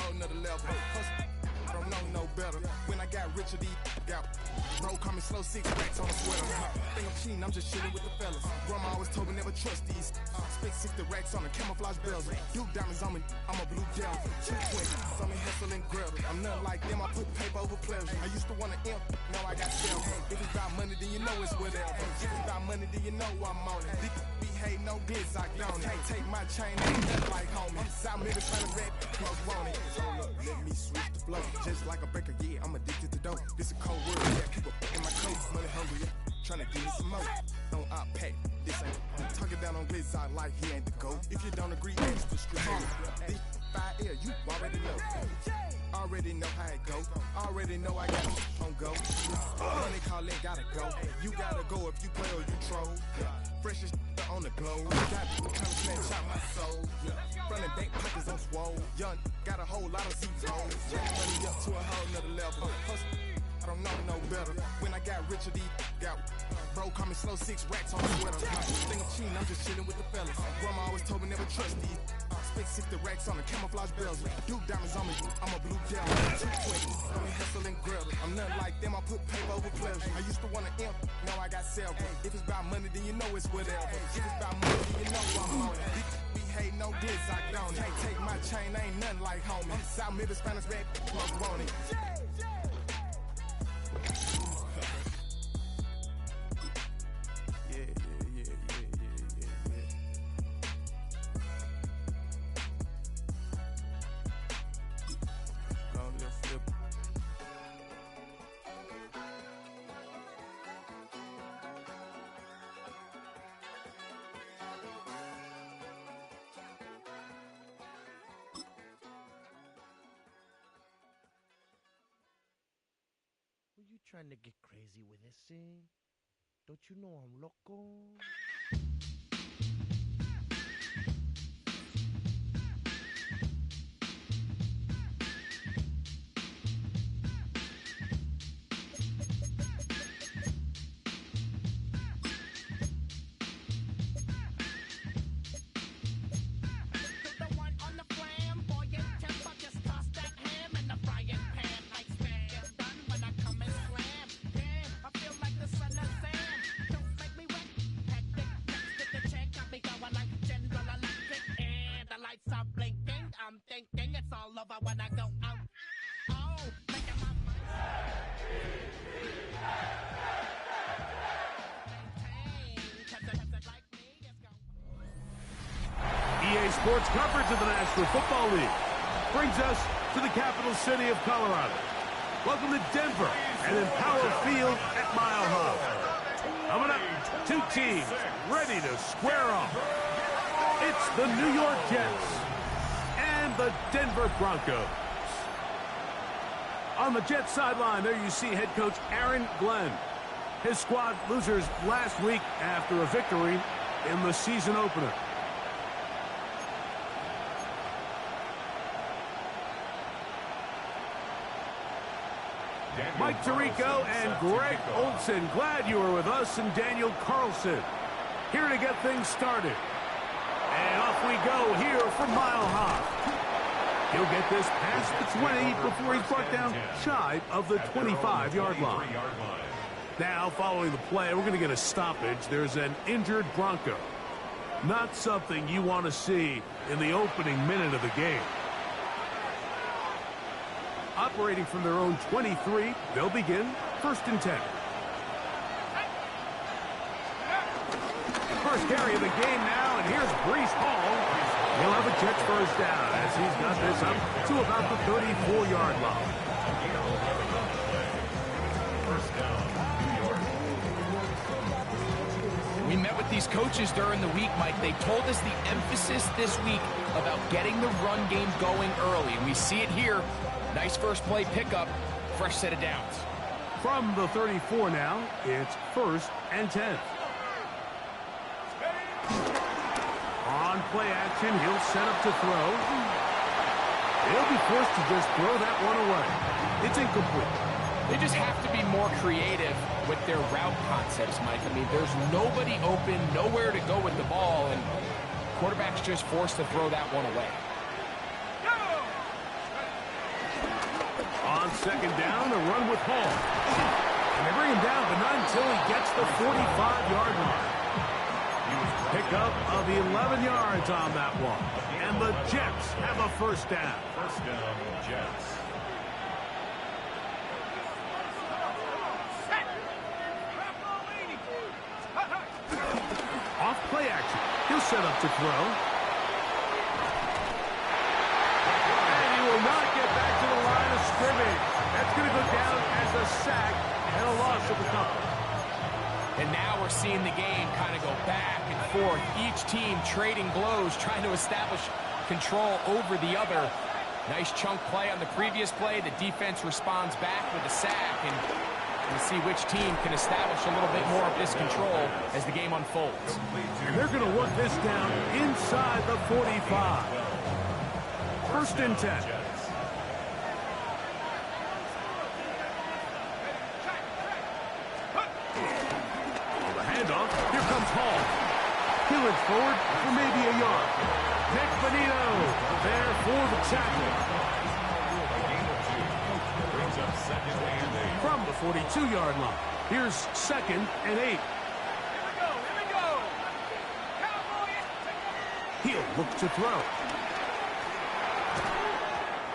whole nother level. I don't know no better. When I got richer, these got bro, call me slow 6 racks on a sweater. Think I'm cheating, I'm just chilling with the fellas. Grandma always told me never trust these. Spent 60 racks on a camouflage bells. Duke diamonds on me, I'm a blue devil. 220, some hustle and grub. I'm nothing like them, I put paper over pleasure. I used to want to imp, now I got self. If it's about money, then you know it's whatever. If it's about money, then you know I'm on it. Be hate no glitz, I don't it. Take my chain, ain't nothing like homie. South Memphis trying to red, close want it. So look, let me switch the flow. Just like a baker, yeah, I'm addicted to dope. This a cold word, yeah, keep a in my coat. Money hungry, yeah, trying to give me some more. Don't I pack, this ain't. I'm talking down on glitz, I like he ain't the goat. If you don't agree, ask the street. This 5L, you already know. Already know how it go. Already know I got on go. Money calling, gotta go. You gotta go if you play or you troll. Freshest on the globe. Got people trying to snatch out my soul. Running bank pockets on swole. Young, got a whole lot of zeros. Money up to a whole nother level. I don't know no better. When I got richer, these got bro, call me slow 6 racks on a sweater. Think I'm cheating, I'm just chilling with the fellas. Grandma always told me never trust these. Spent 60 racks on a camouflage bells. Duke diamonds on me, I'm a blue devil. 220, call me hustle and grub. I'm nothing like them, I put paper over pleasure. I used to want to imp, now I got self. If it's about money, then you know it's whatever. If it's about money, then you know I'm on it. We hate no glitz, I don't it. Take my chain, ain't nothing like homie. South Memphis, Spanish red, plus want it. Were you trying to get crazy with this thing? Don't you know I'm loco? EA Sports coverage of the National Football League brings us to the capital city of Colorado. Welcome to Denver and Empower Field at Mile High. Coming up, two teams ready to square off. It's the New York Jets and the Denver Broncos. On the Jets sideline, there you see head coach Aaron Glenn. His squad losers last week after a victory in the season opener. Mike Tirico and Greg Olson, glad you were with us, and Daniel Carlson here to get things started. And off we go here from Mile High. He'll get this past the 20 before he's brought down shy of the 25-yard line. Now, following the play, we're going to get a stoppage. There's an injured Bronco. Not something you want to see in the opening minute of the game. Operating from their own 23, they'll begin 1st and 10. First carry of the game now, and here's Breece Hall. He'll have a Jets first down as he's got this up to about the 34-yard line. First down, New York. We met with these coaches during the week, Mike. They told us the emphasis this week about getting the run game going early. We see it here. Nice first play pickup, fresh set of downs. From the 34 now, it's 1st and 10. On play action, he'll set up to throw. He'll be forced to just throw that one away. It's incomplete. They just have to be more creative with their route concepts, Mike. I mean, there's nobody open, nowhere to go with the ball, and quarterback's just forced to throw that one away. On second down, a run with Hall. And they bring him down, but not until he gets the 45-yard line. Pickup of 11 yards on that one. And the Jets have a first down. First down, Jets. Off play action. He'll set up to throw. And he will not get back to the line of scrimmage. That's going to go down as a sack and a loss of a couple. And now we're seeing the game kind of go back and forth. Each team trading blows, trying to establish control over the other. Nice chunk play on the previous play. The defense responds back with a sack. And we'll see which team can establish a little bit more of this control as the game unfolds. And they're going to work this down inside the 45. First and 10. Here comes Hall. He'll forward for maybe a yard. Nick Bonito there for the tackle. From the 42-yard line. Here's second and 8. He'll look to throw.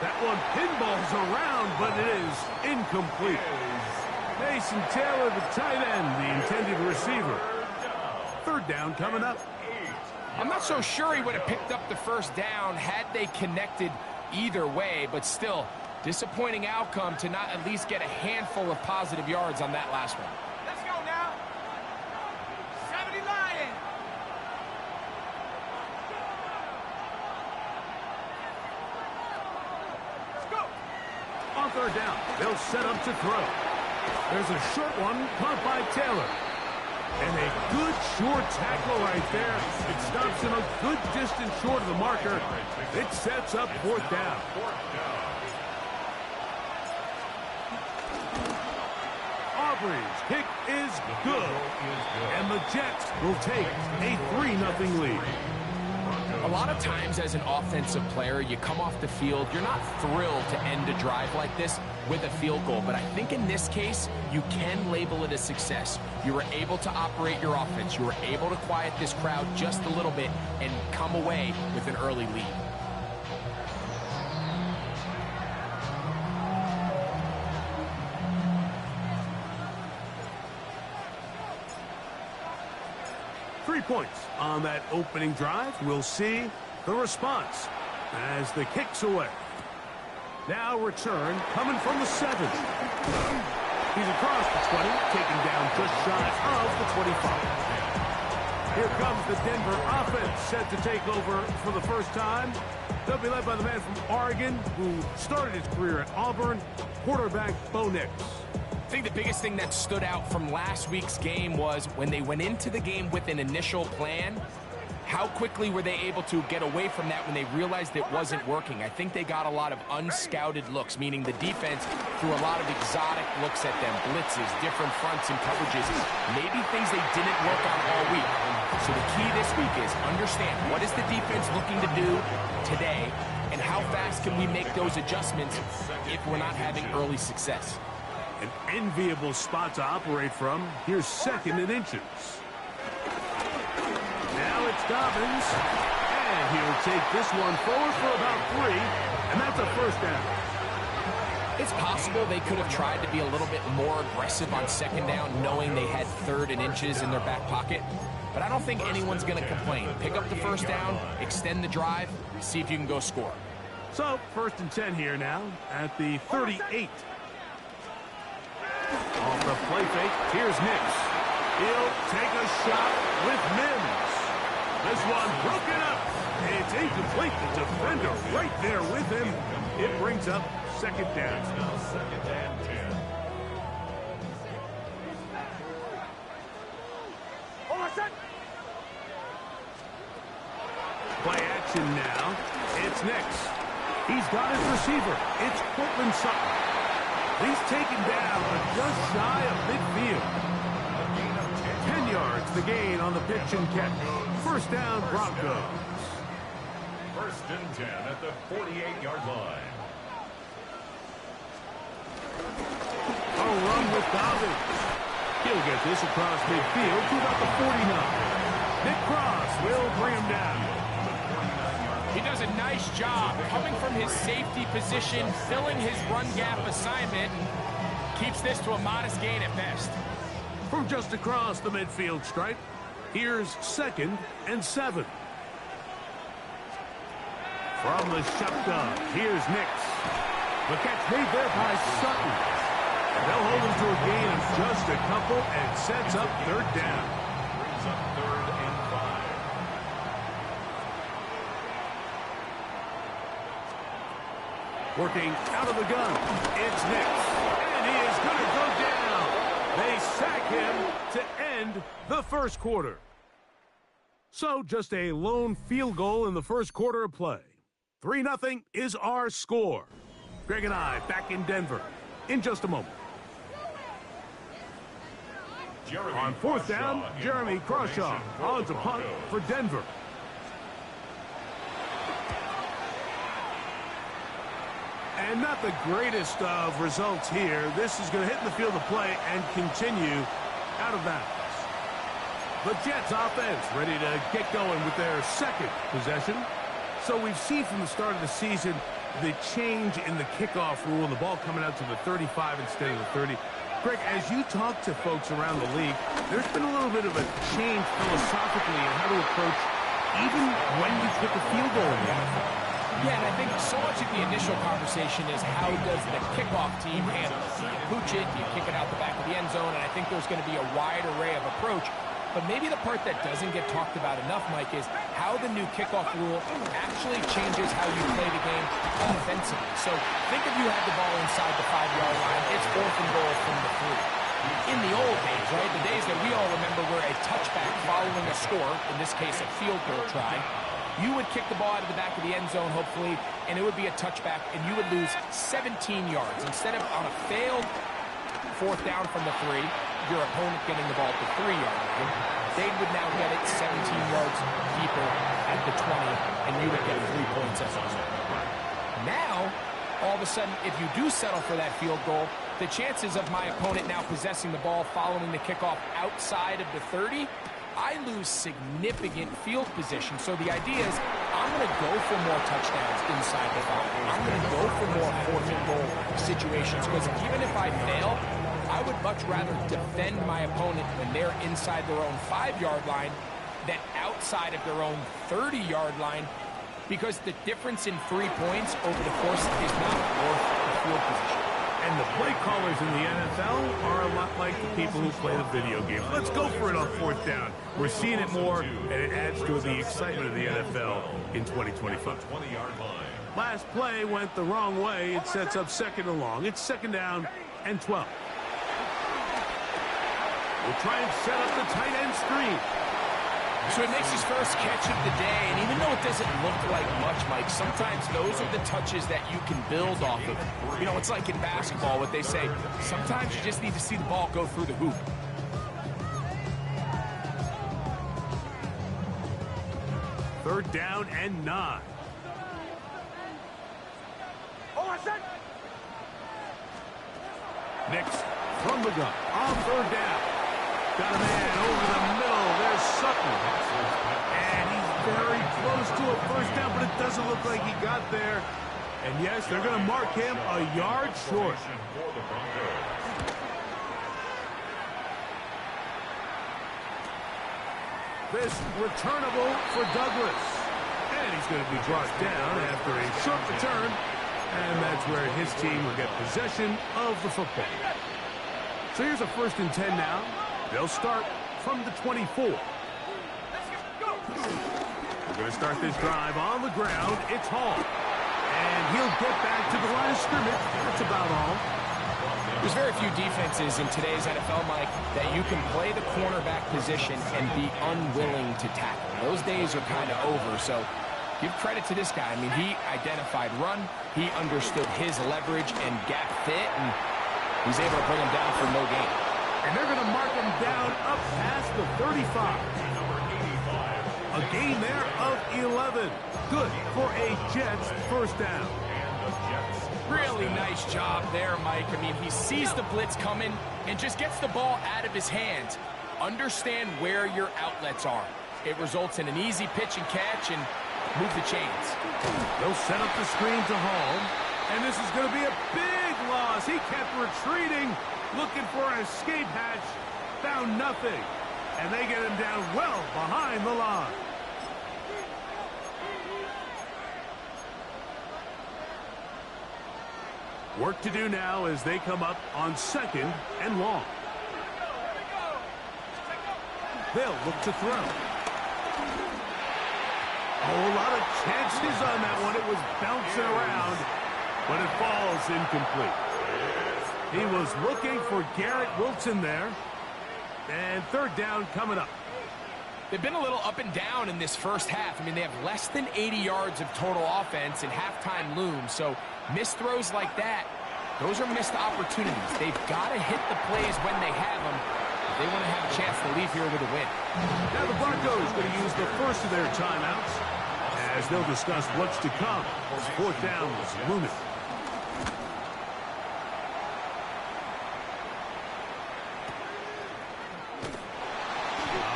That one pinballs around, but it is incomplete. Mason Taylor, the tight end, the intended receiver. Third down coming up. I'm not so sure he would have picked up the first down had they connected either way, but still, disappointing outcome to not at least get a handful of positive yards on that last one. Let's go now. 70 Lions. Let's go. On third down, they'll set up to throw. There's a short one caught by Taylor. And a good short tackle right there. It stops him a good distance short of the marker. It sets up fourth down. Auburn's kick is good. And the Jets will take a 3-0 lead. A lot of times as an offensive player, you come off the field, you're not thrilled to end a drive like this with a field goal. But I think in this case, you can label it a success. You were able to operate your offense. You were able to quiet this crowd just a little bit and come away with an early lead. Points on that opening drive. We'll see the response as the kick's away. Now return coming from the 7. He's across the 20, taken down just shy of the 25. Here comes the Denver offense set to take over for the first time. They'll be led by the man from Oregon who started his career at Auburn, quarterback Bo Nix. I think the biggest thing that stood out from last week's game was when they went into the game with an initial plan, how quickly were they able to get away from that when they realized it wasn't working? I think they got a lot of unscouted looks, meaning the defense threw a lot of exotic looks at them, blitzes, different fronts and coverages, maybe things they didn't work on all week. So the key this week is understand what is the defense looking to do today and how fast can we make those adjustments if we're not having early success. An enviable spot to operate from. Here's second and inches. Now it's Dobbins. And he'll take this one forward for about 3. And that's a first down. It's possible they could have tried to be a little bit more aggressive on second down, knowing they had third and inches in their back pocket. But I don't think anyone's going to complain. Pick up the first down, extend the drive, see if you can go score. So, first and 10 here now at the 38. Off the play fake, here's Nix. He'll take a shot with Mims. This one broken up. It's incomplete. The defender right there with him. It brings up second down. Now second and 10. Play action now. It's Nix. He's got his receiver. It's Cortland Sutton. He's taken down, but just shy of midfield. 10 yards the gain on the pitch and catch. First down, Broncos. First and 10 at the 48-yard line. A run with Dobbins. He'll get this across midfield to about the 49. Nick Cross will bring him down. He does a nice job coming from his safety position, filling his run gap assignment, and keeps this to a modest gain at best. From just across the midfield stripe, here's 2nd and 7. From the shotgun, here's Nix. The catch made there by Sutton. And they'll hold him to a gain of just a couple and sets up 3rd down. Brings up 3rd and 5. Working out of the gun, it's Nix. And he is going to go down. They sack him to end the first quarter. So just a lone field goal in the first quarter of play. 3-0 is our score. Greg and I back in Denver in just a moment. On 4th down, Jeremy Crawshaw on to punt for Denver. And not the greatest of results here. This is going to hit in the field of play and continue out of bounds. The Jets offense ready to get going with their 2nd possession. So we've seen from the start of the season the change in the kickoff rule and the ball coming out to the 35 instead of the 30. Greg, as you talk to folks around the league, there's been a little bit of a change philosophically in how to approach even when you kick a field goal in the NFL. Yeah, and I think so much of the initial conversation is how does the kickoff team handle it? Do you pooch it? Do you kick it out the back of the end zone? And I think there's going to be a wide array of approach. But maybe the part that doesn't get talked about enough, Mike, is how the new kickoff rule actually changes how you play the game offensively. So think if you had the ball inside the 5-yard line, it's 4th and goal from the 3. In the old days, right, the days that we all remember were a touchback following a score, in this case a field goal try, you would kick the ball out of the back of the end zone, hopefully, and it would be a touchback, and you would lose 17 yards. Instead of on a failed 4th down from the 3, your opponent getting the ball at the 3-yard line, they would now get it 17 yards deeper at the 20, and you would get 3 points as a result. Now, all of a sudden, if you do settle for that field goal, the chances of my opponent now possessing the ball following the kickoff outside of the 30, I lose significant field position. So the idea is I'm going to go for more touchdowns inside the 5. I'm going to go for more 4th and goal situations, because even if I fail, I would much rather defend my opponent when they're inside their own 5-yard line than outside of their own 30-yard line, because the difference in 3 points over the course is not worth the field position. And the play callers in the NFL are a lot like the people who play the video game. Let's go for it on 4th down. We're seeing it more, and it adds to the excitement of the NFL in 2025. 20-yard line. Last play went the wrong way. It sets up 2nd and long. It's 2nd down and 12. We'll try and set up the tight end screen. So it makes his first catch of the day, and even though it doesn't look like much, Mike, sometimes those are the touches that you can build off of. You know, it's like in basketball, what they say, sometimes you just need to see the ball go through the hoop. Third down and 9. Nix from the gun on 3rd down. Got a man over the middle. There's Sutton. And he's very close to a 1st down, but it doesn't look like he got there. And yes, they're going to mark him a yard short. This returnable for Douglas. And he's going to be brought down after a short return. And that's where his team will get possession of the football. So here's a 1st and 10 now. They'll start from the 24. We're going to start this drive on the ground. It's Hall. And he'll get back to the line of scrimmage. That's about all. There's very few defenses in today's NFL, Mike, that you can play the cornerback position and be unwilling to tackle. Those days are kind of over, so give credit to this guy. I mean, he identified run, he understood his leverage and gap fit, and he's able to bring him down for no gain. And they're going to mark him down up past the 35. A gain there of 11. Good for a Jets 1st down. the Jets. Really nice job there, Mike. I mean, he sees the blitz coming and just gets the ball out of his hands. Understand where your outlets are. It results in an easy pitch and catch and move the chains. They'll set up the screen to Hall, and this is going to be a big loss. He kept retreating, looking for an escape hatch, found nothing, and they get him down well behind the line. Work to do now as they come up on 2nd and long. They'll look to throw. Oh, a lot of chances on that one. It was bouncing around, but it falls incomplete. He was looking for Garrett Wilson there. And 3rd down coming up. They've been a little up and down in this first half. I mean, they have less than 80 yards of total offense and halftime looms. So missed throws like that, those are missed opportunities. They've got to hit the plays when they have them. They want to have a chance to leave here with a win. Now the Broncos going to use the first of their timeouts as they'll discuss what's to come. 4th down was looming.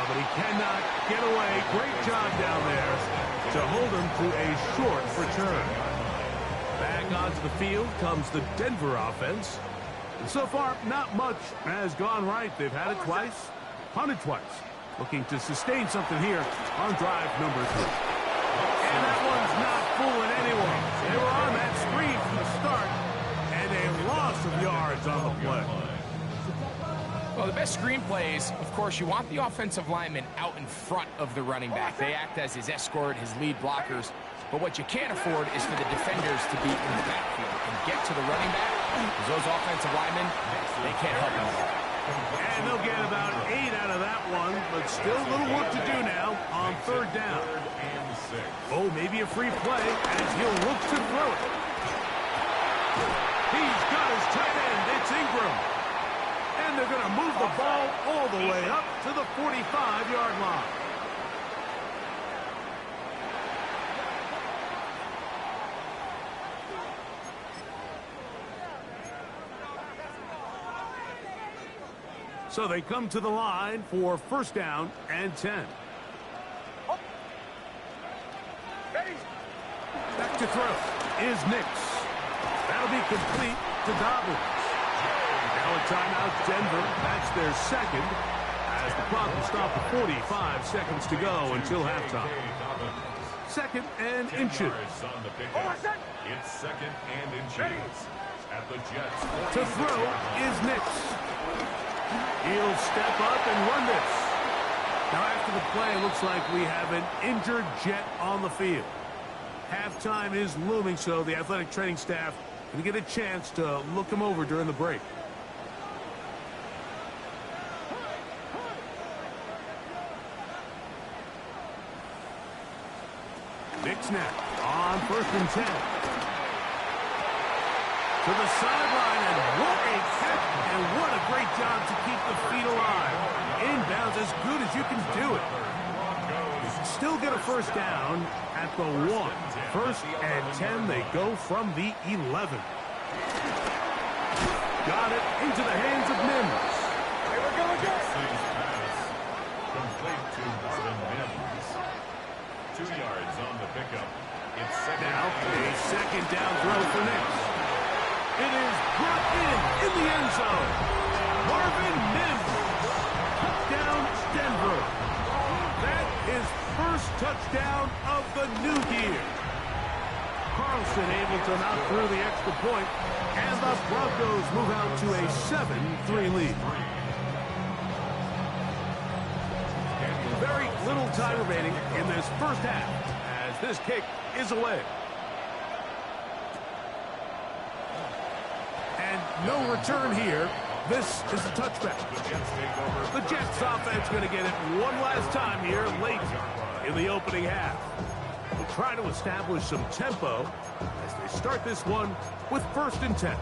But he cannot get away. Great job down there to hold him to a short return. Back onto the field comes the Denver offense. And so far, not much has gone right. They've had it twice, punted twice. Looking to sustain something here on drive number 3. And that one's not fooling anyone. They were on that screen from the start, and a loss of yards on the play. Well, the best screenplays, of course, you want the offensive lineman out in front of the running back. They act as his escort, his lead blockers. But what you can't afford is for the defenders to be in the backfield and get to the running back, because those offensive linemen, they can't help him at all. And they'll get about 8 out of that one, but still a little work to do now on 3rd down. Oh, maybe a free play as he'll look to throw it. He's got his tight end. It's Ingram. And they're going to move the ball all the way up to the 45-yard line. So they come to the line for 1st down and 10. Back to throw is Nix. That'll be complete to Dobbins. Now a timeout, Denver. That's their 2nd as the clock will stop at 45 seconds to go until halftime. 2nd and inches. It's 2nd and inches at the Jets. To throw is Nix. He'll step up and run this. Now after the play, it looks like we have an injured Jet on the field. Halftime is looming, so the athletic training staff can get a chance to look him over during the break. Big snap on 1st and 10. To the sideline, and what a catch, and what a great job to keep the feet alive. Inbounds as good as you can do it. Still get a 1st down at the 1. 1st and 10, they go from the 11. Got it into the hands of Mims. Here we go again. Complete to Marvin Mims. 2 yards on the pickup. It's 2nd. Now a 2nd down throw for Nix. It is brought in the end zone. Marvin Mims. Touchdown, Denver. That is 1st touchdown of the new year. Carlson able to knock through the extra point, and the Broncos move out to a 7-3 lead. Very little time remaining in this first half as this kick is away. And no return here. This is a touchback. The Jets offense going to get it one last time here late in the opening half. We'll try to establish some tempo as they start this one with 1st and 10.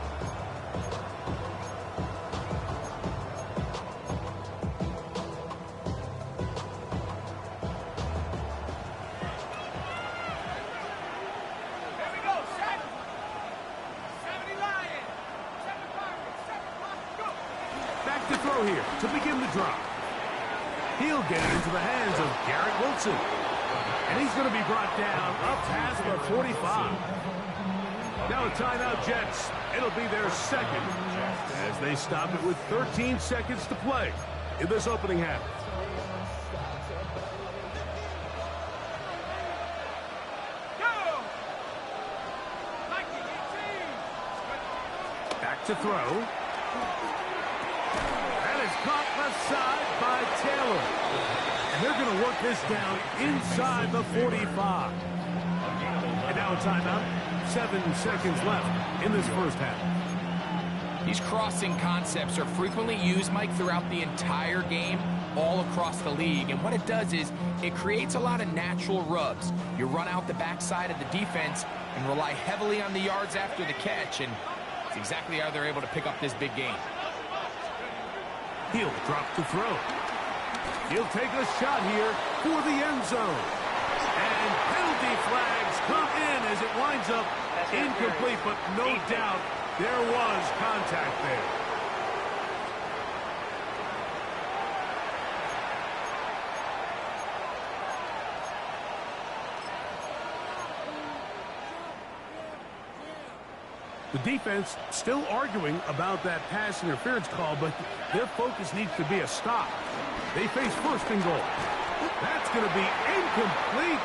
throw here to begin the drive. He'll get it into the hands of Garrett Wilson. And he's going to be brought down up past the 45. Now a timeout, Jets. It'll be their second as they stop it with 13 seconds to play in this opening half. Back to throw. That is caught left side by Taylor. And they're going to work this down inside the 45. And now a timeout. 7 seconds left in this first half. These crossing concepts are frequently used, Mike, throughout the entire game, all across the league. And what it does is it creates a lot of natural rubs. You run out the backside of the defense and rely heavily on the yards after the catch. And it's exactly how they're able to pick up this big game. He'll drop to throw. He'll take a shot here for the end zone. And penalty flags come in as it winds up incomplete, but no doubt there was contact there. The defense still arguing about that pass interference call, but their focus needs to be a stop. They face first and goal. That's going to be incomplete.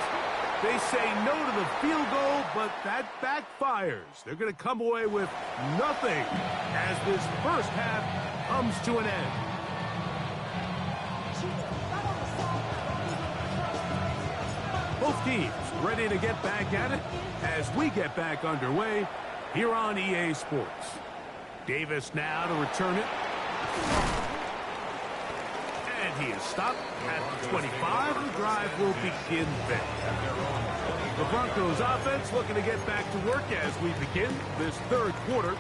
They say no to the field goal, but that backfires. They're going to come away with nothing as this first half comes to an end. Both teams ready to get back at it as we get back underway here on EA Sports. Davis now to return it. And he is stopped at the 25. The drive will begin there. The Broncos offense looking to get back to work as we begin this third quarter.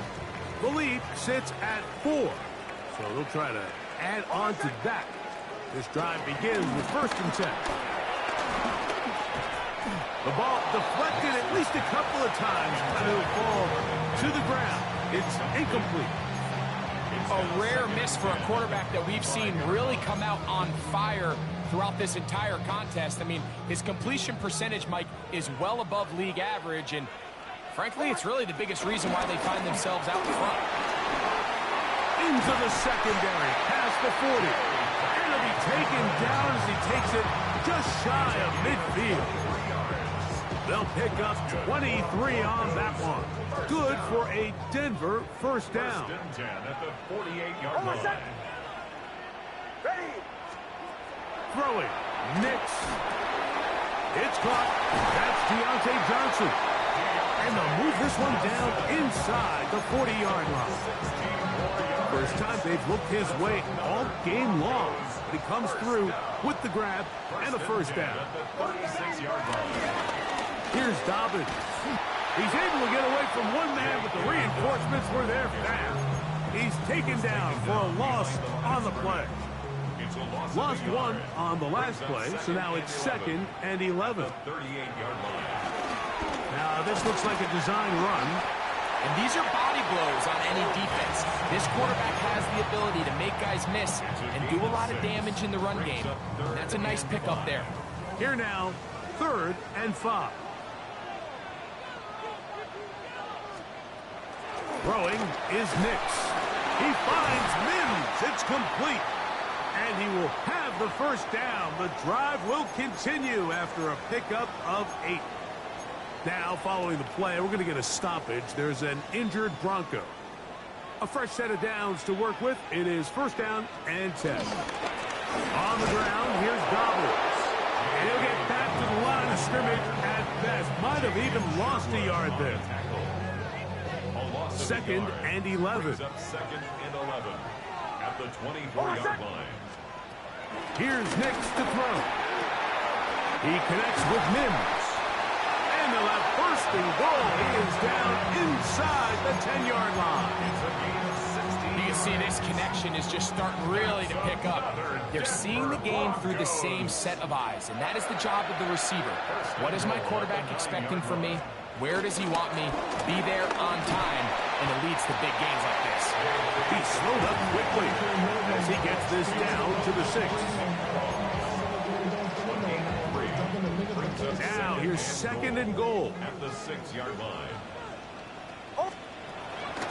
The lead sits at 4. So they'll try to add on to that. This drive begins with 1st and 10. The ball deflected at least a couple of times, but it'll fall to the ground. It's incomplete. A rare miss for a quarterback that we've seen really come out on fire throughout this entire contest. I mean, his completion percentage, Mike, is well above league average, and frankly, it's really the biggest reason why they find themselves out in front. Into the secondary, past the 40. And it'll be taken down as he takes it just shy of midfield. They'll pick up 23 on that one. Good for a Denver first down. 1st and 10 at the 48-yard line. Ready. Throwing. Nix. It's caught. That's Deontay Johnson. And they'll move this one down inside the 40-yard line. First time they've looked his way all game long. But he comes through with the grab and a first down. At the 36-yard line. Here's Dobbins. He's able to get away from one man, but the reinforcements were there fast. He's taken down for a loss on the play. Lost one on the last play, so now it's 2nd and 11. 38-yard line. Now, this looks like a design run. And these are body blows on any defense. This quarterback has the ability to make guys miss and do a lot of damage in the run game. And that's a nice pickup there. Here now, 3rd and 5. Throwing is Nix. He finds Mims. It's complete. And he will have the first down. The drive will continue after a pickup of 8. Now, following the play, we're going to get a stoppage. There's an injured Bronco. A fresh set of downs to work with. It is 1st down and 10. On the ground, here's Dobbins. And he'll get back to the line of scrimmage at best. Might have even lost a yard there. 2nd and 11. 2nd and 11 at the 24-yard line. Here's Nix to throw. He connects with Mims. And they'll have 1st and goal. He is down inside the 10-yard line. You can see this connection is just starting really to pick up. They're seeing the game through the same set of eyes, and that is the job of the receiver. What is my quarterback expecting from me? Where does he want me? Be there on time. and it leads to big gains like this. He slowed up quickly as he gets this down to the 6. Now here's 2nd and goal. At the 6-yard line.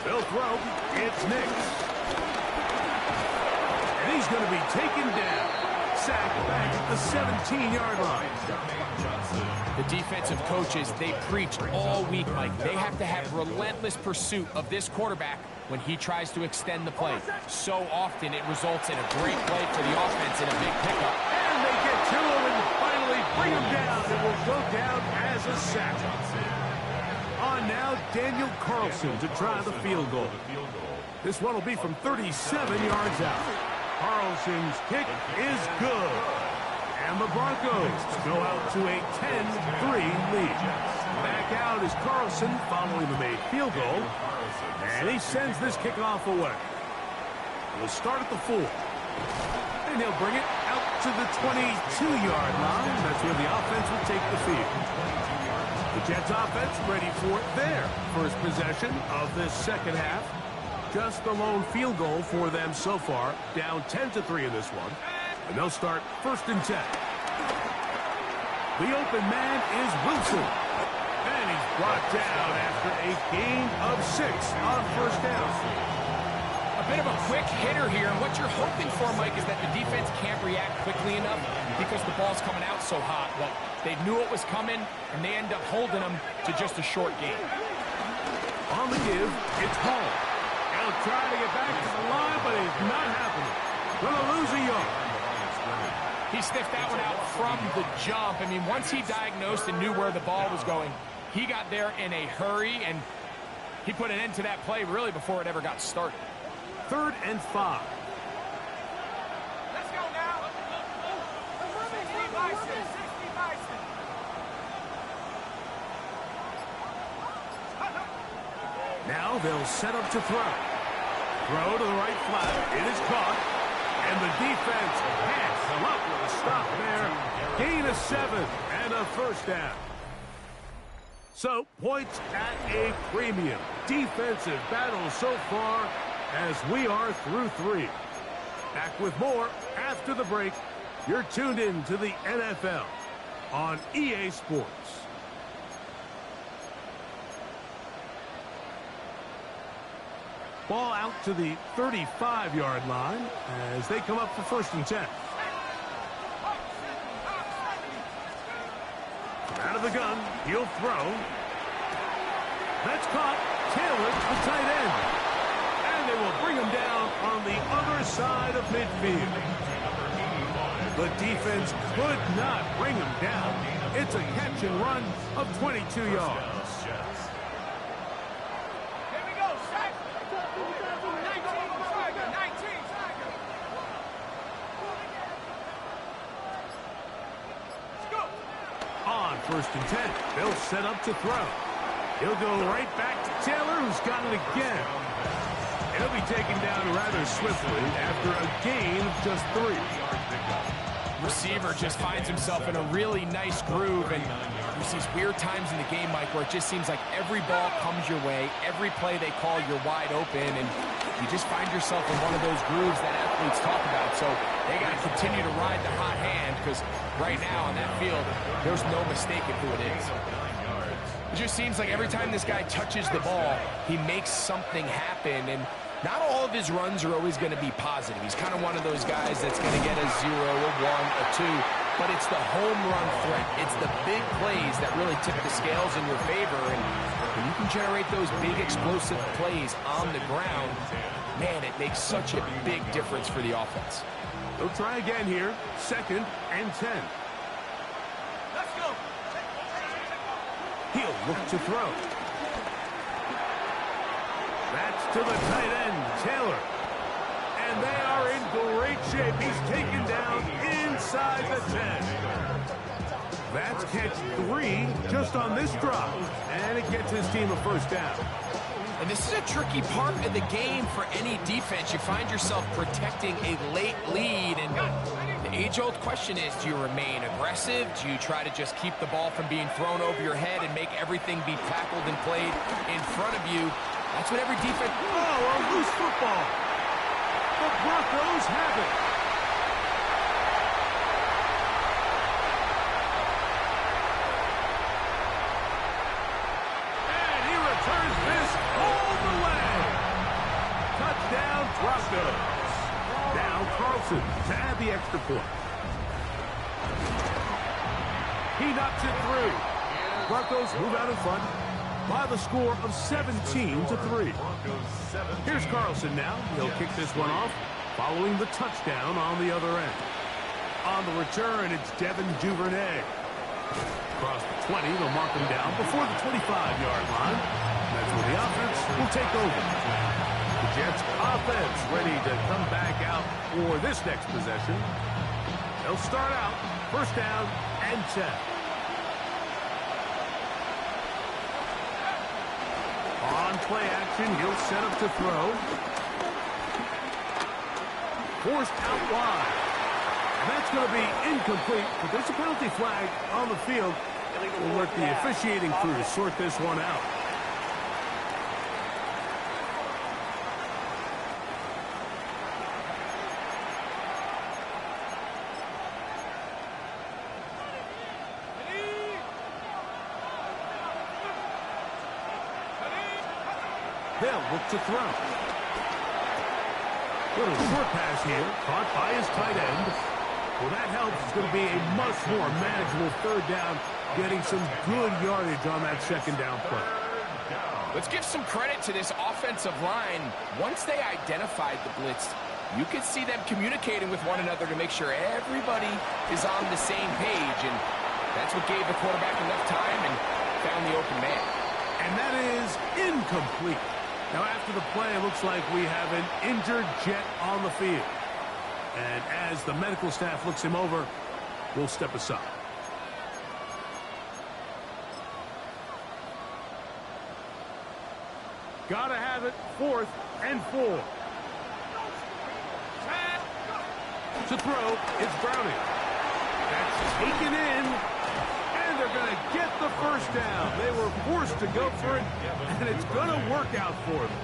They'll throw. It's Nix. And he's going to be taken down. Sacked back at the 17-yard line. The defensive coaches, they preached all week, Mike. They have to have relentless pursuit of this quarterback when he tries to extend the play. So often it results in a great play for the offense and a big pickup. And they get to him and finally bring him down. It will go down as a sack. On now, Daniel Carlson to try the field goal. This one will be from 37 yards out. Carlson's kick is good. And the Broncos go out to a 10-3 lead. Back out is Carlson following the made field goal. And he sends this kickoff away. We'll start at the 4. And he'll bring it out to the 22-yard line. That's where the offense will take the field. The Jets offense ready for their first possession of this second half. Just the lone field goal for them so far. Down 10-3 in this one. And they'll start 1st and 10. The open man is Wilson. And he's brought down after a gain of 6 on 1st down. A bit of a quick hitter here. And what you're hoping for, Mike, is that the defense can't react quickly enough because the ball's coming out so hot. But they knew it was coming, and they end up holding them to just a short gain. On the give, it's Hall. He'll try to get back to the line, but it's not happening. Gonna lose a yard. He sniffed that one out from the jump. I mean, once he diagnosed and knew where the ball was going, he got there in a hurry, and he put an end to that play really before it ever got started. 3rd and 5. Let's go now. 60 Bison. 60 Bison. Now they'll set up to throw. Throw to the right flat. It is caught. And the defense can't come up with a stop there. Gain of 7 and a 1st down. So, points at a premium. Defensive battle so far as we are through 3. Back with more after the break. You're tuned in to the NFL on EA Sports. Ball out to the 35-yard line as they come up for 1st and 10. Out of the gun, he'll throw. That's caught. Taylor, the tight end. And they will bring him down on the other side of midfield. The defense could not bring him down. It's a catch and run of 22 yards. On 1st and 10, they'll set up to throw. He'll go right back to Taylor, who's got it again. He'll be taken down rather swiftly after a gain of just 3. Receiver just finds himself in a really nice groove, and there's these weird times in the game, Mike, where it just seems like every ball comes your way, every play they call, you're wide open, and you just find yourself in one of those grooves that athletes talk about. So they got to continue to ride the hot hand, because right now on that field, there's no mistaking who it is. It just seems like every time this guy touches the ball, he makes something happen, and not all of his runs are always going to be positive. He's kind of one of those guys that's going to get a 0, a 1, a 2, but it's the home run threat. It's the big plays that really tip the scales in your favor, and when you can generate those big explosive plays on the ground, man, it makes such a big difference for the offense. They'll try again here, 2nd and 10. Let's go. He'll look to throw. That's to the tight end, Taylor. And they are in great shape. He's taken down inside the 10. That's catch 3 just on this drop. And it gets his team a 1st down. And this is a tricky part of the game for any defense. You find yourself protecting a late lead, and the age-old question is, do you remain aggressive? Do you try to just keep the ball from being thrown over your head and make everything be tackled and played in front of you? That's what every defense... Oh, a loose football. The Broncos have it. And he returns this all the way. Touchdown, Broncos. Now Carlson to add the extra point. He knocks it through. Broncos move out in front by the score of 17-3. Here's Carlson now. He'll kick this one off following the touchdown on the other end. On the return, it's Devin Duvernay. Across the 20, they'll mark him down before the 25-yard line. That's where the offense will take over. The Jets offense ready to come back out for this next possession. They'll start out first down and 10. On play action, he'll set up to throw. Forced out wide. And that's going to be incomplete, but there's a penalty flag on the field. We'll let the officiating crew sort this one out. They'll look to throw. Little short pass here, caught by his tight end. Well, that helps. It's going to be a much more manageable third down, getting some good yardage on that second down play. Let's give some credit to this offensive line. Once they identified the blitz, you could see them communicating with one another to make sure everybody is on the same page, and that's what gave the quarterback enough time and found the open man. And that is incomplete. Now, after the play, it looks like we have an injured Jet on the field. And as the medical staff looks him over, we'll step aside. Gotta have it, 4th and 4. To throw, it's Browning. That's taken in. And they're going to get the first down. They were forced to go for it, and it's going to work out for them.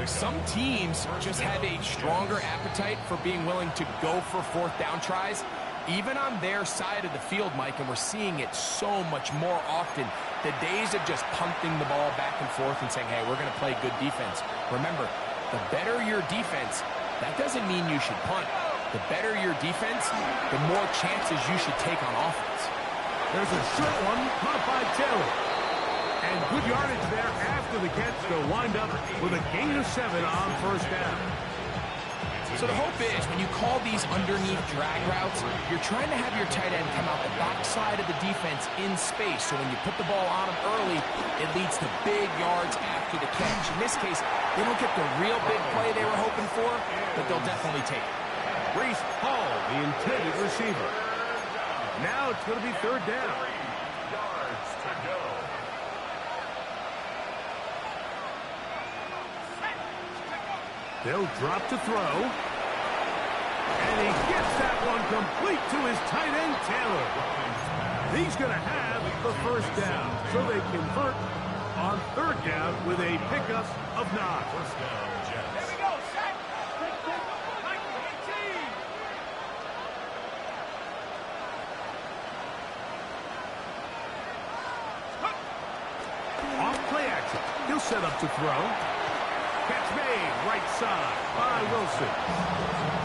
Some teams just have a stronger appetite for being willing to go for fourth down tries, even on their side of the field, Mike, and we're seeing it so much more often. The days of just punting the ball back and forth and saying, hey, we're going to play good defense. Remember, the better your defense, that doesn't mean you should punt. The better your defense, the more chances you should take on offense. There's a short one caught by Taylor. And good yardage there after the catch. They'll wind up with a gain of 7 on first down. So the hope is when you call these underneath drag routes, you're trying to have your tight end come out the backside of the defense in space. So when you put the ball on him early, it leads to big yards after the catch. In this case, they don't get the real big play they were hoping for, but they'll definitely take it. Reese Hall, the intended receiver. Now it's going to be third down. 3 yards to go. They'll drop to throw. And he gets that one complete to his tight end, Taylor. He's going to have the first down. So they convert on third down with a pickup of 9. First down, Jets. Here we go, set. Mike 18. Off play action. He'll set up to throw. Catch made, right side by Wilson.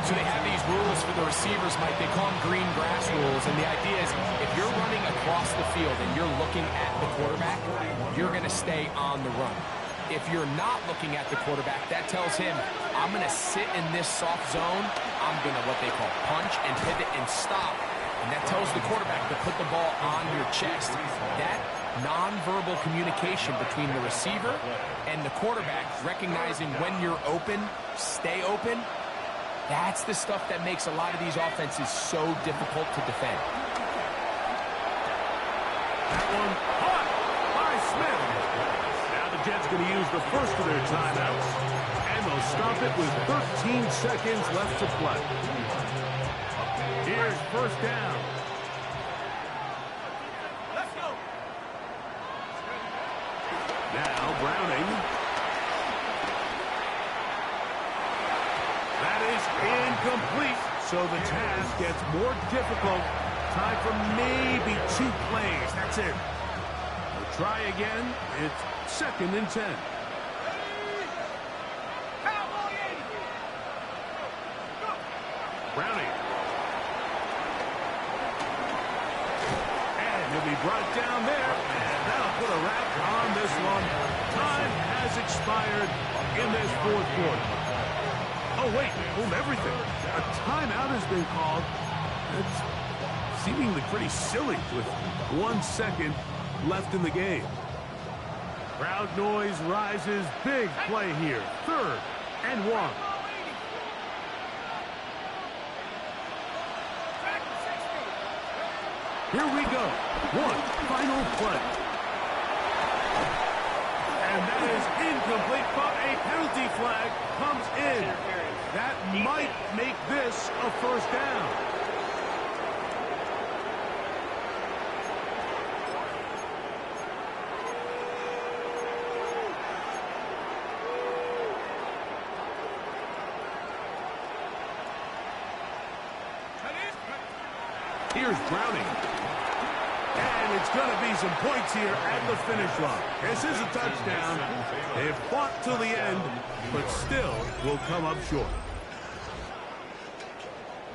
So they have these rules for the receivers, Mike. They call them green grass rules. And the idea is if you're running across the field and you're looking at the quarterback, you're going to stay on the run. If you're not looking at the quarterback, that tells him, I'm going to sit in this soft zone. I'm going to what they call punch and pivot and stop. And that tells the quarterback to put the ball on your chest. That nonverbal communication between the receiver and the quarterback, recognizing when you're open, stay open, that's the stuff that makes a lot of these offenses so difficult to defend. That one caught by Smith. Now the Jets going to use the first of their timeouts, and they'll stop it with 13 seconds left to play. Here's first down. Let's go. Now Browning is incomplete, so the task gets more difficult. Time for maybe 2 plays. That's it. We'll try again. It's 2nd and 10. Browning. And he'll be brought down there, and that'll put a wrap on this one. Time has expired in this 4th quarter. Oh, wait, hold everything. A timeout has been called. It's seemingly pretty silly with 1 second left in the game. Crowd noise rises. Big play here. 3rd and 1. Here we go. 1 final play. And that is incomplete, but a penalty flag comes in. That might make this a 1st down. Here's Browning. And it's going to be some points here at the finish line. This is a touchdown. They've fought till the end, but still will come up short.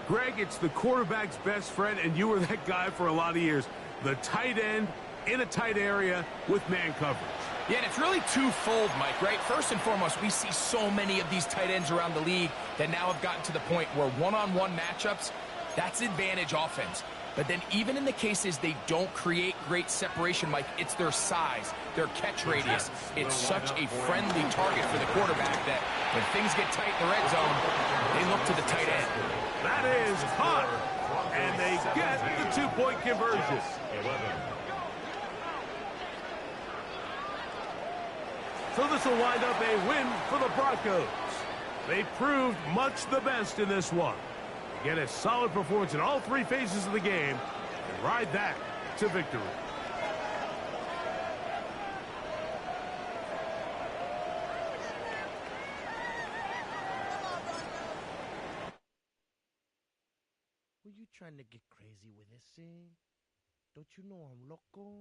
Greg, it's the quarterback's best friend, and you were that guy for a lot of years. The tight end in a tight area with man coverage. Yeah, and it's really twofold, Mike, right? First and foremost, we see so many of these tight ends around the league that now have gotten to the point where one-on-one matchups, that's advantage offense. But then even in the cases they don't create great separation, Mike, it's their size, their catch radius. It's such a friendly target for the quarterback that when things get tight in the red zone, they look to the tight end. That is hot, and they get the 2-point conversion. So this will wind up a win for the Broncos. They proved much the best in this one. Get a solid performance in all 3 phases of the game and ride that to victory. Were you trying to get crazy with this thing? Don't you know I'm loco?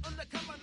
Undercover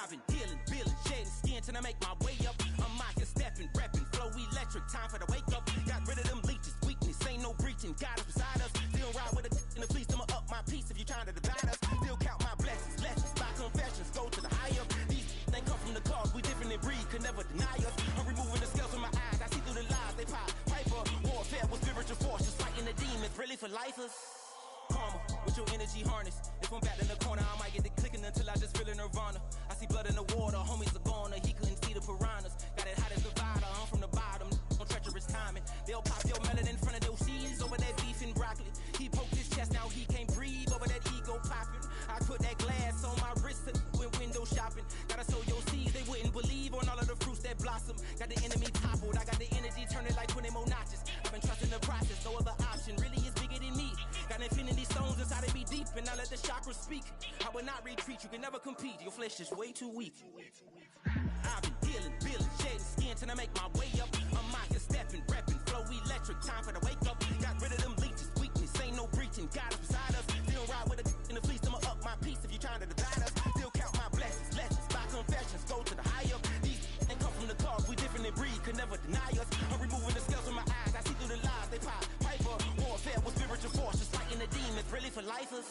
I've been dealing, feeling, shedding skin till I make my way up. I'm mocking, stepping, repping, flow electric, time for the wake up. Got rid of them leeches, weakness, ain't no breaching. God is beside us. Still ride with a in the fleece, I'ma up my piece if you trying to divide us. Still count my blessings, lessons, by confessions, go to the higher. These they come from the cause, we different in breed, could never deny us. I'm removing the scales from my eyes, I see through the lies, they pop. Hyper, warfare with spiritual force, just fighting the demons, really for lifers. Karma, with your energy harness. If I'm back in the corner, I might get the clicking until I just feel a nirvana. I see blood in the water, homies are gone, he couldn't see the piranhas. Got it hot as divider, I'm from the bottom, on treacherous timing. They'll pop your melon in front of those seeds over that beef and broccoli. He poked his chest, now he can't breathe over that ego popping. I put that glass on my wrist when window shopping. Gotta sow your seeds, they wouldn't believe on all of the fruits that blossom. Got the enemy toppled, I got the energy turning like 20 more notches. I've been trusting the process, no other option really is bigger than me. Got infinity stones inside of me deep, and I let the chakras speak. I will not retreat, you can never compete, your flesh is way too weak. I've been dealing, feeling, shedding skin till I make my way up. I'm mocking, stepping, repping, flow electric, time for the wake up. Got rid of them leeches, weakness, ain't no breaching, God is beside us. Still ride with a in the fleece, I'ma up my piece if you trying to divide us. Still count my blessings, lessons, by confessions, go to the higher. These ain't come from the cause, we different in breed, could never deny us. I'm removing the scales from my eyes, I see through the lies, they pop. Hyper, warfare with spiritual force, just fighting the demons, really for lifers.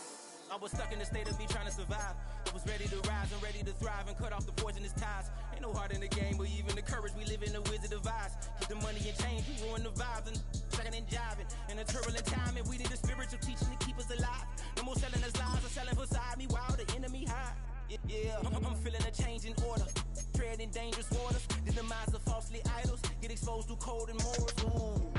I was stuck in the state of me trying to survive. I was ready to rise and ready to thrive and cut off the poisonous ties. Ain't no heart in the game, but even the courage we live in the Wizard of Oz. Get the money and change, we ruin the vibes and sucking and jiving. In a turbulent time, and we need a spiritual teaching to keep us alive. No more selling us lies or selling beside me while the enemy hide. Yeah, I'm feeling a change in order. Treading dangerous waters. The demise of falsely idols. Get exposed through cold and morals. Ooh.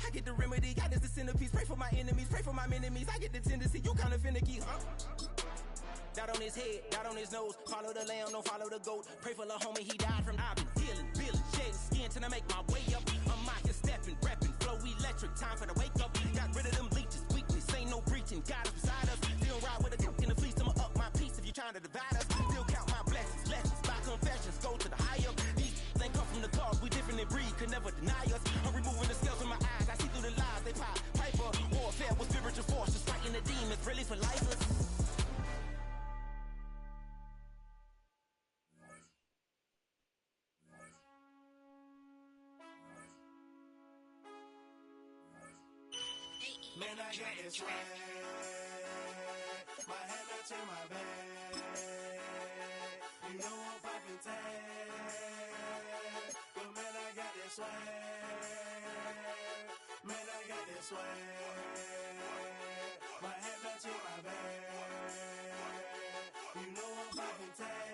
I get the remedy, God is the centerpiece. Pray for my enemies, pray for my enemies. I get the tendency, you kinda finicky, huh? Dot on his head, dot on his nose. Follow the lamb, don't follow the goat. Pray for the homie, he died from. I've been dealing, feeling, shedding skin till I make my way up. I'm mocking, stepping, repping, flow electric, time for the wake up. Got rid of them leeches, weakness, ain't no breaching. God is beside us. Still ride with a cook in the fleece, I'ma up my piece if you trying to divide us. Still count my blessings, lessons, by confessions, go to the higher. These ain't come from the cause, we different in breed, could never deny us. I'm removing the scales from my eyes, I see through the lies, they pop. Hyper, warfare with spiritual force, just fighting the demons, really for lifers. Man, I got this swag. My head matching my bag. You know I'm poppin' tag. But man, I got this swag. Man, I got this swag. My head matching my bag. You know I'm poppin' tag.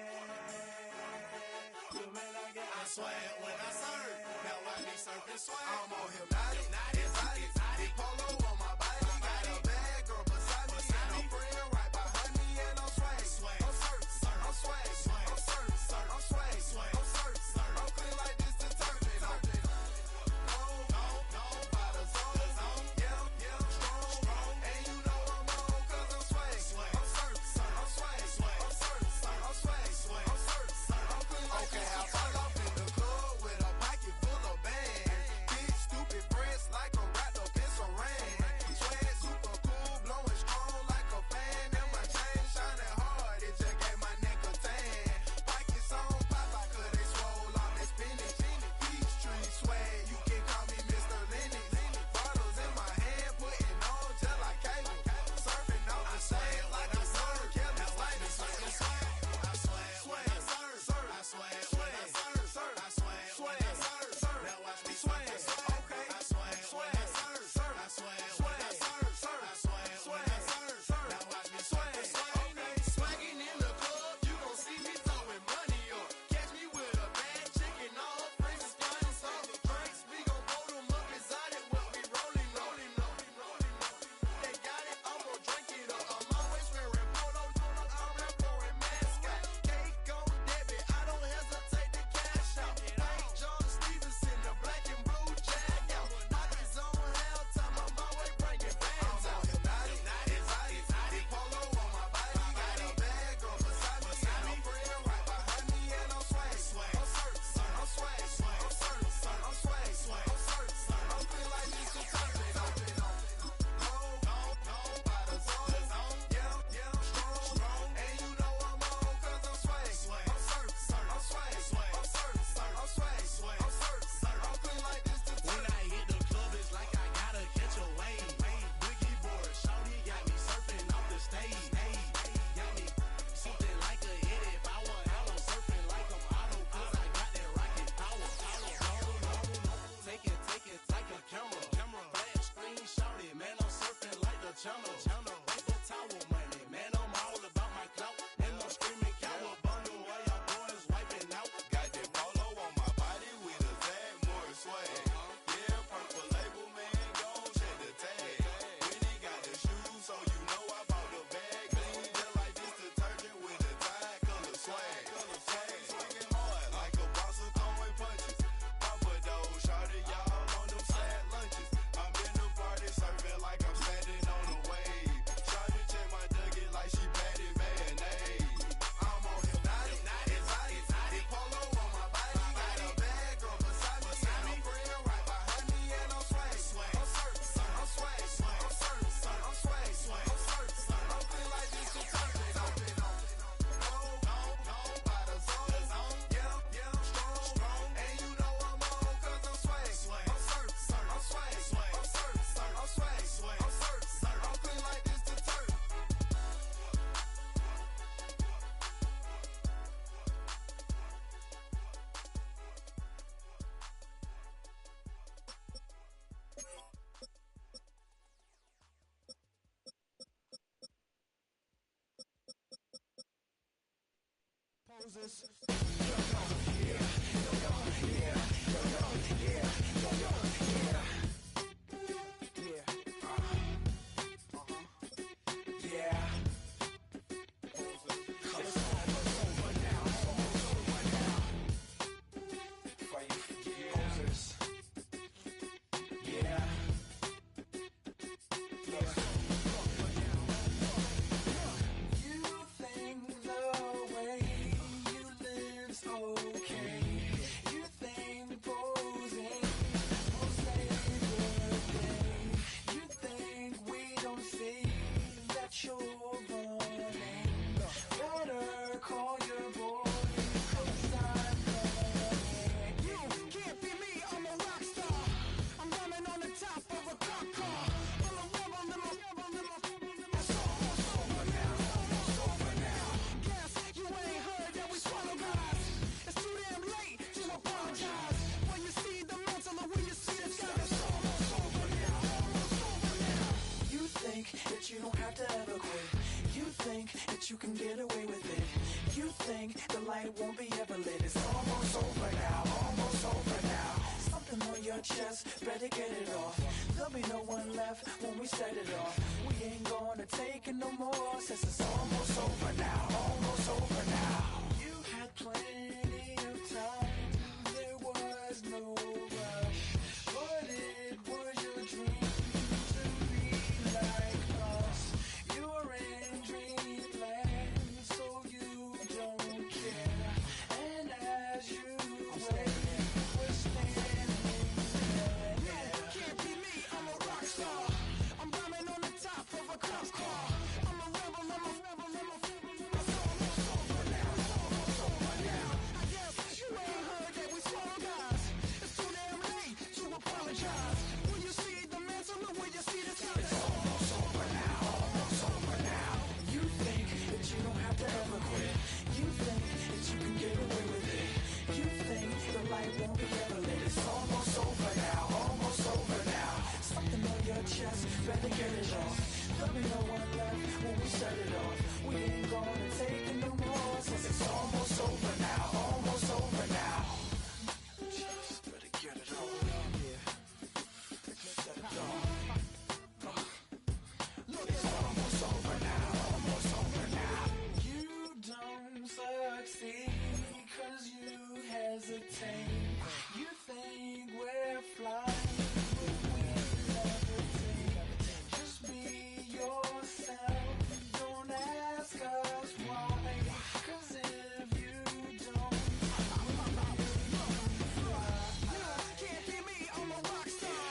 But man, I got this swag when I serve. Now I be surfing swag. I'm on hypnotic, exotic, polo on my body. Got a bad girl beside me, and a friend right behind me, and I'm swag. I'm surf, I'm swag, I'm surf, I'm swag, I'm surf, I'm clean like this detergent. No, by the zone, yeah, strong, and you know I'm on 'cause I'm swag. I'm surf, I'm swag, I'm surf, I'm swag, I'm surf, I'm clean like this. Okay, I fall off in the club with a pocket full of bands. Big stupid breasts like I'm wrapped up in saran. You don't have to ever quit. You think that you can get away with it. You think the light won't be ever lit. It's almost over now, almost over now. Something on your chest, better get it off. There'll be no one left when we set it off. We ain't gonna take it no more, since it's almost over now, almost over now. You had plenty of time, there was no rush, but it was your dream to be like us. You're in dreamland, so you don't care. And as you wait, we're standing there. Yeah. Can't be me, I'm a rock star. I'm rhyming on the top of a cop car. I'm a rebel, I'm a rebel, I'm a rebel. It's almost over now, almost over now. I guess you ain't heard that we swallow guys. It's too damn late to apologize. When you see the mantle, or when you see the sun, it's almost over now, almost over now. You think that you don't have to ever quit. You think that you can get away with it. You think the light won't be ever lit. It's almost over now, almost over now. Something on your chest, better get it off. There'll be no one left when we set it off. We ain't gonna take it no more, since it's almost over now, almost over now. Just better get it off. Yeah. Set it off. Look, it's almost over now, almost over now. You don't succeed 'cause you hesitate. You think we're flying, but we levitate. Just be yourself, don't ask us why. 'Cause if you don't, you can't be me, I'm a rock star.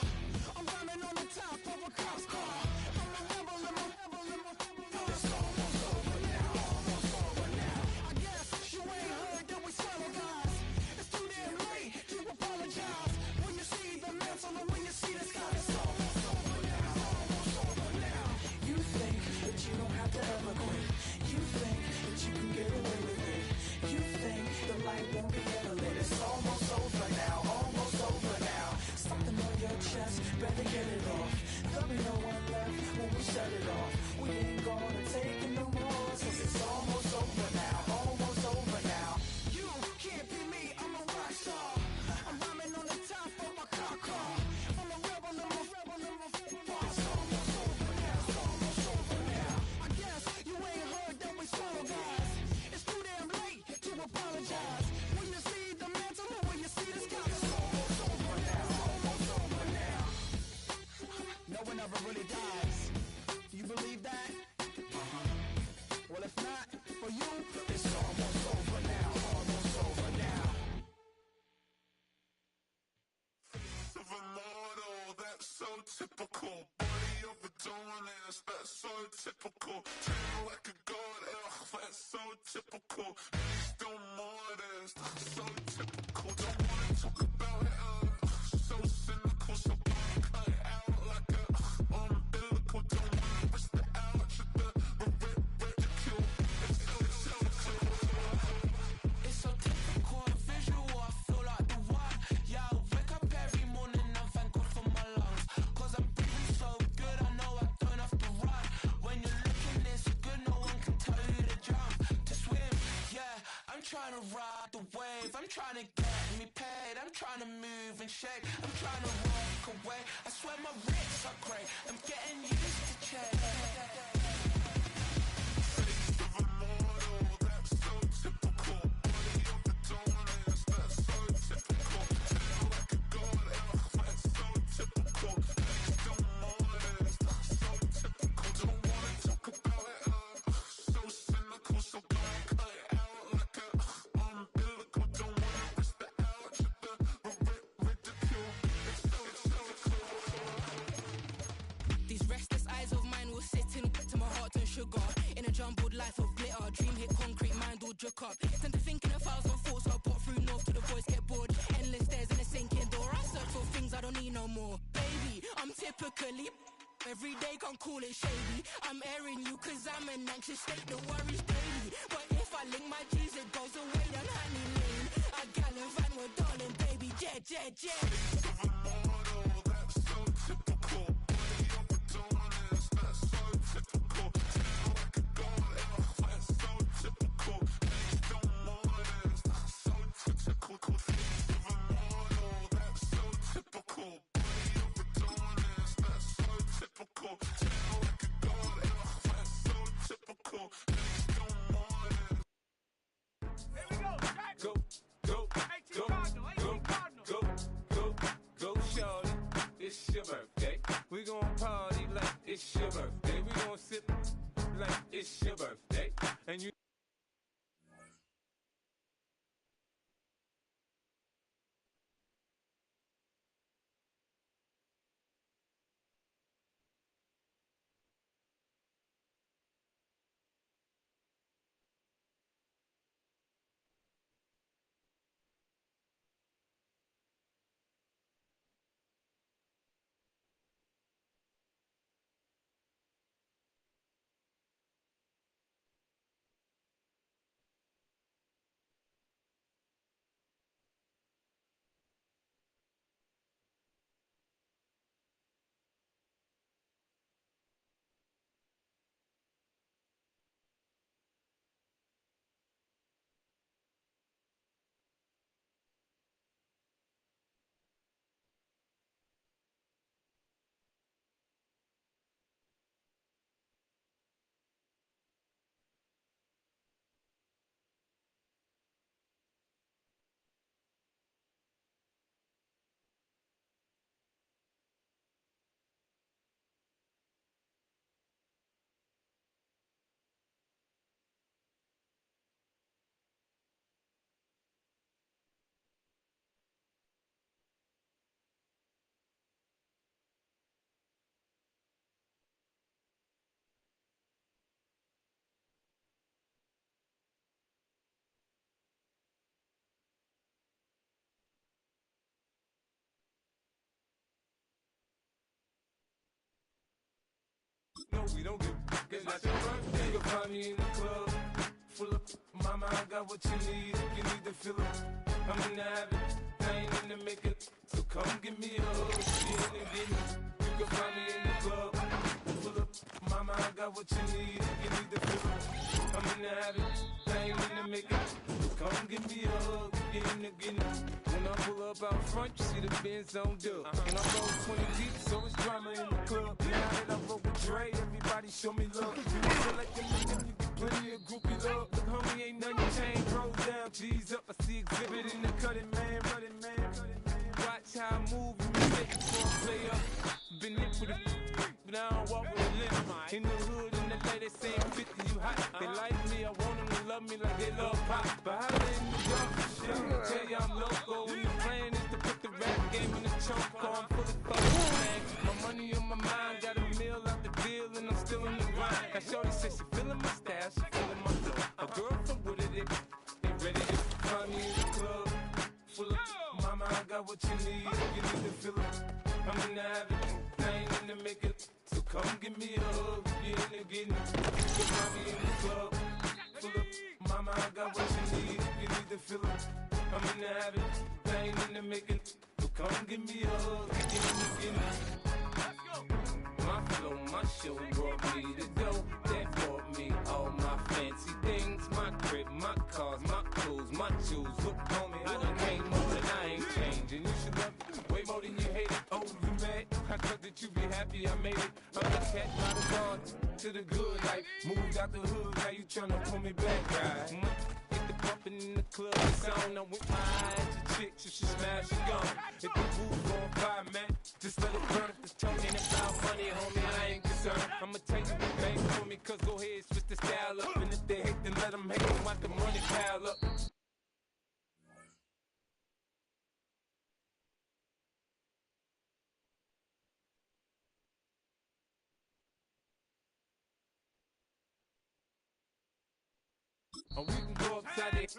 I'm rhyming on the top of a cop's car. I'm a rebel, I'm a rebel, I'm a rebel. It's almost over now, almost over now. I guess you ain't heard that we swallow guys. It's too damn late to apologize. When you see the mantle or when you see the sky, it's almost over now, almost over now. You think that you don't have to ever quit. You think that you can get away with it. You think the light won't be ever lit. It's almost over now, almost over now. Something on your chest, better get it off. There'll be no one left when we set it off. We ain't gonna take it no more, since it's almost over now, almost over now. You can't be me, I'm a rock star. I'm rhyming on the top of my car. I'm a rebel, I'm a rebel, I'm a rebel. It's almost over now, it's almost over now. I guess you ain't heard that we swallow guys. It's too damn late to apologize. When you see the mantle or when you see the sky, it's almost over now, almost over now. No one ever really dies. Do you believe that? Well, if not, for you, it's almost over now, almost over now. Of a model, that's so typical. Body of Adonis, that's so typical. Tail like a god, ugh, that's so typical. Still modest, so typical. Don't wanna talk about it, so cynical. So cut it out like a umbilical. Don't wanna risk the ouch of the ridicule. It's so typical. It's so typical and visual, I feel like the one. Yeah, I wake up every morning and thank God for my lungs. 'Cause I'm breathing so good, I know I don't have to run. When you're looking this good, no one can tell you to jump, to swim. Yeah, I'm trying I'm trying to get me paid. I'm trying to move and shake. I'm trying to walk away. I swear my wrists are great. I'm getting used to change. These restless eyes of mine will sit in to my heart and sugar. In a jumbled life of glitter, dream hit concrete, mind all jerk up. Tend to think in 1,000 thoughts, I put through north to the voice get bored. Endless stairs in a sinking door, I search for things I don't need no more. Baby, I'm typically every day can't call it shady. I'm airing you cause I'm an anxious state, the worries daily. But if I link my G's, it goes away down honey lane. I gallivant with darling, baby, jet, jet, jet. It's your birthday. We gon' party like it's your birthday. We gon' sip like it's your birthday. And you no, we don't give it's not your birthday. You'll find me in the club full of mama, I got what you need if you need to fill up. I'm in the habit, I ain't in the makeup. So come give me a hug, get in and get me. You can find me in the club full of mama, I got what you need if you need to fill up. I'm in the habit, I ain't in the makeup. So come give me a hug, get in and get me. When I pull up out front, you see the Benz on dub. And I roll 20 deep, so it's drama in the club. Now that I roll with Dre, everybody show me love. You feel like them, you get plenty of groupie love. Look, homie, ain't nothing changed. Roll down, G's up. I see exhibit in the cutting, man, running, man. Watch how I move, you make it for a play up. Been lit for the but I don't walk with a limp. In the hood, in the lady saying 50, you hot. They like me, I want them to love me like they love pop. But how they in New York, shit, I tell you I'm loco. When the plan is to put the rap game in the choke, I'm full of focus, man. My money on my mind, got a meal out the deal, and I'm still in the grind. Now shorty said she feeling my style, she feeling my flow. A girl from Wooded, they ready to find me in the club. Full of mama, I got what you need, you need to fill up. I'm in the habit, I ain't in the makeup. So come give me a hug, get in and get me. You can find me in the club full of mama, I got what you need, you need to fill up. I'm in the habit, I ain't in the making. So come give me a hug, get in and get me. My flow, my show brought me the dough that brought me all my fancy things. My crib, my cars, my clothes, my my shoes. Look on me, I done came over and I ain't changing. You should love it way more than you hate it. Oh, you mad? I thought that you be happy I made it. I'm the cat, not a dog, to the good life. Moved out the hood, now you tryna pull me back, right? Get the bumpin' in the club, it's on. I'm with my eyes to chicks, if she smash, she gone. If the roof on fire, man, just let it burn. If the talking about money, homie, I ain't concerned. I'ma tell you what bank for me, cause go ahead, switch the style up. And if they hate, then let them hate, them watch the money pile up. Or we can go upside it.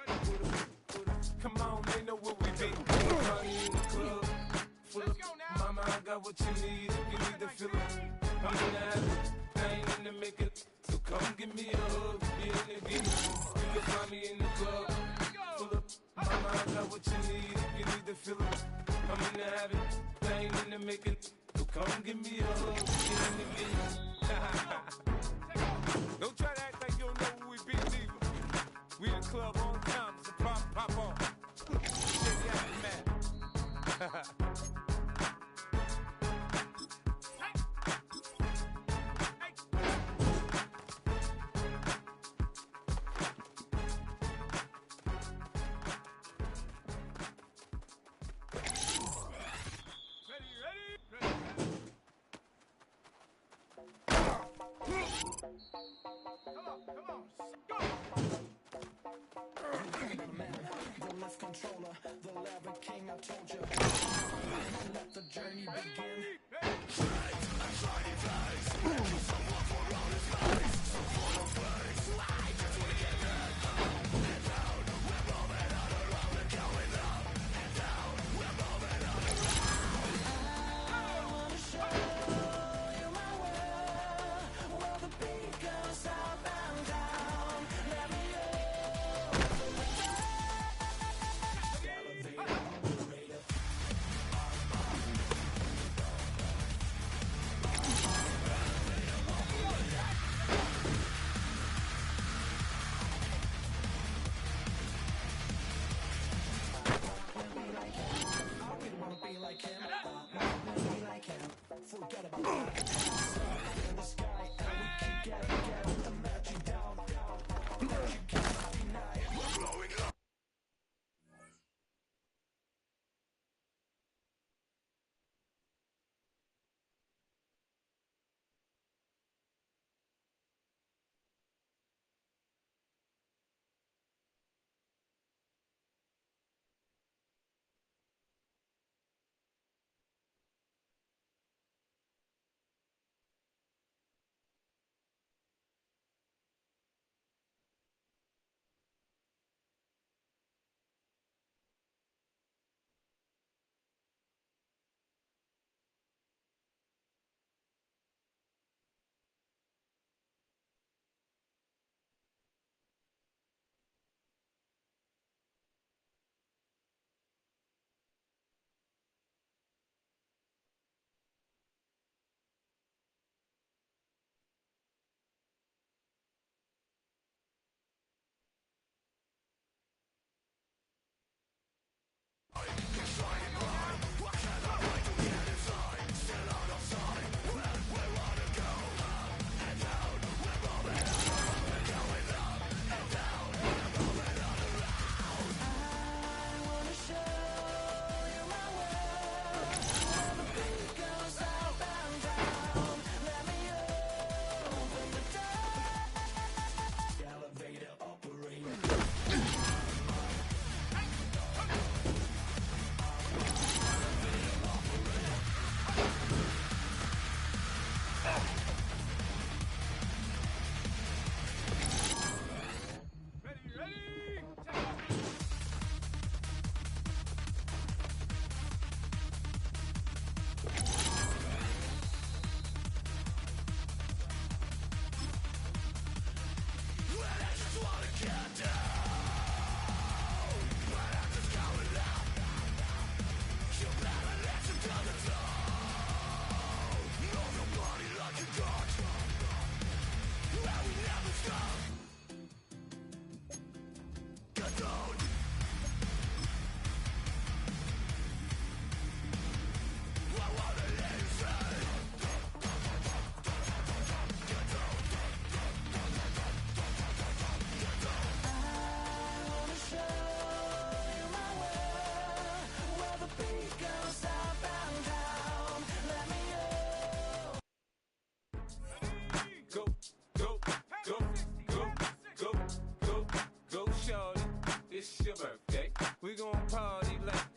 Come on, they know where we be. Party in the club. Full of mama, I got what you need. If you need to feel it, I'm in the habit. I ain't in the making. So come give me a hug. Be in the game. You can find me in the club. Full of mama, I got what you need. If you need to feel it, I'm in the habit. I ain't in the making. So come give me a hug. Be in the game. Don't try to act like you don't know who we be, neither. We the club on time, so pop on. Shake the aftermath. The lift controller, the lever king, I told you. Let the journey begin.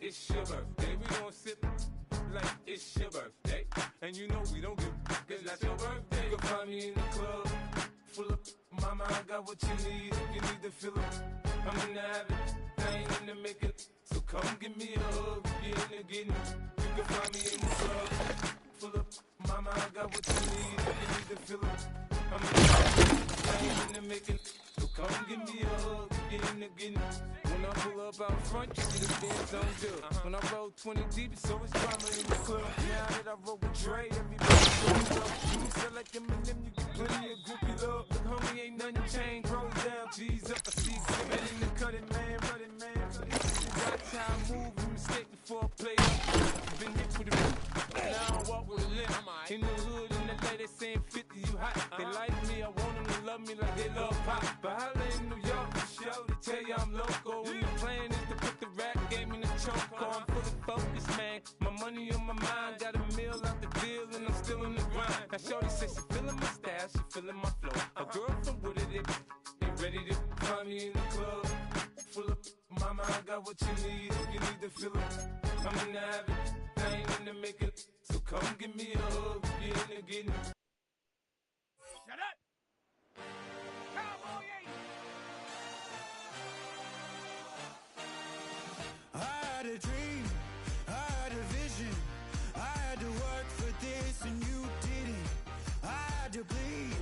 it's your birthday. We gon' sip like it's your birthday. And you know we don't give cause that's your birthday. You can find me in the club, full of mama, I got what you need. If you need to fill up, I'm in the habit, I ain't in the making. So come give me a hug, if you're in the getting. You can find me in the club, full of mama, I got what you need. If you need to fill up, I'm in the habit, I ain't in the making. So come give me a hug, if you're in the getting. When I pull up out front, you see the Benz on good. When I roll 20 deep, it's always drama in the club. Now that I roll with Dre, everybody shows up. You sell like Eminem, you get plenty of groupie love. Look, homie, ain't nothing changed. Roll down, G's up. I see exhibit in the cutting, man, running, man. Watch how I move, you mistake before I play up. Been hit with a now I walk with a limp. In the hood, in the LA, they saying 50, you hot. They like me, I want them to love me like they love pop. But holla in New York, the show, they tell you I'm local. And the plan is to put the rap game in the choke. I'm fully focused, man. My money on my mind, got a meal out the deal, and I'm still in the grind. Now shorty says she feeling my style, she feeling my flow. A girl from Wooded, they ready to find me in the club. Full of mama, I got what you need. If you need to fill up, I'm in the habit, I ain't in the making. So come give me a hug, if you're in the getting. Shut up! Cowboy 80! I had a dream, I had a vision. I had to work for this and you didn't. I had to bleed,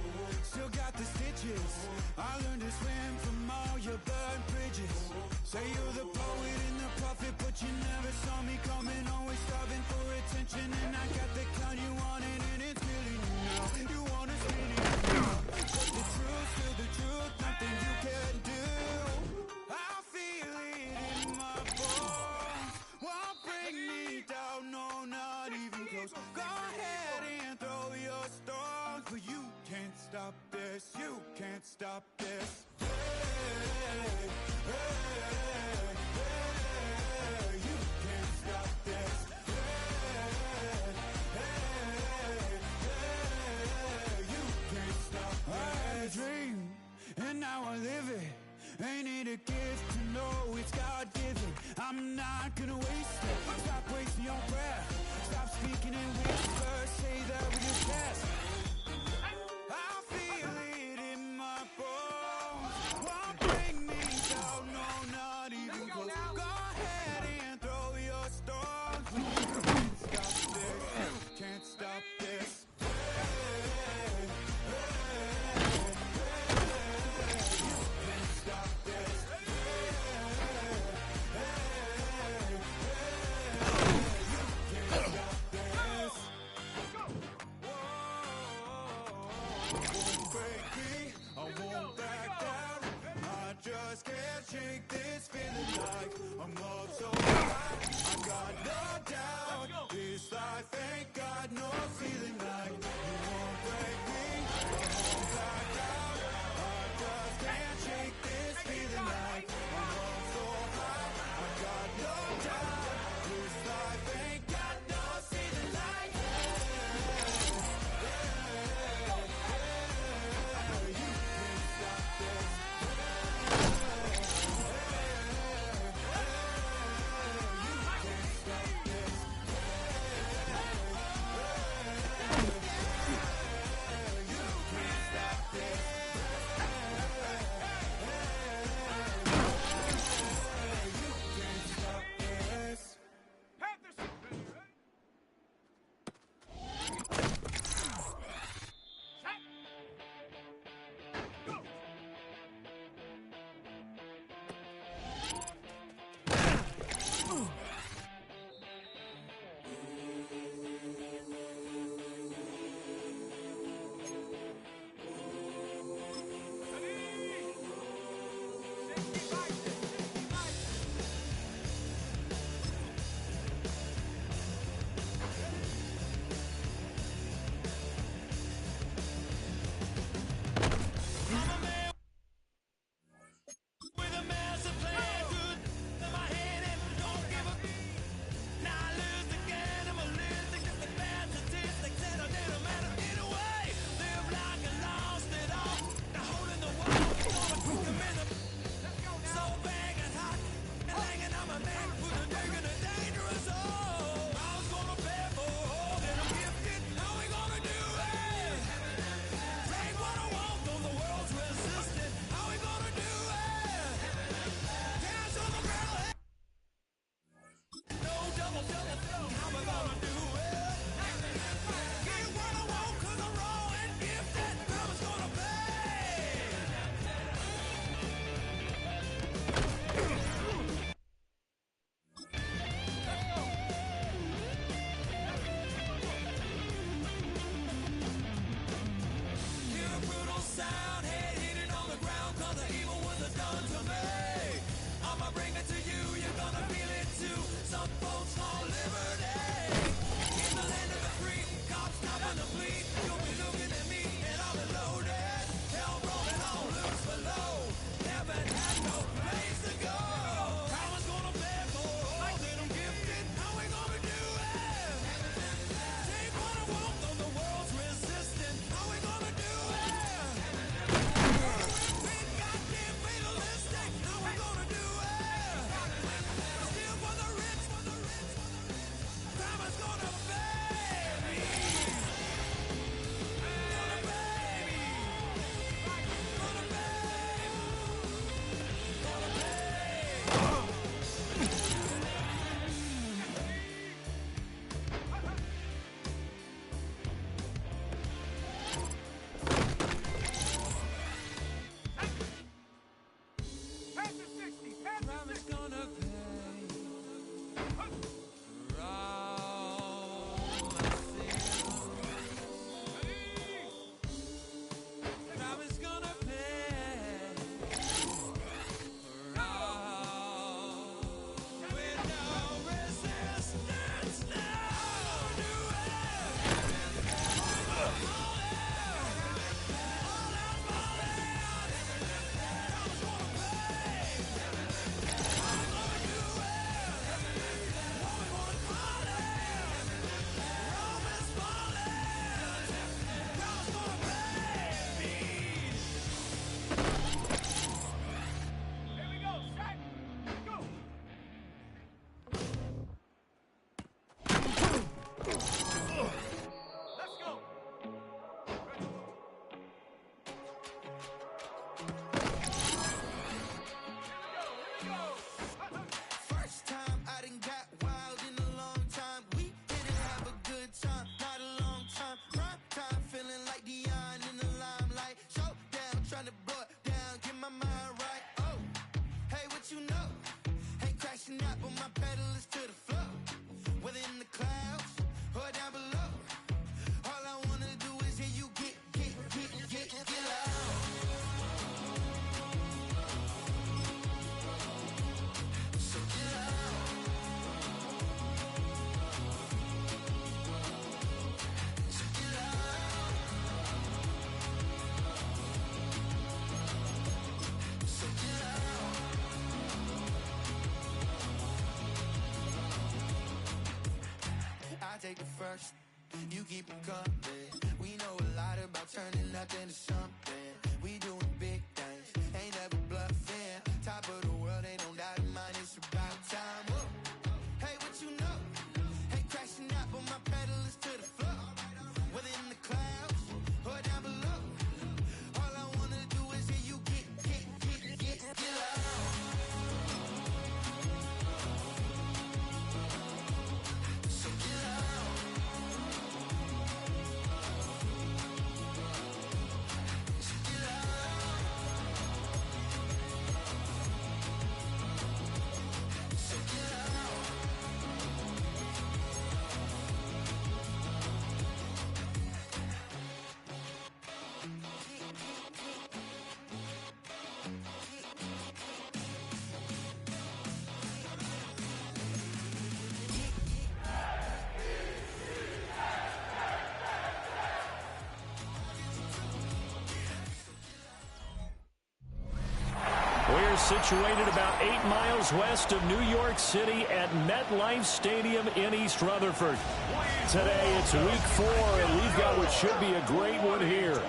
still got the stitches. I learned to swim from all your burned bridges. Say you're the poet and the prophet, but you never saw me coming. Always starving for attention, and I got the kind you wanted, and it's killing you now. take the first, you keep them coming. We know a lot about turning nothing to something. We doing big things, ain't never bluffing. Top of the world, ain't no doubt in mine, it's about time. Whoa. Hey, what you know? Hey, crashing out, but my pedal is to the floor. Whether in the clouds or down below, all I wanna do is hear you get loud. So get loud. So get loud. So get loud. We're situated about 8 miles west of New York City at MetLife Stadium in East Rutherford. Today it's week 4, and we've got what should be a great one here,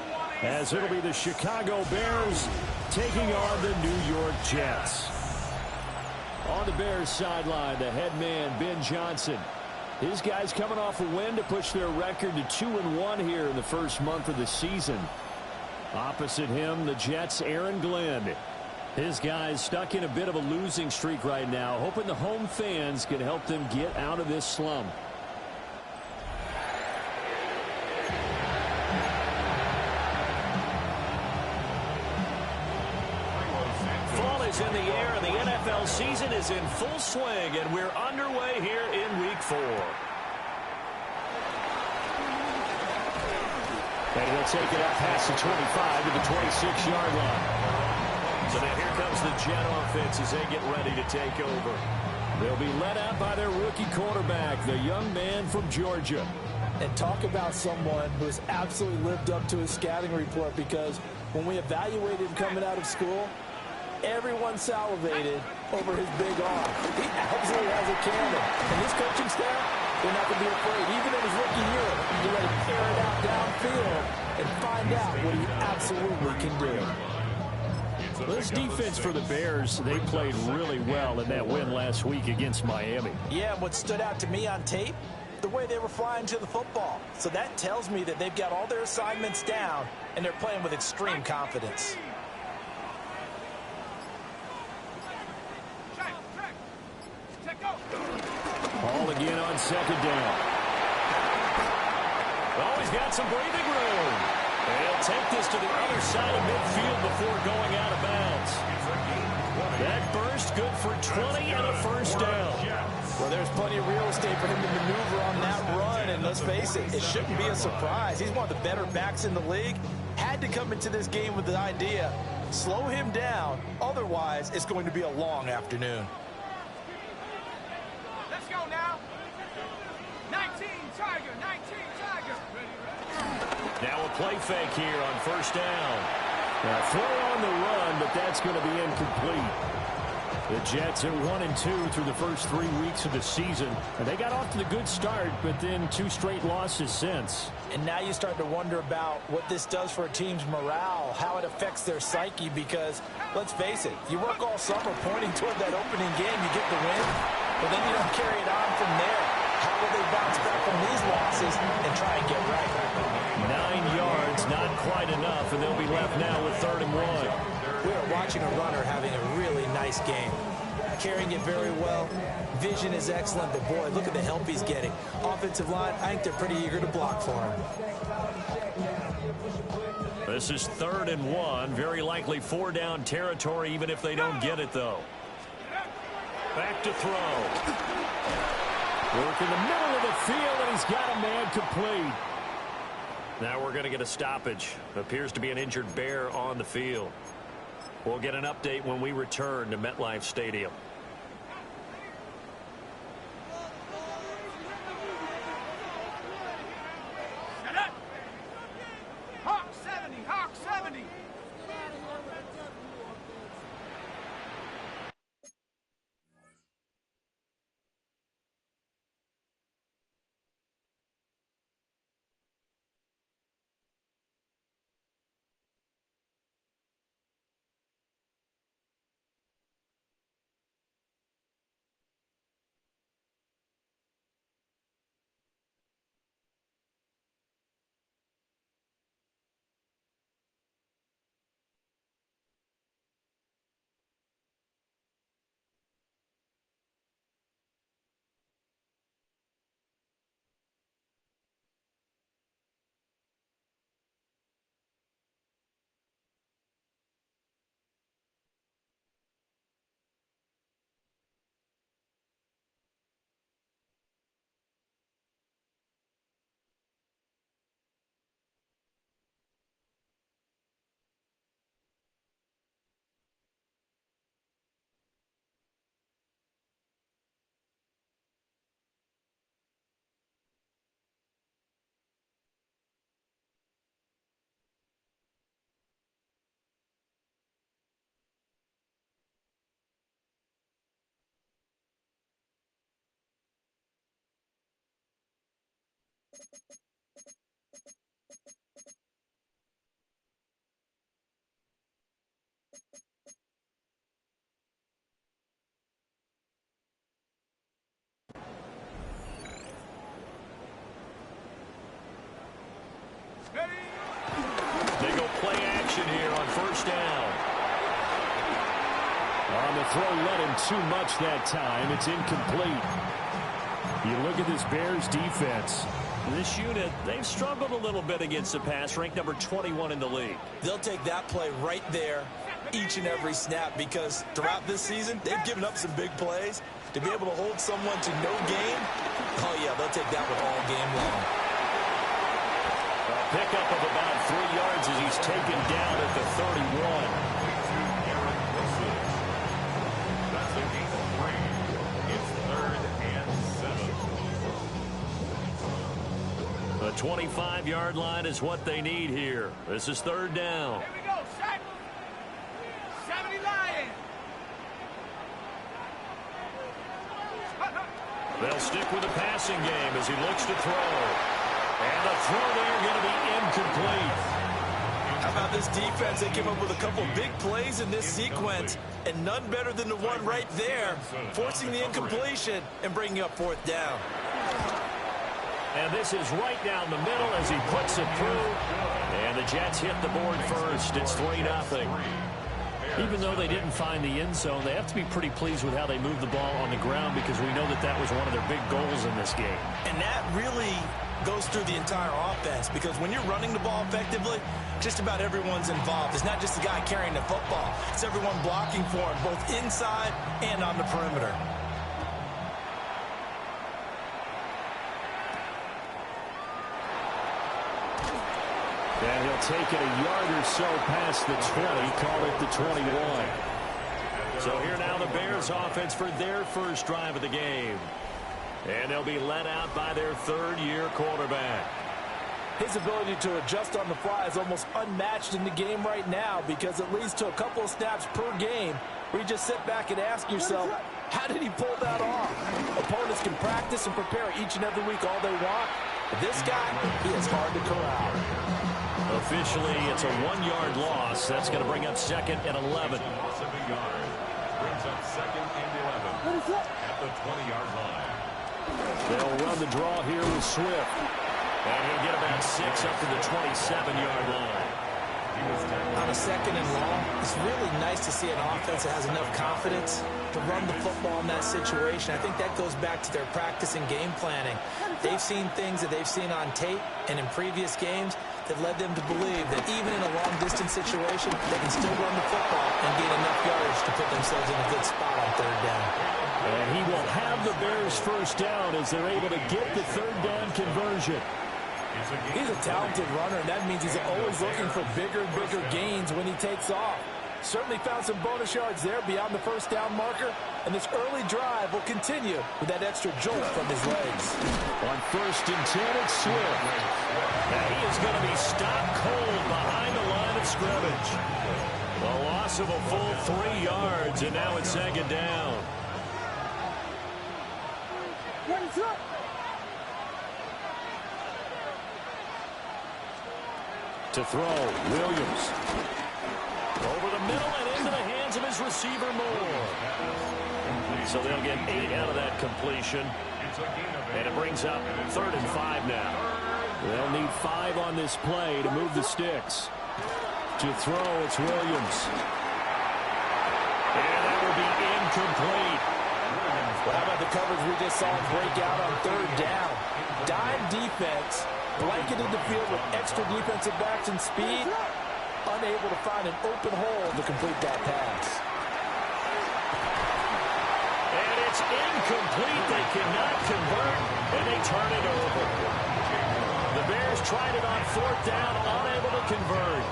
as it'll be the Chicago Bears taking on the New York Jets. On the Bears sideline, the head man, Ben Johnson. His guys coming off a win to push their record to 2-1 here in the first month of the season. Opposite him, the Jets' Aaron Glenn. His guys stuck in a bit of a losing streak right now, hoping the home fans can help them get out of this slump. Fall is in the air, and the NFL season is in full swing, and we're underway here in Week 4. And he'll take it up past the 25 to the 26-yard line. So now here comes the Jet offense as they get ready to take over. They'll be led out by their rookie quarterback, the young man from Georgia. And talk about someone who has absolutely lived up to his scouting report, because when we evaluated him coming out of school, everyone salivated over his big arm. He absolutely has a cannon. And this coaching staff, they're not going to be afraid. Even in his rookie year, they're ready to air it out downfield and find out what he absolutely can do. This defense for the Bears, they played really well in that win last week against Miami. Yeah, and what stood out to me on tape, the way they were flying to the football. So that tells me that they've got all their assignments down, and they're playing with extreme confidence. Ball again on second down. Oh, he's got some breathing room. He'll take this to the other side of midfield before going out of bounds. That burst good for 20 and a first down. Well, there's plenty of real estate for him to maneuver on that run, and let's face it, it shouldn't be a surprise. He's one of the better backs in the league. Had to come into this game with the idea, slow him down, otherwise it's going to be a long afternoon. Let's go now. 19 Tiger, 19 Tiger. Now a play fake here on first down. Now throw on the run, but that's going to be incomplete. The Jets are 1-2 through the first 3 weeks of the season. And they got off to the good start, but then 2 straight losses since. And now you start to wonder about what this does for a team's morale, how it affects their psyche, because, let's face it, you work all summer pointing toward that opening game, you get the win, but then you don't carry it on from there. How will they bounce back from these losses and try and get right? 9 yards, not quite enough, and they'll be left now with 3rd and 1. We are watching a runner having a really nice game. Carrying it very well. Vision is excellent, but boy, look at the help he's getting. Offensive line, I think they're pretty eager to block for him. This is 3rd and 1. Very likely 4-down territory, even if they don't get it, though. Back to throw. Work in the middle of the field, and he's got a man complete. Now we're going to get a stoppage. Appears to be an injured Bear on the field. We'll get an update when we return to MetLife Stadium. Shut up. Hawk 70, Hawk 70. They go play action here on first down. On the throw, let him too much that time. It's incomplete. You look at this Bears defense. This unit, they've struggled a little bit against the pass, ranked number 21 in the league. They'll take that play right there each and every snap, because throughout this season, they've given up some big plays. To be able to hold someone to no gain, oh yeah, they'll take that one all game long. A pickup of about 3 yards as he's taken down at the 31. That's a gain of 3. It's 3rd and 7. The 25-yard line is what they need here. This is third down. Here we go, set. 70 Lions. They'll stick with the passing game as he looks to throw. And the throw there going to be incomplete. How about this defense? They came up with a couple big plays in this sequence, and none better than the one right there, forcing the incompletion and bringing up fourth down. And this is right down the middle as he puts it through. And the Jets hit the board first. It's 3-0. Even though they didn't find the end zone, they have to be pretty pleased with how they moved the ball on the ground because we know that that was one of their big goals in this game. And that really goes through the entire offense because when you're running the ball effectively, just about everyone's involved. It's not just the guy carrying the football. It's everyone blocking for him, both inside and on the perimeter. And he'll take it a yard or so past the 20, call it the 21. So here now the Bears offense for their first drive of the game. And they'll be led out by their third-year quarterback. His ability to adjust on the fly is almost unmatched in the game right now because it leads to a couple of snaps per game where you just sit back and ask yourself, how did he pull that off? Opponents can practice and prepare each and every week all they want. But this guy, he is hard to corral. Officially, it's a 1-yard loss. That's going to bring up second and 11. Loss of a yard. Brings up second and 11 at the 20-yard line. They'll run the draw here with Swift. And he'll get about 6 up to the 27-yard line. On a second and long, it's really nice to see an offense that has enough confidence to run the football in that situation. I think that goes back to their practice and game planning. They've seen things that they've seen on tape and in previous games that led them to believe that even in a long-distance situation, they can still run the football and gain enough yards to put themselves in a good spot on third down. And he will have the Bears first down as they're able to get the third down conversion. He's a talented runner, and that means he's always looking for bigger and bigger gains when he takes off. Certainly found some bonus yards there beyond the first down marker, and this early drive will continue with that extra jolt from his legs. On first and 10, it's Swift. Now he is going to be stopped cold behind the line of scrimmage. A loss of a full 3 yards, and now it's second down. To throw, Williams. Over the middle and into the hands of his receiver, Moore. So they'll get 8 out of that completion. And it brings up third and 5 now. They'll need 5 on this play to move the sticks. To throw, it's Williams. And that will be incomplete. Well, how about the coverage we just saw break out on third down? Dime defense, blanketed the field with extra defensive backs and speed, unable to find an open hole to complete that pass. And it's incomplete. They cannot convert, and they turn it over. The Bears tried it on fourth down, unable to convert.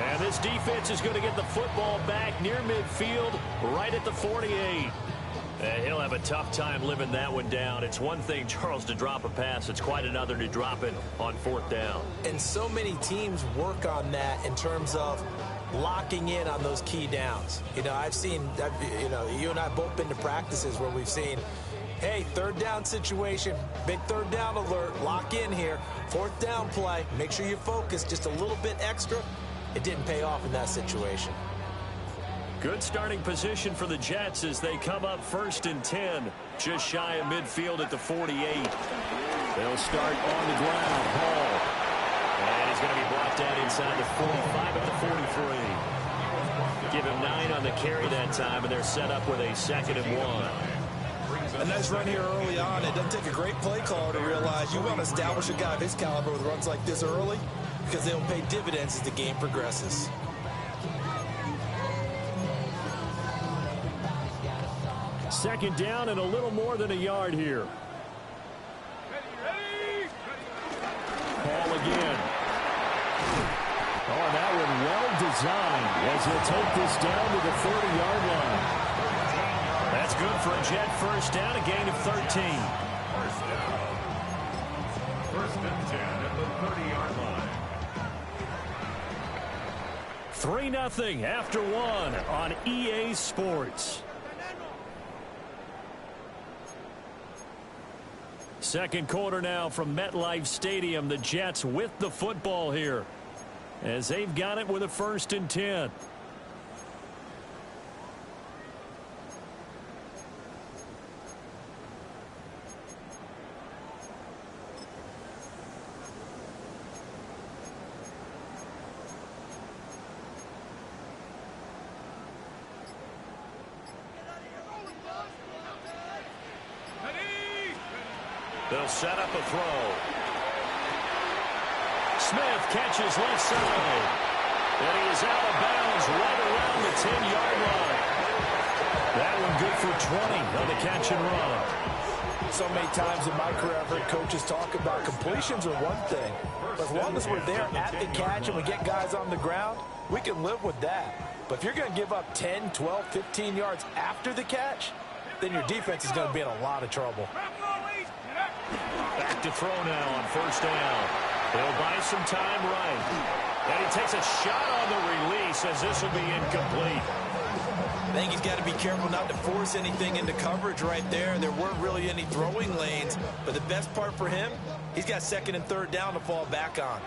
And this defense is going to get the football back near midfield, right at the 48. And he'll have a tough time living that one down. It's one thing, Charles, to drop a pass. It's quite another to drop it on fourth down. And so many teams work on that in terms of locking in on those key downs. You know, I've seen, you and I have both been to practices where we've seen, hey, third down situation, big third down alert, lock in here, fourth down play, make sure you focus just a little bit extra. It didn't pay off in that situation. Good starting position for the Jets as they come up first and 10, just shy of midfield at the 48. They'll start on the ground. Hall. And he's going to be brought down inside the 45 at the 43. Give him 9 on the carry that time, and they're set up with a 2nd and 1. A nice run here early on. It doesn't take a great play caller to realize you want to establish a guy of his caliber with runs like this early because they'll pay dividends as the game progresses. Second down and a little more than a yard here. Ball again. Oh, that one well designed as he'll take this down to the 30-yard line. That's good for a Jet first down, a gain of 13. First and 10 at the the 30-yard line. 3-0 after one on EA Sports. Second quarter now from MetLife Stadium. The Jets with the football here as they've got it with a 1st and 10. They'll set up a throw. Smith catches left side. And he is out of bounds right around the 10-yard line. That one good for 20 on the catch and run. So many times in my career, I've heard coaches talk about completions are one thing. But as long as we're there at the catch and we get guys on the ground, we can live with that. But if you're going to give up 10, 12, 15 yards after the catch, then your defense is going to be in a lot of trouble. Back to throw now on 1st down. He'll buy some time right. And he takes a shot on the release as this will be incomplete. I think he's got to be careful not to force anything into coverage right there. There weren't really any throwing lanes. But the best part for him, he's got 2nd and 3rd down to fall back on.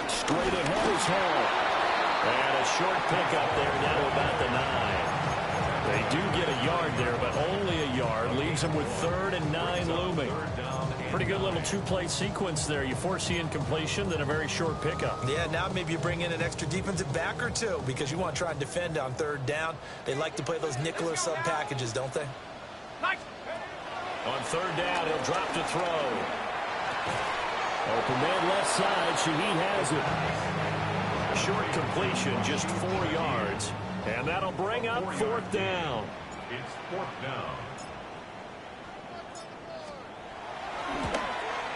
Straight ahead is Hall. And a short pickup there down to about the 9. They do get a yard there, but only a yard. Leaves them with 3rd and 9 looming. Pretty good little 2-play sequence there. You force the incompletion, then a very short pickup. Yeah, now maybe you bring in an extra defensive back or two because you want to try and defend on 3rd down. They like to play those nickel or sub packages, don't they? On 3rd down, he'll drop to throw. Open man left side. Shaheed has it. Short completion, just 4 yards. And that'll bring up 4th down. It's 4th down.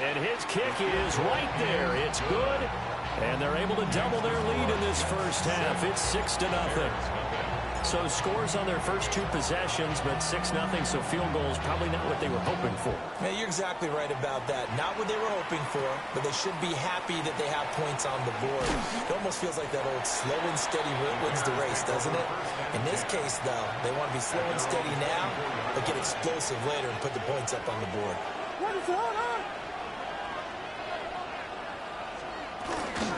And his kick is right there. It's good. And they're able to double their lead in this first half. It's 6-0. So scores on their first 2 possessions, but 6-0, so field goals probably not what they were hoping for. Yeah, you're exactly right about that. Not what they were hoping for, but they should be happy that they have points on the board. It almost feels like that old slow and steady wins the race, doesn't it? In this case, though, they want to be slow and steady now, but get explosive later and put the points up on the board. What is going on?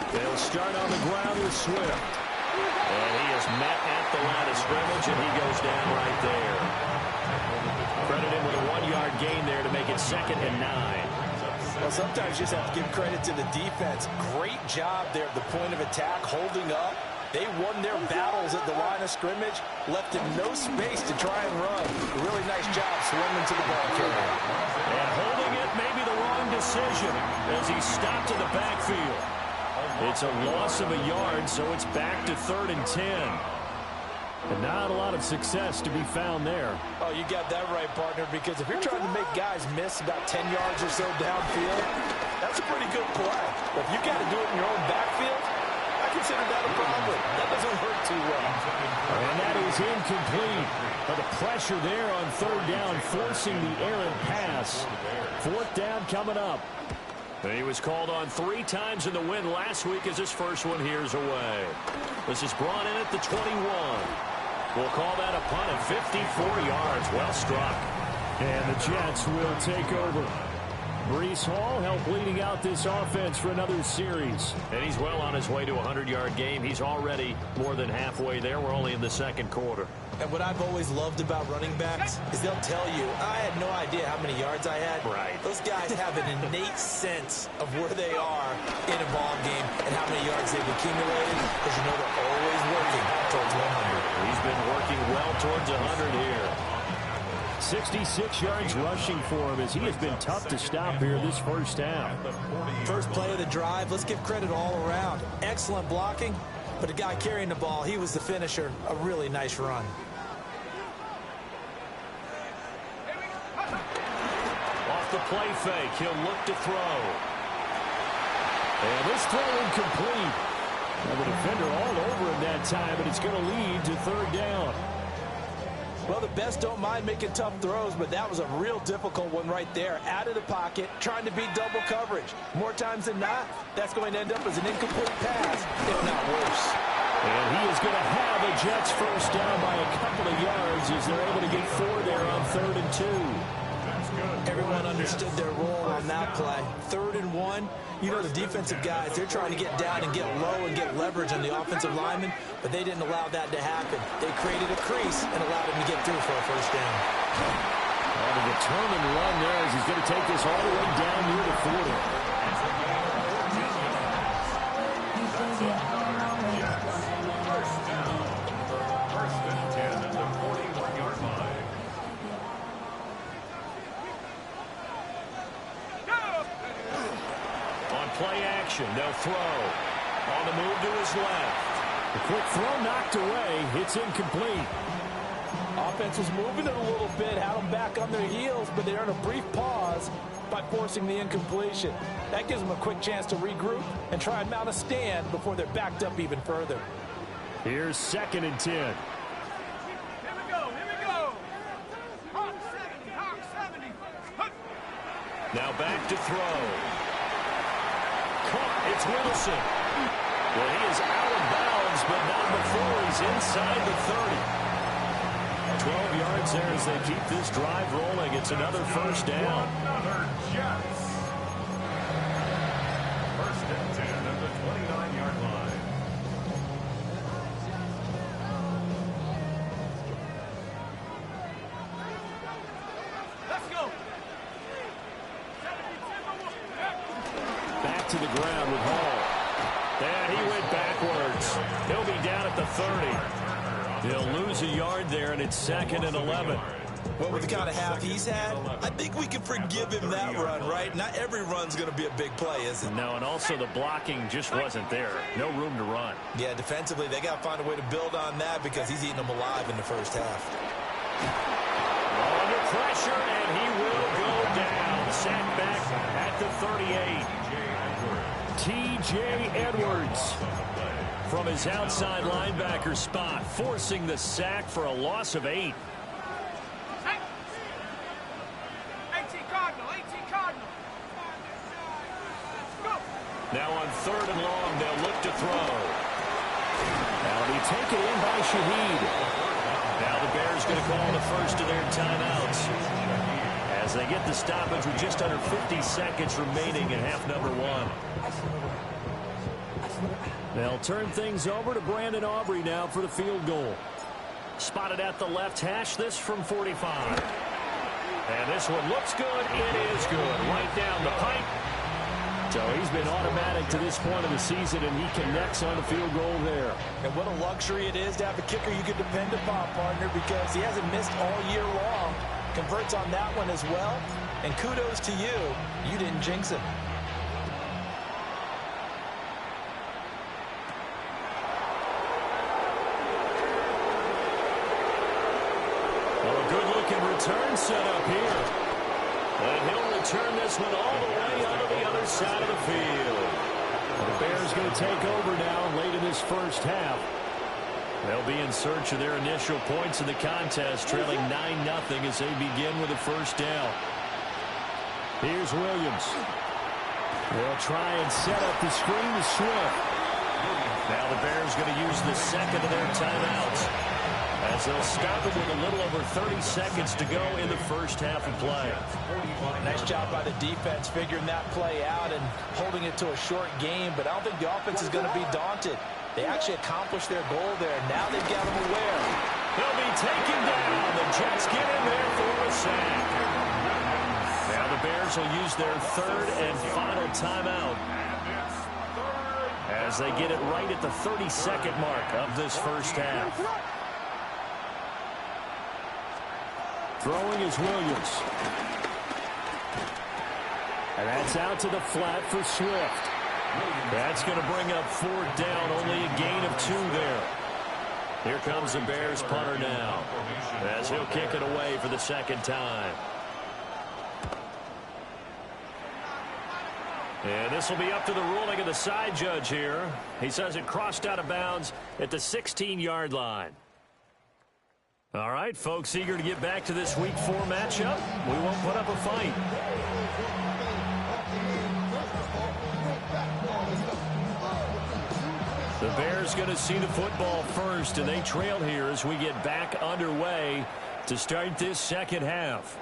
They'll start on the ground with Swift. And he is met at the line of scrimmage, and he goes down right there. Credit him with a 1-yard gain there to make it 2nd and 9. Well, sometimes you just have to give credit to the defense. Great job there at the point of attack, holding up. They won their battles at the line of scrimmage, left him no space to try and run. A really nice job swimming to the ball carrier. And holding it may be the wrong decision as he stopped in the backfield. It's a loss of a yard, so it's back to 3rd and 10. And not a lot of success to be found there. Oh, you got that right, partner, because if you're trying to make guys miss about 10 yards or so downfield, that's a pretty good play. But if you got to do it in your own backfield, I consider that a problem. That doesn't hurt too well. And that is incomplete. But the pressure there on 3rd down, forcing the errant pass. 4th down coming up. And he was called on 3 times in the win last week as his first one here's away. This is brought in at the 21. We'll call that a punt at 54 yards. Well struck. And the Jets will take over. Breece Hall helped leading out this offense for another series. And he's well on his way to a 100-yard game. He's already more than halfway there. We're only in the 2nd quarter. And what I've always loved about running backs is they'll tell you, I had no idea how many yards I had. Right. Those guys have an innate sense of where they are in a ball game and how many yards they've accumulated, because you know they're always working towards 100. He's been working well towards 100 here. 66 yards rushing for him as he has been tough to stop here this first half. First play of the drive, let's give credit all around. Excellent blocking, but the guy carrying the ball, he was the finisher. A really nice run. Off the play fake, he'll look to throw. And this throw incomplete. And the defender all over him that time, but it's going to lead to 3rd down. Well, the best don't mind making tough throws, but that was a real difficult one right there. Out of the pocket, trying to beat double coverage. More times than not, that's going to end up as an incomplete pass, if not worse. And he is going to have the Jets first down by a couple of yards as they're able to get 4 there on 3rd and 2. Everyone understood their role on that play. 3rd and 1. You know the defensive guys, they're trying to get down and get low and get leverage on the offensive lineman, but they didn't allow that to happen. They created a crease and allowed him to get through for a first down. On a determined run there as he's going to take this all the way down near the 40. Play action, they'll throw. On the move to his left. The quick throw knocked away. It's incomplete. Offense was moving it a little bit, had them back on their heels, but they earned a brief pause by forcing the incompletion. That gives them a quick chance to regroup and try and mount a stand before they're backed up even further. Here's 2nd and 10. Here we go, here we go. Hawk 70. Now back to throw. It's Wilson. Well, he is out of bounds, but not before he's inside the 30. 12 yards there as they keep this drive rolling. It's another first down. Another Jets. 1st and 10 at the 29-yard line. Let's go. Back to the ground with Hall. And he went backwards. He'll be down at the 30. He'll lose a yard there, and it's 2nd and 11. Well, with the kind of half he's had, I think we can forgive him that run, right? Not every run's going to be a big play, is it? No, and also the blocking just wasn't there. No room to run. Yeah, defensively, they got to find a way to build on that because he's eating them alive in the first half. Under pressure, and he will go down. Sacked back at the 38. T.J. Edwards from his outside linebacker spot, forcing the sack for a loss of 8. Now on 3rd and long, they'll look to throw. Now be taken in by Shaheed. Now the Bears going to call the first of their timeouts as they get the stoppage with just under 50 seconds remaining in half number 1. They'll turn things over to Brandon Aubrey now for the field goal. Spotted at the left hash, this from 45. And this one looks good. It is good. Right down the pipe. So he's been automatic to this point of the season, and he connects on the field goal there. And what a luxury it is to have a kicker you can depend upon, partner, because he hasn't missed all year long. Converts on that one as well. And kudos to you. You didn't jinx him. Well, a good-looking return set up here. And he'll return this one all the way onto the other side of the field. The Bears going to take over now late in this first half. They'll be in search of their initial points in the contest, trailing 9-0 as they begin with a first down. Here's Williams. They'll try and set up the screen to Swift. Now the Bears going to use the second of their timeouts as they'll stop it with a little over 30 seconds to go in the first half of play. Nice job by the defense figuring that play out and holding it to a short game, but I don't think the offense is going to be daunted. They actually accomplished their goal there. Now they've got them aware. They'll be taken down. The Jets get in there for a sack. Now the Bears will use their 3rd and final timeout as they get it right at the 30-second mark of this first half. Throwing is Williams. And that's out to the flat for Swift. That's going to bring up 4th down, only a gain of 2 there. Here comes the Bears punter now as he'll kick it away for the second time. And this will be up to the ruling of the side judge here. He says it crossed out of bounds at the 16-yard line. All right, folks, eager to get back to this Week 4 matchup. We won't put up a fight. The Bears going to see the football first, and they trail here as we get back underway to start this second half.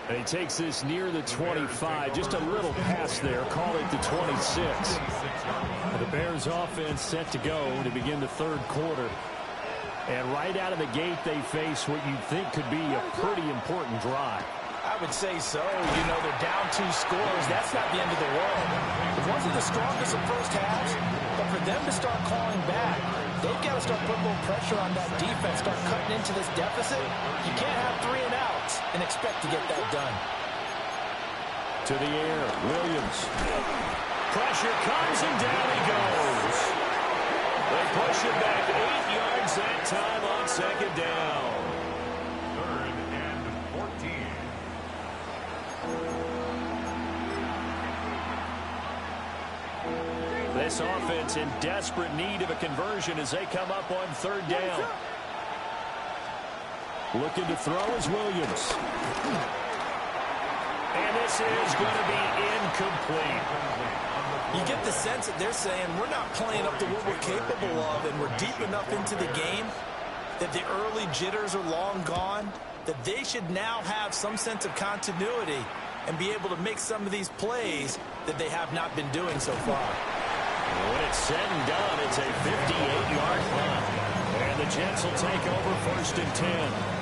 And he takes this near the 25, just a little pass there, call it the 26. The Bears offense set to go to begin the third quarter. And right out of the gate, they face what you'd think could be a pretty important drive. I would say so. You know, they're down 2 scores. That's not the end of the world. It wasn't the strongest of first halves, but for them to start calling back, they've got to start putting a little pressure on that defense, start cutting into this deficit. You can't have 3 and outs and expect to get that done. To the air, Williams. Pressure comes and down he goes. They push it back 8 yards that time on second down. 3rd and 14. This offense in desperate need of a conversion as they come up on 3rd down. Looking to throw is Williams. And this is going to be incomplete. You get the sense that they're saying we're not playing up to what we're capable of, and we're deep enough into the game that the early jitters are long gone, that they should now have some sense of continuity and be able to make some of these plays that they have not been doing so far. When it's said and done, it's a 58-yard punt. And the Jets will take over 1st and 10.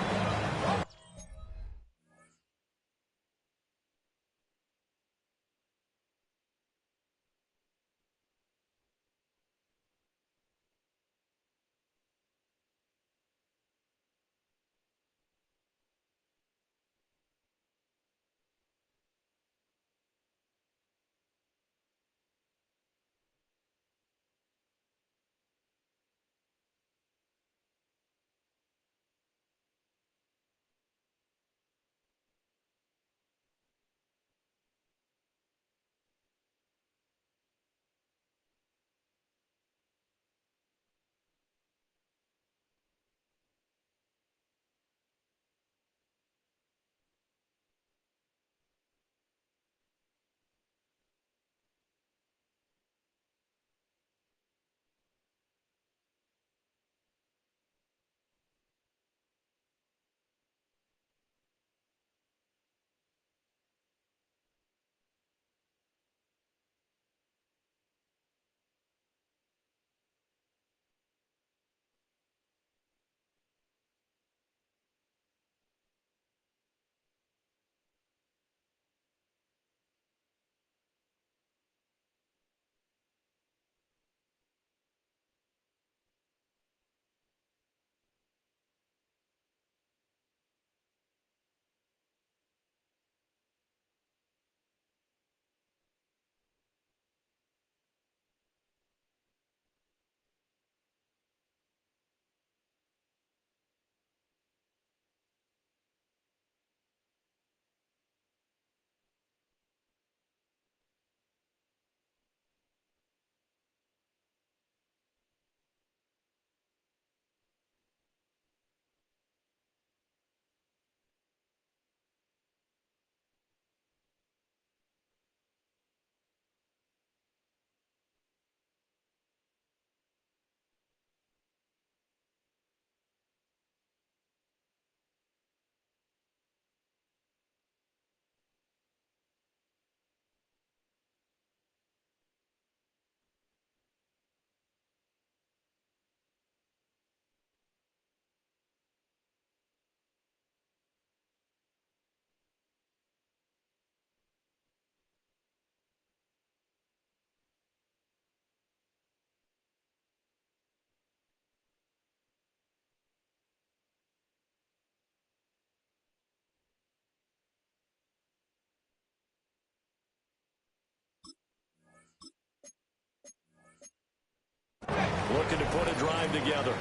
Looking to put a drive together.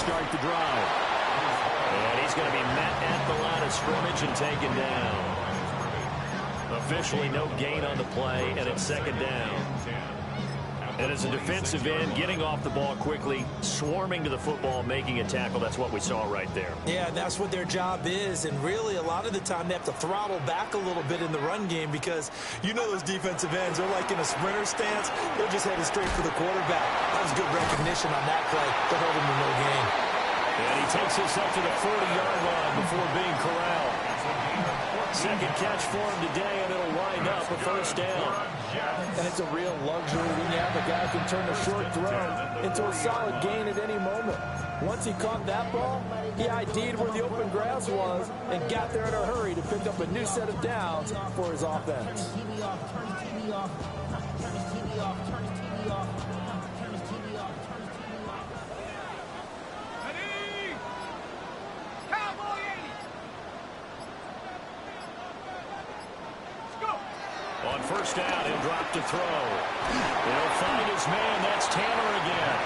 start the drive. And he's going to be met at the line of scrimmage and taken down. Officially no gain on the play, and it's second down. And as a defensive end, getting off the ball quickly, swarming to the football, making a tackle, that's what we saw right there. Yeah, that's what their job is, and really a lot of the time they have to throttle back a little bit in the run game because you know those defensive ends, they're like in a sprinter stance, they're just headed straight for the quarterback. That was good recognition on that play to hold him to no gain. And he takes us up to the 40-yard line before being corralled. Second catch for him today, and it'll wind up a first down. And it's a real luxury when you have a guy who can turn a short throw into a solid gain at any moment. Once he caught that ball, he ID'd where the open grass was and got there in a hurry to pick up a new set of downs for his offense. On first down, he'll drop to throw. He'll find his man. That's Tanner again.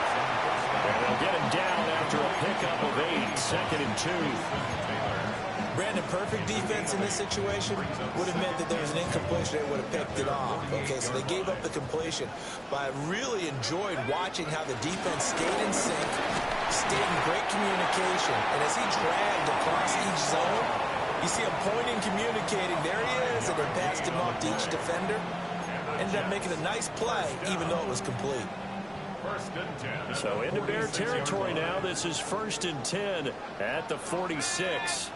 And they'll get him down after a pickup of 8, 2nd and 2. Brandon, perfect defense in this situation would have meant that there was an incompletion. They would have picked it off. Okay, so they gave up the completion. But I really enjoyed watching how the defense stayed in sync, stayed in great communication. And as he dragged across each zone, you see him pointing, communicating. There he is, and they passed him off to each defender. Ended up making a nice play, even though it was complete. So into Bear territory now. This is 1st and 10 at the 46.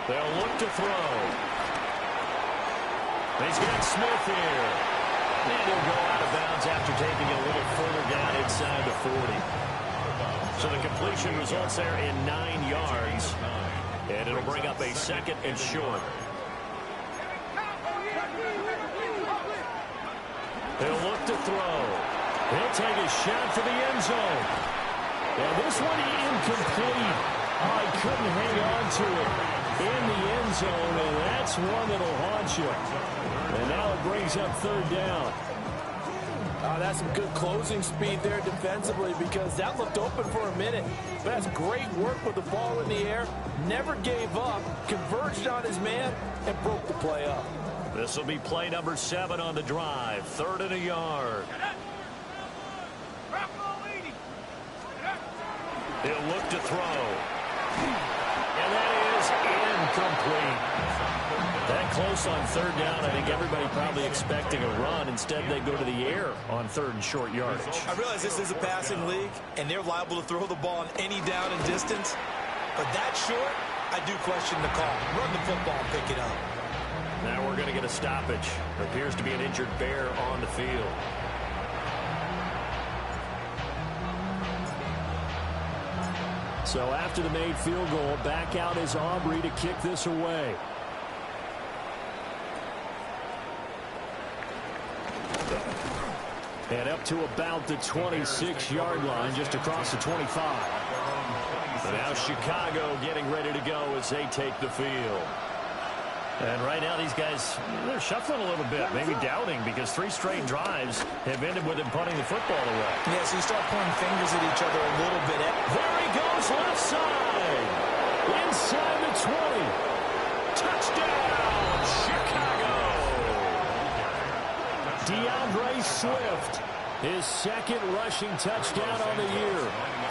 They'll look to throw. He's got Smith here. And he'll go out of bounds after taking it a little further down inside the 40. So the completion results there in 9 yards. And it'll bring up a 2nd and short. He'll look to throw. He'll take a shot for the end zone. And this one incomplete. Oh, he couldn't hang on to it in the end zone, and that's one that'll haunt you. And now it brings up 3rd down. That's some good closing speed there defensively because that looked open for a minute. But that's great work with the ball in the air. Never gave up, converged on his man, and broke the play up. This will be play number 7 on the drive. 3rd and a yard. He'll look to throw. And that is incomplete. That close on 3rd down, I think everybody probably expecting a run. Instead, they go to the air on 3rd and short yardage. I realize this is a passing league, and they're liable to throw the ball on any down and distance. But that short, I do question the call. Run the football and pick it up. Now we're going to get a stoppage. There appears to be an injured Bear on the field. So after the made field goal, back out is Aubrey to kick this away. And up to about the 26-yard line, just across the 25. And now Chicago getting ready to go as they take the field. And right now these guys, they're shuffling a little bit, maybe doubting, because 3 straight drives have ended with them punting the football away. Yeah, so you start pointing fingers at each other a little bit. There he goes, left side. Inside the 20. Touchdown, Chicago. DeAndre Swift, his 2nd rushing touchdown on the year.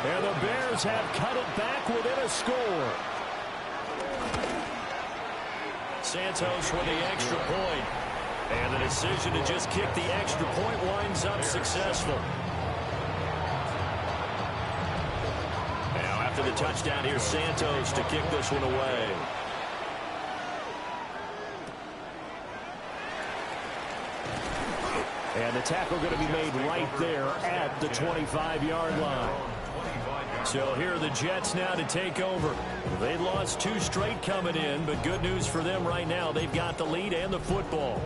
And the Bears have cut it back within a score. Santos with the extra point. And the decision to just kick the extra point winds up successful. Now after the touchdown, here's Santos to kick this one away. And the tackle going to be made right there at the 25-yard line. So here are the Jets now to take over. They lost 2 straight coming in, but good news for them right now. They've got the lead and the football.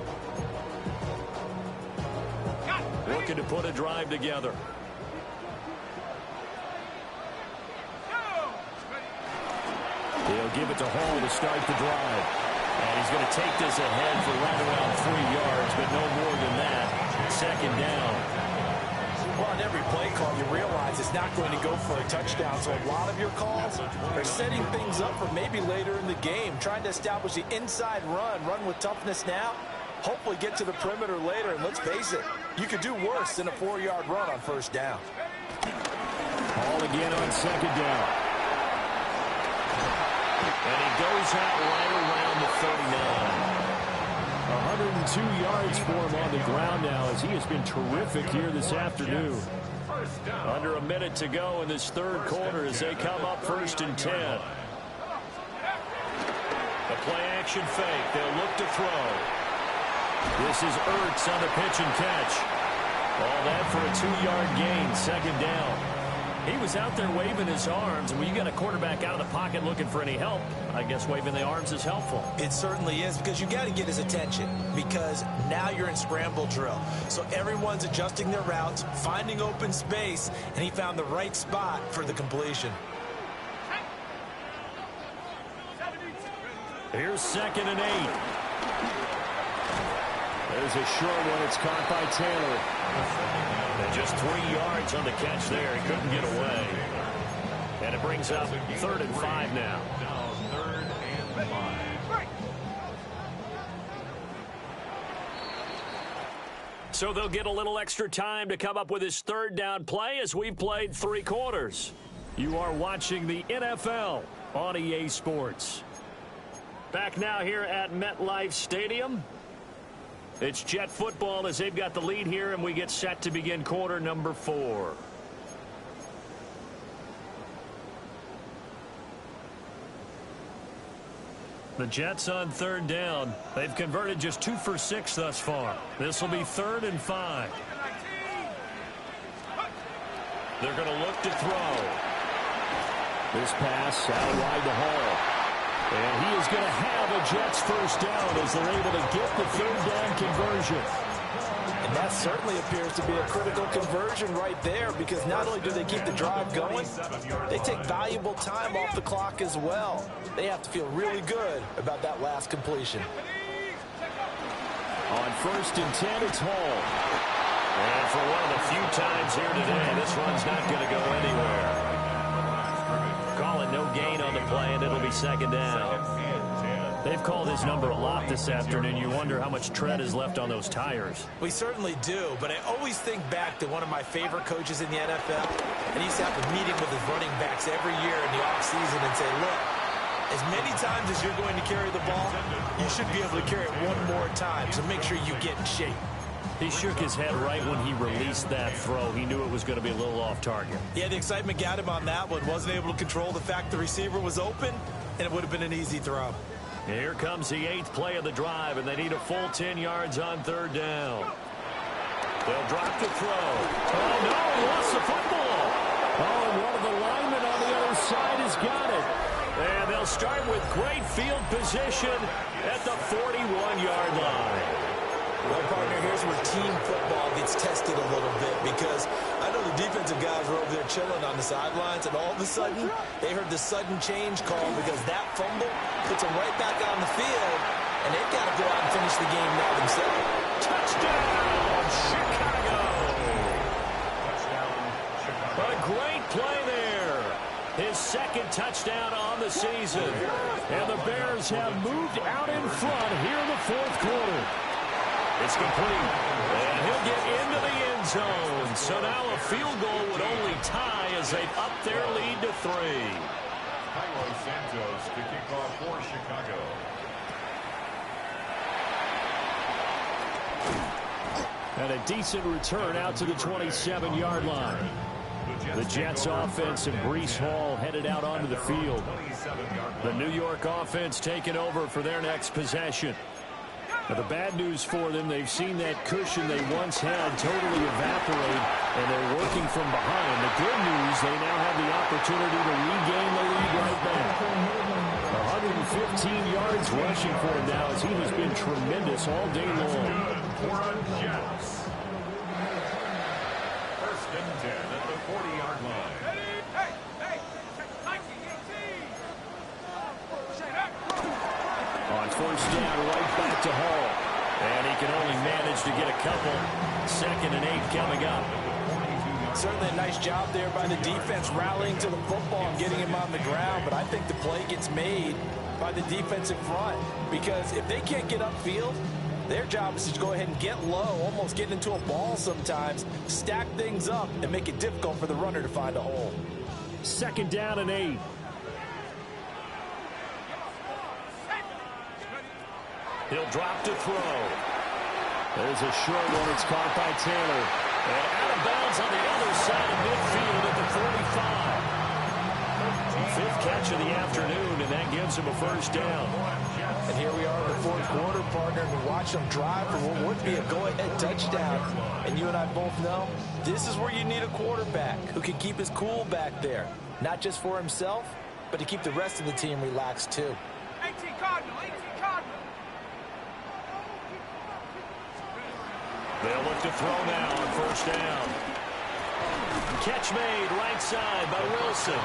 Looking to put a drive together. He'll give it to Hall to start the drive. And he's going to take this ahead for right around 3 yards, but no more than that. 2nd down. Well, on every play call, you realize it's not going to go for a touchdown. So a lot of your calls are setting things up for maybe later in the game, trying to establish the inside run with toughness now, hopefully get to the perimeter later. And let's face it, you could do worse than a 4-yard run on first down. Ball again on second down. And he goes out right around the 39. 102 yards for him on the ground now as he has been terrific here this afternoon. Under a minute to go in this third quarter as they come up 1st and 10. The play-action fake. They'll look to throw. This is Ertz on the pitch and catch. All that for a 2-yard gain, 2nd down. He was out there waving his arms, and when you got a quarterback out of the pocket looking for any help, I guess waving the arms is helpful. It certainly is, because you got to get his attention, because now you're in scramble drill. So everyone's adjusting their routes, finding open space, and he found the right spot for the completion. Here's 2nd and 8. There's a short one. It's caught by Taylor. And just 3 yards on the catch there. He couldn't get away. And it brings up 3rd and 5 now. 3rd and 5. So they'll get a little extra time to come up with his 3rd down play as we've played 3 quarters. You are watching the NFL on EA Sports. Back now here at MetLife Stadium. It's Jet football as they've got the lead here, and we get set to begin quarter number 4. The Jets on 3rd down. They've converted just 2 for 6 thus far. This will be 3rd and 5. They're going to look to throw. This pass out wide to Hall. And he is going to have a Jets 1st down as they're able to get the 3rd down conversion. And that certainly appears to be a critical conversion right there, because not only do they keep the drive going, they take valuable time off the clock as well. They have to feel really good about that last completion. On 1st and 10, it's Hall. And for one of the few times here today, this one's not going to go anywhere. Call it no gain on the play, and it'll be 2nd down. They've called his number a lot this afternoon. You wonder how much tread is left on those tires. We certainly do, but I always think back to one of my favorite coaches in the NFL, and he used to have a meeting with his running backs every year in the offseason and say, look, as many times as you're going to carry the ball, you should be able to carry it one more time, so make sure you get in shape. He shook his head right when he released that throw. He knew it was going to be a little off target. Yeah, the excitement got him on that one. Wasn't able to control the fact the receiver was open, and it would have been an easy throw. Here comes the 8th play of the drive, and they need a full 10 yards on 3rd down. They'll drop the throw. Oh, no, he lost the football. Oh, and one of the linemen on the other side has got it. And they'll start with great field position at the 41-yard line. Well, partner, here's where team football gets tested a little bit, because I know the defensive guys were over there chilling on the sidelines, and all of a sudden, they heard the sudden change call because that fumble puts them right back on the field, and they've got to go out and finish the game now themselves. Touchdown, Chicago! What a great play there. His 2nd touchdown on the season. And the Bears have moved out in front here in the 4th quarter. It's complete, and he'll get into the end zone. So now a field goal would only tie as they've upped their lead to 3. Cairo Santos to kick off for Chicago. And a decent return out to the 27-yard line. The Jets offense and Breece Hall headed out onto the field. The New York offense taking over for their next possession. Now, the bad news for them, they've seen that cushion they once had totally evaporate, and they're working from behind. The good news, they now have the opportunity to regain the lead right back. 115 yards rushing for him now, as he has been tremendous all day long. For a Jets. 1st and 10 at the 40-yard line. On 1st down, right back to Hall. And he can only manage to get a couple. 2nd and 8 coming up. Certainly a nice job there by the defense rallying to the football and getting him on the ground, but I think the play gets made by the defensive front because if they can't get upfield, their job is to go ahead and get low, almost get into a ball sometimes, stack things up, and make it difficult for the runner to find a hole. 2nd down and 8. He'll drop to throw. There's a short one. It's caught by Taylor. And out of bounds on the other side of midfield at the 45. 5th catch of the afternoon, and that gives him a 1st down. And here we are in the 4th quarter, partner, and we watch them drive for what would be a go-ahead touchdown. And you and I both know this is where you need a quarterback who can keep his cool back there, not just for himself, but to keep the rest of the team relaxed too. 18 Cardinal, 18 Cardinal. They'll look to throw now on 1st down. Catch made right side by Wilson.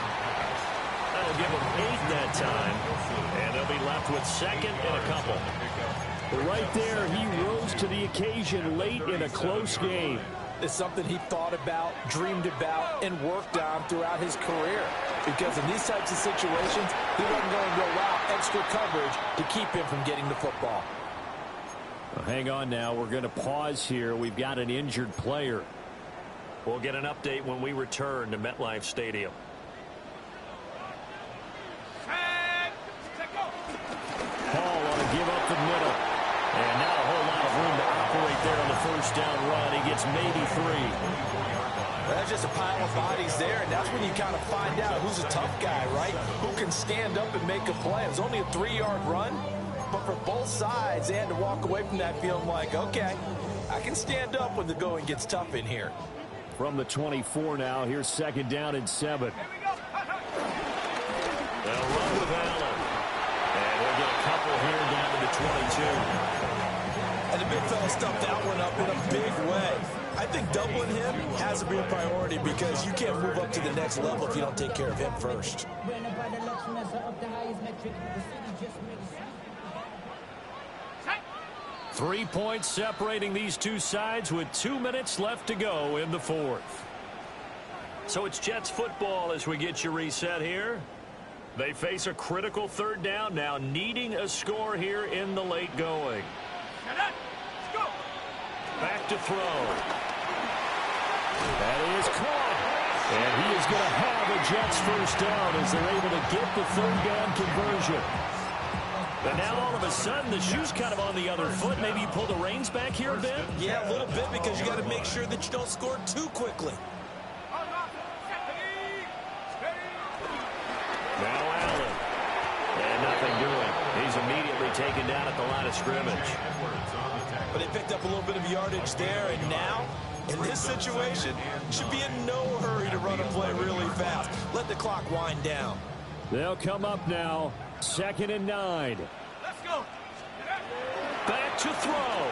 That'll give them 8 that time. And they'll be left with 2nd and a couple. But right there, he rose to the occasion late in a close game. It's something he thought about, dreamed about, and worked on throughout his career. Because in these types of situations, he wasn't going to go out extra coverage to keep him from getting the football. Well, hang on now. We're going to pause here. We've got an injured player. We'll get an update when we return to MetLife Stadium. Paul on a give up the middle. And not a whole lot of room to operate there on the 1st down run. He gets maybe 3. That's just a pile of bodies there, and that's when you kind of find out who's a tough guy, right? Who can stand up and make a play. It was only a 3-yard run, but for both sides, they had to walk away from that feeling like, okay, I can stand up when the going gets tough in here. From the 24 now, here's 2nd down and 7. They'll run with Allen. And we'll get a couple here down to the 22. And the big fella stuffed that one up in a big way. I think doubling him has to be a priority because you can't move up to the next level if you don't take care of him first. 3 points separating these two sides with 2 minutes left to go in the 4th. So it's Jets football as we get you reset here. They face a critical 3rd down now, needing a score here in the late going. Back to throw. That is caught. And he is going to have a Jets 1st down as they're able to get the 3rd down conversion. But now all of a sudden the shoe's kind of on the other foot. Maybe you pull the reins back here a bit? Yeah, a little bit because you got to make sure that you don't score too quickly. Now Allen. And nothing doing. He's immediately taken down at the line of scrimmage. But they picked up a little bit of yardage there, and now, in this situation, should be in no hurry to run a play really fast. Let the clock wind down. They'll come up now. 2nd and 9. Let's go. Back to throw.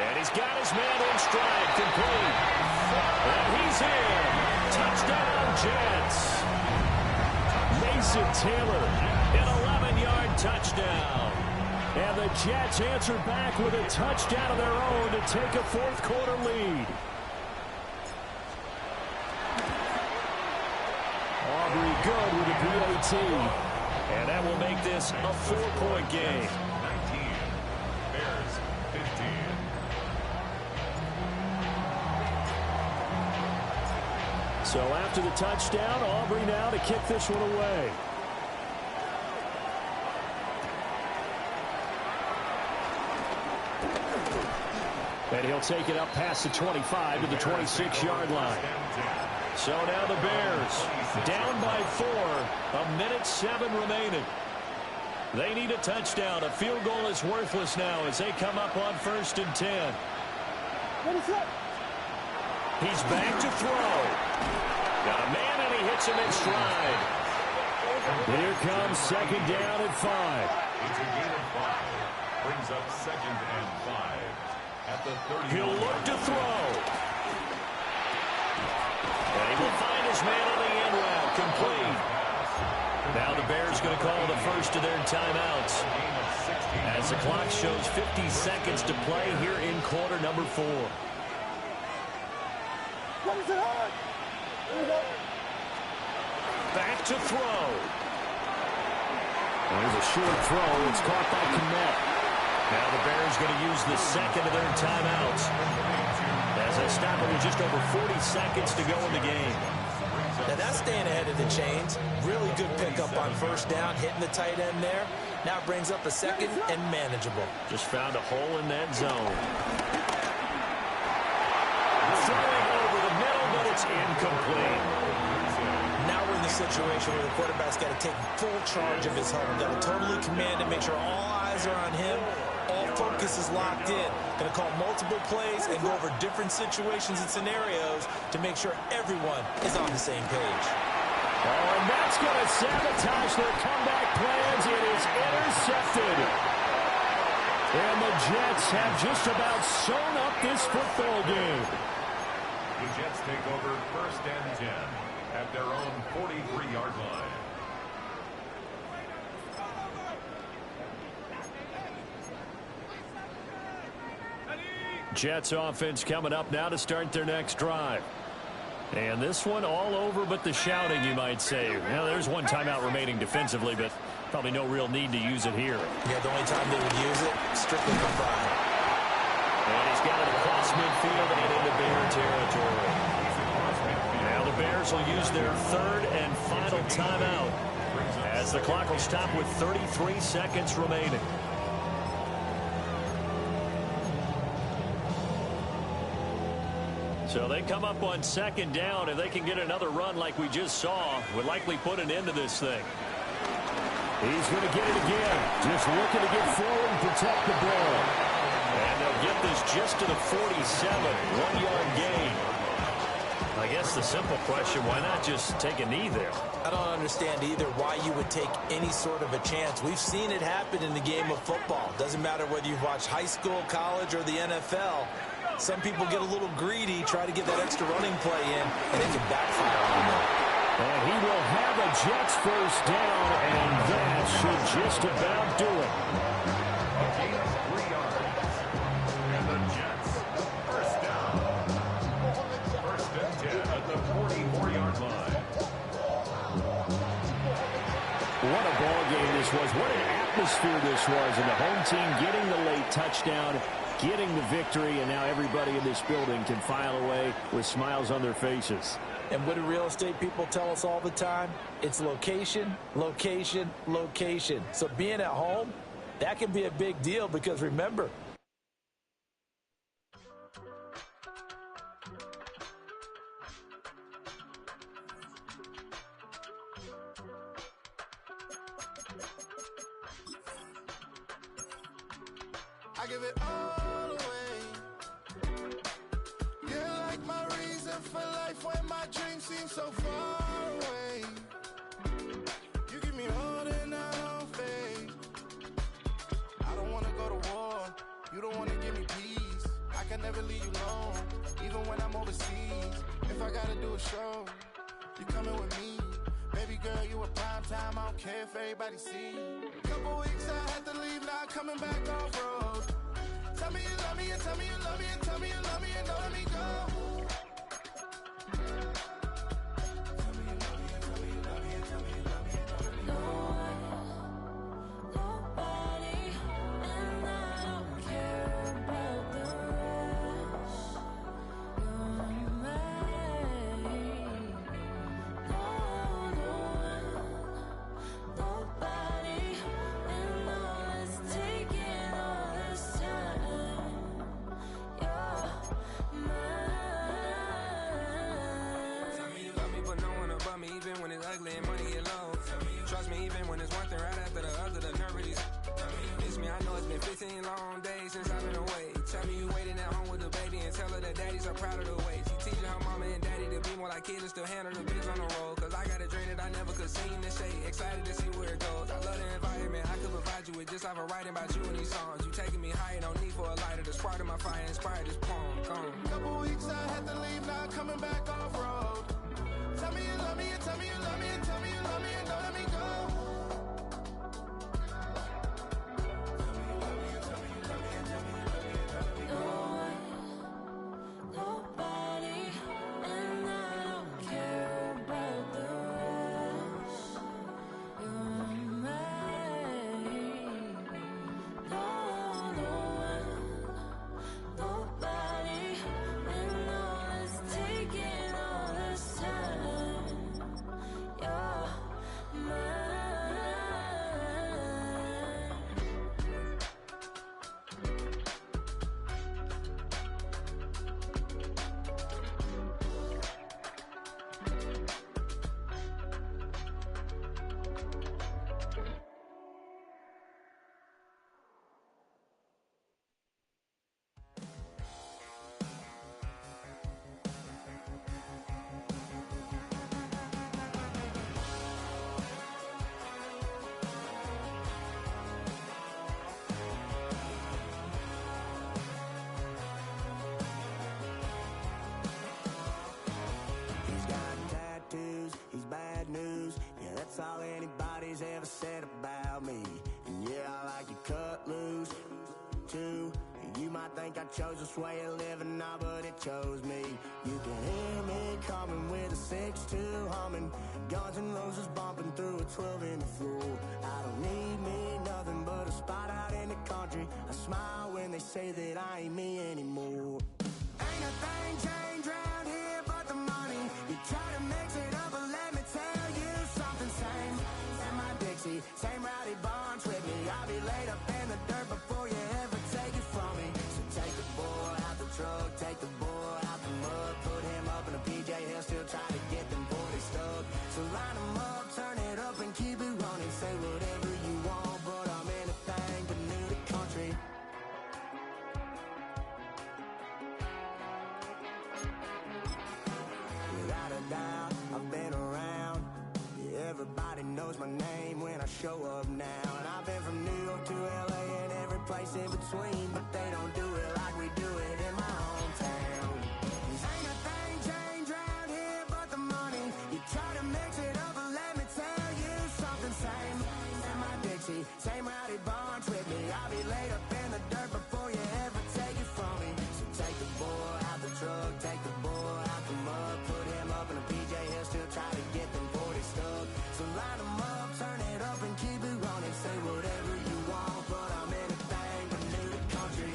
And he's got his man in stride, complete. And he's in. Touchdown, Jets. Mason Taylor, an 11-yard touchdown. And the Jets answer back with a touchdown of their own to take a 4th quarter lead. Aubrey good with a PAT. And that will make this a 4-point game. 19. Bears 15. So after the touchdown, Aubrey now to kick this one away. And he'll take it up past the 25 to the 26-yard line. So now the Bears down by 4. 1:07 remaining. They need a touchdown. A field goal is worthless now as they come up on 1st and 10. He's back to throw. Got a man and he hits him in stride. Here comes 2nd down and 5. It's a gain of 5. Brings up 2nd and 5. At the 30. He'll look to throw. And he will find his man on the end route. Complete. Now the Bears going to call the first of their timeouts. As the clock shows 50 seconds to play here in quarter number 4. Back to throw. There's a short throw. It's caught by Kmet. Now the Bears going to use the second of their timeouts as they stop it with just over 40 seconds to go in the game. Now that's staying ahead of the chains. Really good pickup on first down, hitting the tight end there. Now it brings up a second and manageable. Just found a hole in that zone. Throwing over the middle, but it's incomplete. Now we're in the situation where the quarterback's got to take full charge of his home. Got to totally command it, make sure all eyes are on him. All focus is locked in. Going to call multiple plays and go over different situations and scenarios to make sure everyone is on the same page. Oh, and that's going to sabotage their comeback plans. It is intercepted. And the Jets have just about sewn up this football game. The Jets take over 1st and 10 at their own 43-yard line. Jets offense coming up now to start their next drive. And this one all over but the shouting, you might say. Now, there's one timeout remaining defensively, but probably no real need to use it here. Yeah, the only time they would use it, strictly for fun. And he's got it across midfield and into Bear territory. Now the Bears will use their third and final timeout as the clock will stop with 33 seconds remaining. So they come up on second down. If they can get another run like we just saw, would likely put an end to this thing. He's going to get it again. Just looking to get forward and protect the ball. And they'll get this just to the 47. 1-yard gain. I guess the simple question, why not just take a knee there? I don't understand either why you would take any sort of a chance. We've seen it happen in the game of football. Doesn't matter whether you've watched high school, college, or the NFL. Some people get a little greedy, try to get that extra running play in, and it can backfire on them. And he will have a Jets first down, and that should just about do it. A gain of 3 yards. And the Jets, first down. 1st and 10 at the 44-yard line. What a ball game this was. What an atmosphere this was. And the home team getting the late touchdown, getting the victory, and now everybody in this building can file away with smiles on their faces. And what do real estate people tell us all the time? It's location, location, location. So being at home, that can be a big deal because remember, I give it all away. You're like my reason for life when my dreams seem so far away. You give me more than I don't fade. I don't wanna go to war. You don't wanna give me peace. I can never leave you alone, even when I'm overseas. If I gotta do a show, you coming with me. Baby girl, you a prime time. I don't care if everybody see. Couple weeks I had to leave, now coming back off road. Tell me you love me and tell me you love me and tell me you love me and don't let me go. Tell me you love me and tell me you love me and tell me you love me and don't let me go. Nobody, and I don't care about the rest. You're mine. Nobody, and all is taking all this time. You're mine. Tell me you love me, but no one above me, even when it's ugly and money get low. Trust me, even when it's one thing right after the other, the nerve of these. Miss me, I know it's been 15 long days since I've been away. Tell me you waiting at home with the baby and tell her that daddy's so proud of the way. She teaching her mama and daddy to be more like kids and still handle the biz on the road. Cause I got a dream that I never could sing to say. Excited to see where it goes. I love the environment I could provide you with just off of writing about you in these songs. You taking me higher, no need for a lighter. The spark of my fire inspired this poem. Gone. Couple weeks I had to leave, now coming back off road. Tell me you love me and tell me you love me and tell me you love me and don't let me go. Nobody, and chose this way of living now, but it chose me. You can hear me coming with a 6-2 humming, Guns N' Roses bumping through a 12 in the floor. I don't need me nothing but a spot out in the country. I smile when they say that I ain't me anymore. Ain't a thing changed round here but the money. You try to mix it up, but let me tell you something. Same in my Dixie, same rowdy bunch with me. I'll be laid up in the dirt before you ever take it from me. So take the boy out the truck, take the boy out the mud, put him up in a PJ, he'll still try to get them 40 stuck. So line him up, turn it up and keep it running. Say whatever you want, but I'm anything but new to country. Without a doubt, I've been around. Yeah, everybody knows my name when I show up now. And I've been from New York to LA and every place in between, but they don't do it like we do it in my hometown. Ain't a thing changed round here but the money. You try to mix it up, but let me tell you something. Same in my Dixie, same rowdy bunch with me. I'll be laid up in the dirt before you ever take it from me. So take the boy out the truck, take the boy out the mud, put him up in a PJ, he'll still try to get them 40 stuck. So line him up, turn it up and keep it running. Say whatever you want, but I'm anything but new to country.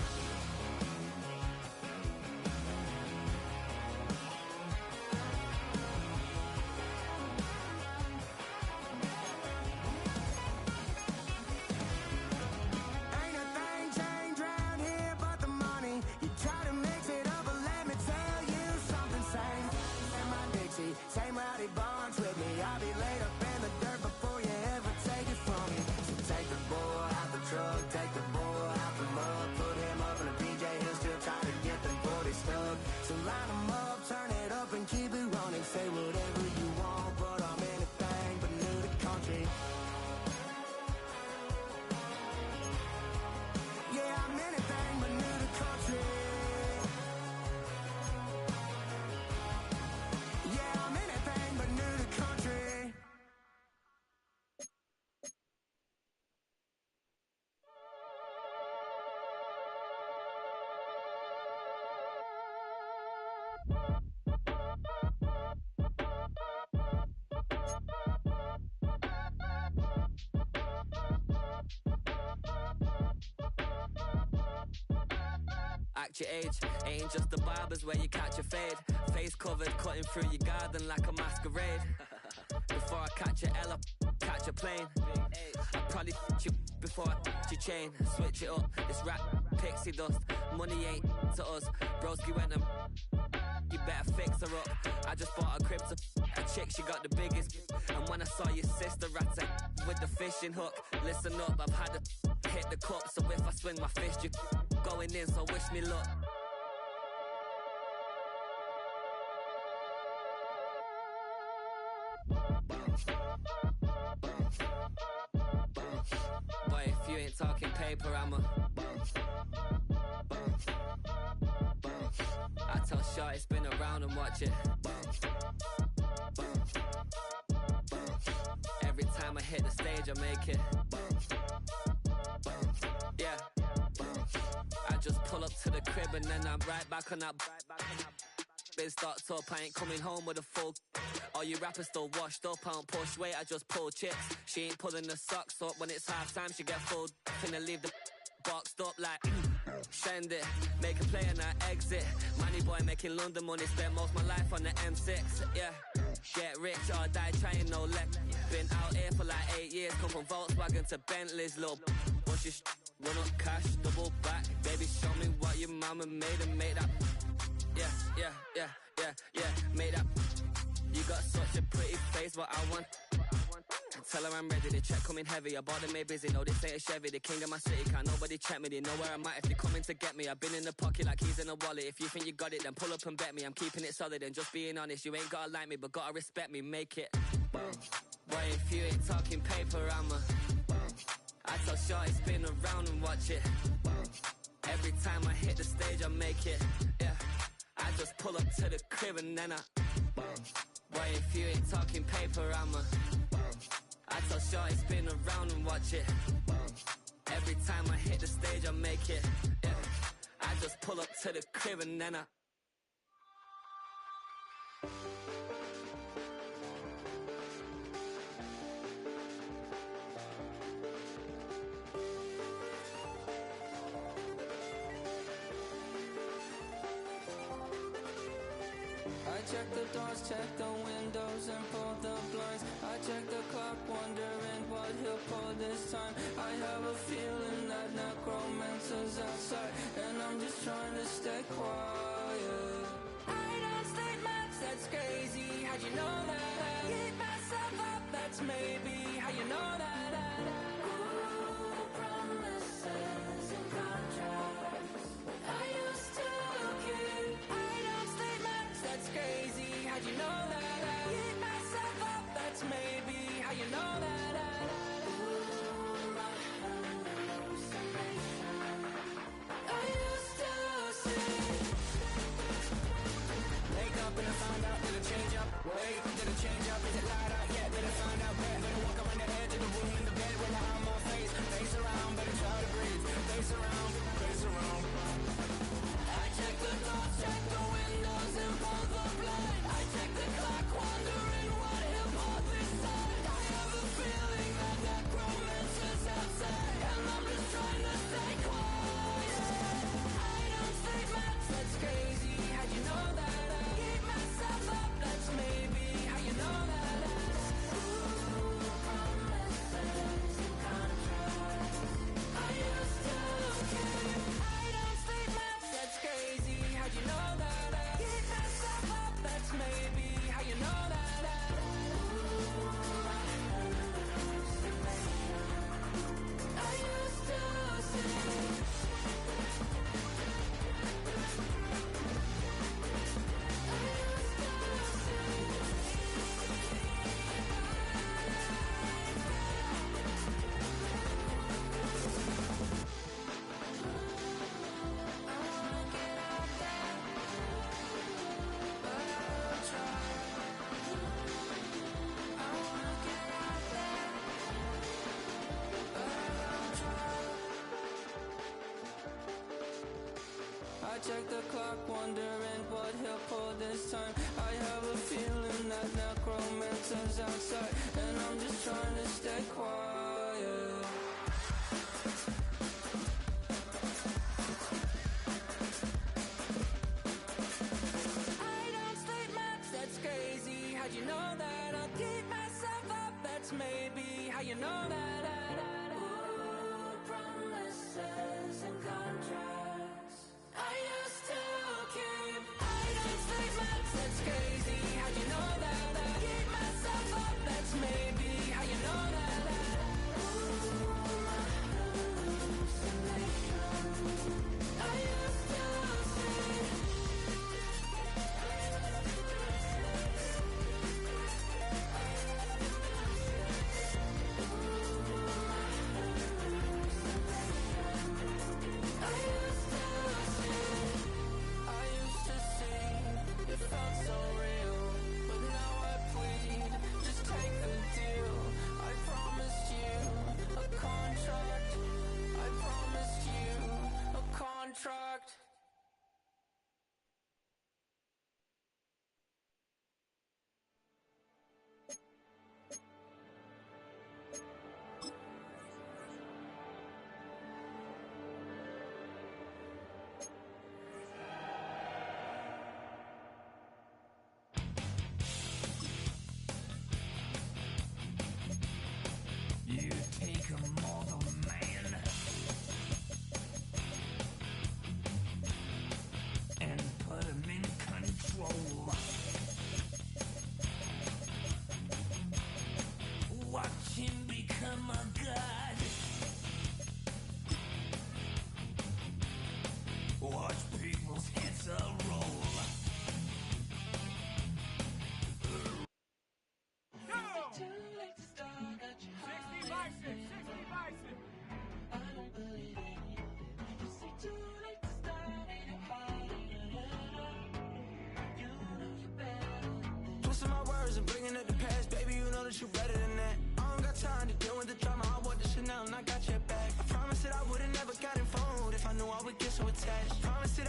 Ain't a thing changed round here but the money. You try to mix it up, but let me tell you something. Same in my Dixie, same rowdy bunch with me. I'll be laid up in the dirt before you ever take it from me. So take the boy out the truck, take the boy out the mud, put him up in a PJ, he'll still try to get them 40 stuck. So line him up, turn it up and keep it running. Say whatever you want, but I'm anything but new to country. Yeah, I'm anything but new to country. Yeah, I'm anything but new to country. Act your age, ain't just the barbers where you catch a fade. Face covered, cutting through your garden like a masquerade. Before I catch a L, I catch a plane. I probably you before I your chain. Switch it up, this rap pixie dust. Money ain't to us. Broski went and you better fix her up. I just bought a crib to a chick, she got the biggest. And when I saw your sister at it with the fishing hook, listen up, I've had to hit the cup. So if I swing my fist, you going in, so wish me luck. Boy, if you ain't talking paper, I'm a I tell Shorty spin around and watch it. Every time I hit the stage, I make it. Yeah. I just pull up to the crib and then I'm right back on that. Been stocked up, I ain't coming home with a full. All you rappers still washed up, I don't push weight, I just pull chips. She ain't pulling the socks up when it's half time, she get full. Finna leave the boxed up like send it, make a play and I exit. Money boy making London money, spent most of my life on the M6. Yeah, get rich or die trying, no leg. Been out here for like 8 years, come from Volkswagen to Bentley's, little bunch of run up cash, double back. Baby, show me what your mama made and make that. Yeah, make that. You got such a pretty face, but I want. Tell her I'm ready, the check coming heavy. I bought them made busy, no this ain't a Chevy. The king of my city, can't nobody check me. They know where I'm at if they coming to get me. I've been in the pocket like keys in a wallet. If you think you got it, then pull up and bet me. I'm keeping it solid and just being honest. You ain't gotta like me, but gotta respect me, make it. Boy, if you ain't talking paper, I'm a I tell Shorty spin around and watch it. Every time I hit the stage, I make it. Yeah, I just pull up to the crib and then I boy, if you ain't talking paper, I'm a I tell Shorty spin around and watch it. Every time I hit the stage, I make it. Yeah, I just pull up to the crib and then I check the doors, check the windows, and pull the blinds. I check the clock, wondering what he'll pull this time. I have a feeling that necromancer's outside, and I'm just trying to stay quiet. I don't state maps, that's crazy. How'd you know that? I keep myself up, that's maybe how you know that. Ooh, promises and contracts I used to keep. I don't state maps, that's crazy. How'd you know that? I keep myself up, that's maybe how you know that. Ooh, my hallucination I used to see. Wake up and I find out, did it change up? Wait, did it change up? Is it light out? Yeah, did it find out? Better walk around the edge of the room, the bed with my arm on face. Face around, better try to breathe. Face around, face around. I check the doors, check the windows, and pull the blind. I check the clock, wondering what he'll pull this time. I have a feeling that necromancer's outside, and I'm just trying to stay quiet. I don't state maps, that's crazy. How'd you know that? I keep myself up, that's maybe how you know that. Ooh, promises and contracts I used to keep. I don't state maps, that's crazy. How'd you know that? I keep myself up, that's maybe how you know that. Ooh, my hallucination I used to see. I check the clock, wondering what he'll pull this time. I have a feeling that necromancer's outside, and I'm just trying to stay quiet. I don't state maps, that's crazy. How'd you know that? I'll keep myself up, that's maybe how you know that. Ooh, promises and contracts I used to keep. I don't state maps, that's crazy. How'd you know that? I keep myself up, that's maybe how you know that. Ooh, my hallucination I used to see. Contract. You take a mortal man and put him in control. Watch him become a god. Watch people's heads roll. Go! 60 bison, 60 bison. I don't believe it. You say too late to start it. You know you better. Twisting my words and bringing up the past, baby, you know that you better than that. I don't got time to deal with the drama, I want the Chanel and I got your back. I promised that I would've never got involved if I knew I would get so attached. Promised that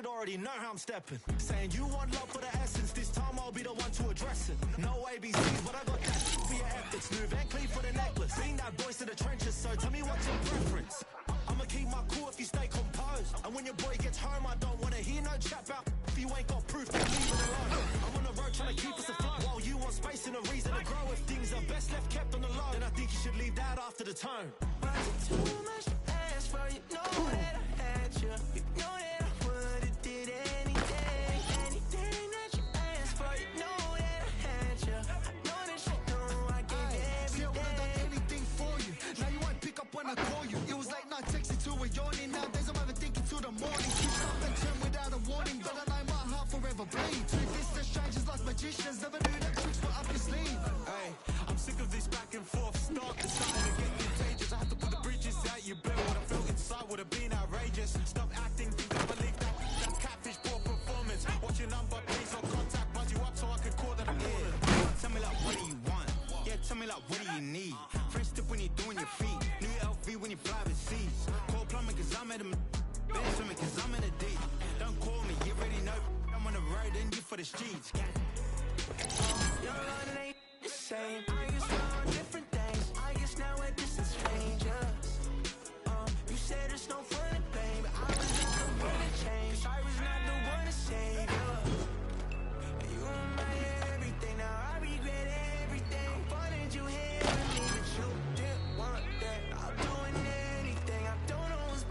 should already know how I'm stepping. Saying you want love for the essence, this time I'll be the one to address it. No ABCs, but I got that for your ethics. New Van Cleef for the necklace. Been that voice to the trenches, so tell me what's your preference. I'ma keep my cool if you stay composed. And when your boy gets home, I don't wanna hear no chat about if you ain't got proof, then leave it alone. I'm on the road trying to keep us afloat, while you want space and a reason to grow. If things are best left kept on the low, then I think you should leave that after the tone. Was it too much to ask for? You know that I had you. You know that I would've did anything. Anything that you asked for, you know that I had you. I know that you know I gave everything. See, I would've done anything for you. Now you won't pick up when I call you. It was late night texting to a yawning. Nowadays I'm overthinking till the morning. Switched up and turned without a warning, but I know my heart forever bleeds. Two distant strangers like magicians, never knew that tricks were up your sleeve. Hey, I'm sick of this back and forth. Stop, it's starting to get contagious. I have to put the bridges out you built. What I felt inside would have been outrageous. Stop acting, think I believe that catfish poor performance. Watch your number, please, or contact, buzz you up so I can call that I'm calling. Tell me like, what do you want? Yeah, tell me like, what do you need? French tip when you're doing your feet. New LV when you fly overseas. Call plumbing cause I'm at a bench swimming cause I'm in a deep. Don't call me, you already know I'm on the road and you for the streets. Your London ain't the same. I guess we're on different things. I guess now we're distant strangers. You said there's no fun in pain, but I was not the one to change. I was not the one to save you. You were my everything. Now I regret everything. Wanted you here with me, but you didn't want that. I'm doing anything. I don't know what's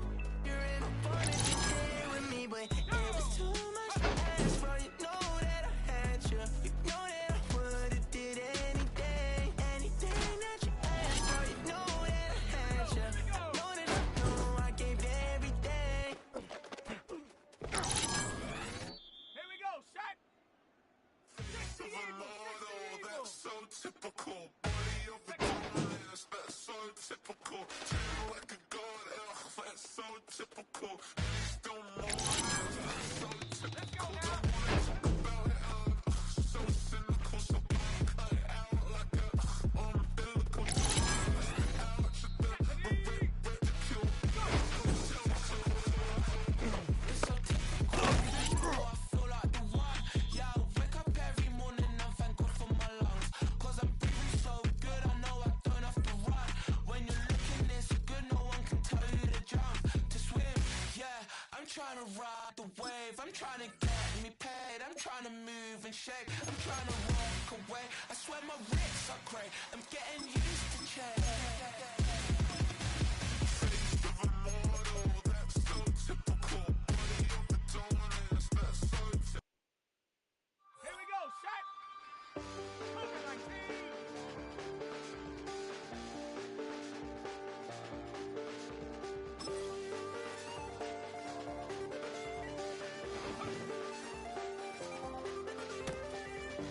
you're in. Wanted you here with me, but it was too much to ask for. You know that I had you. You know that I would've did anything. Anything that you asked for. You know that I had you. I know that you know I gave everything. Here we go, shot. That's so typical. Body of the goddess, that's so typical. Chill like a god, that's so typical. Still more, that's so typical. Don't wanna talk about it, so cynical. So cut it out like a umbilical. Out to the ridicule. It's so typical. I feel like the one. Yeah, I wake up every morning and thank God for my lungs. Cause I'm breathing so good, I know I don't have to run. When you're looking this good, no one can tell you to jump, to swim. Yeah, I'm trying to ride the wave. I'm trying to get me paid. I'm trying to move and shake. I'm trying to walk away. I swear my wrists are great. I'm getting used to change. Here we go, shot. COVID-19.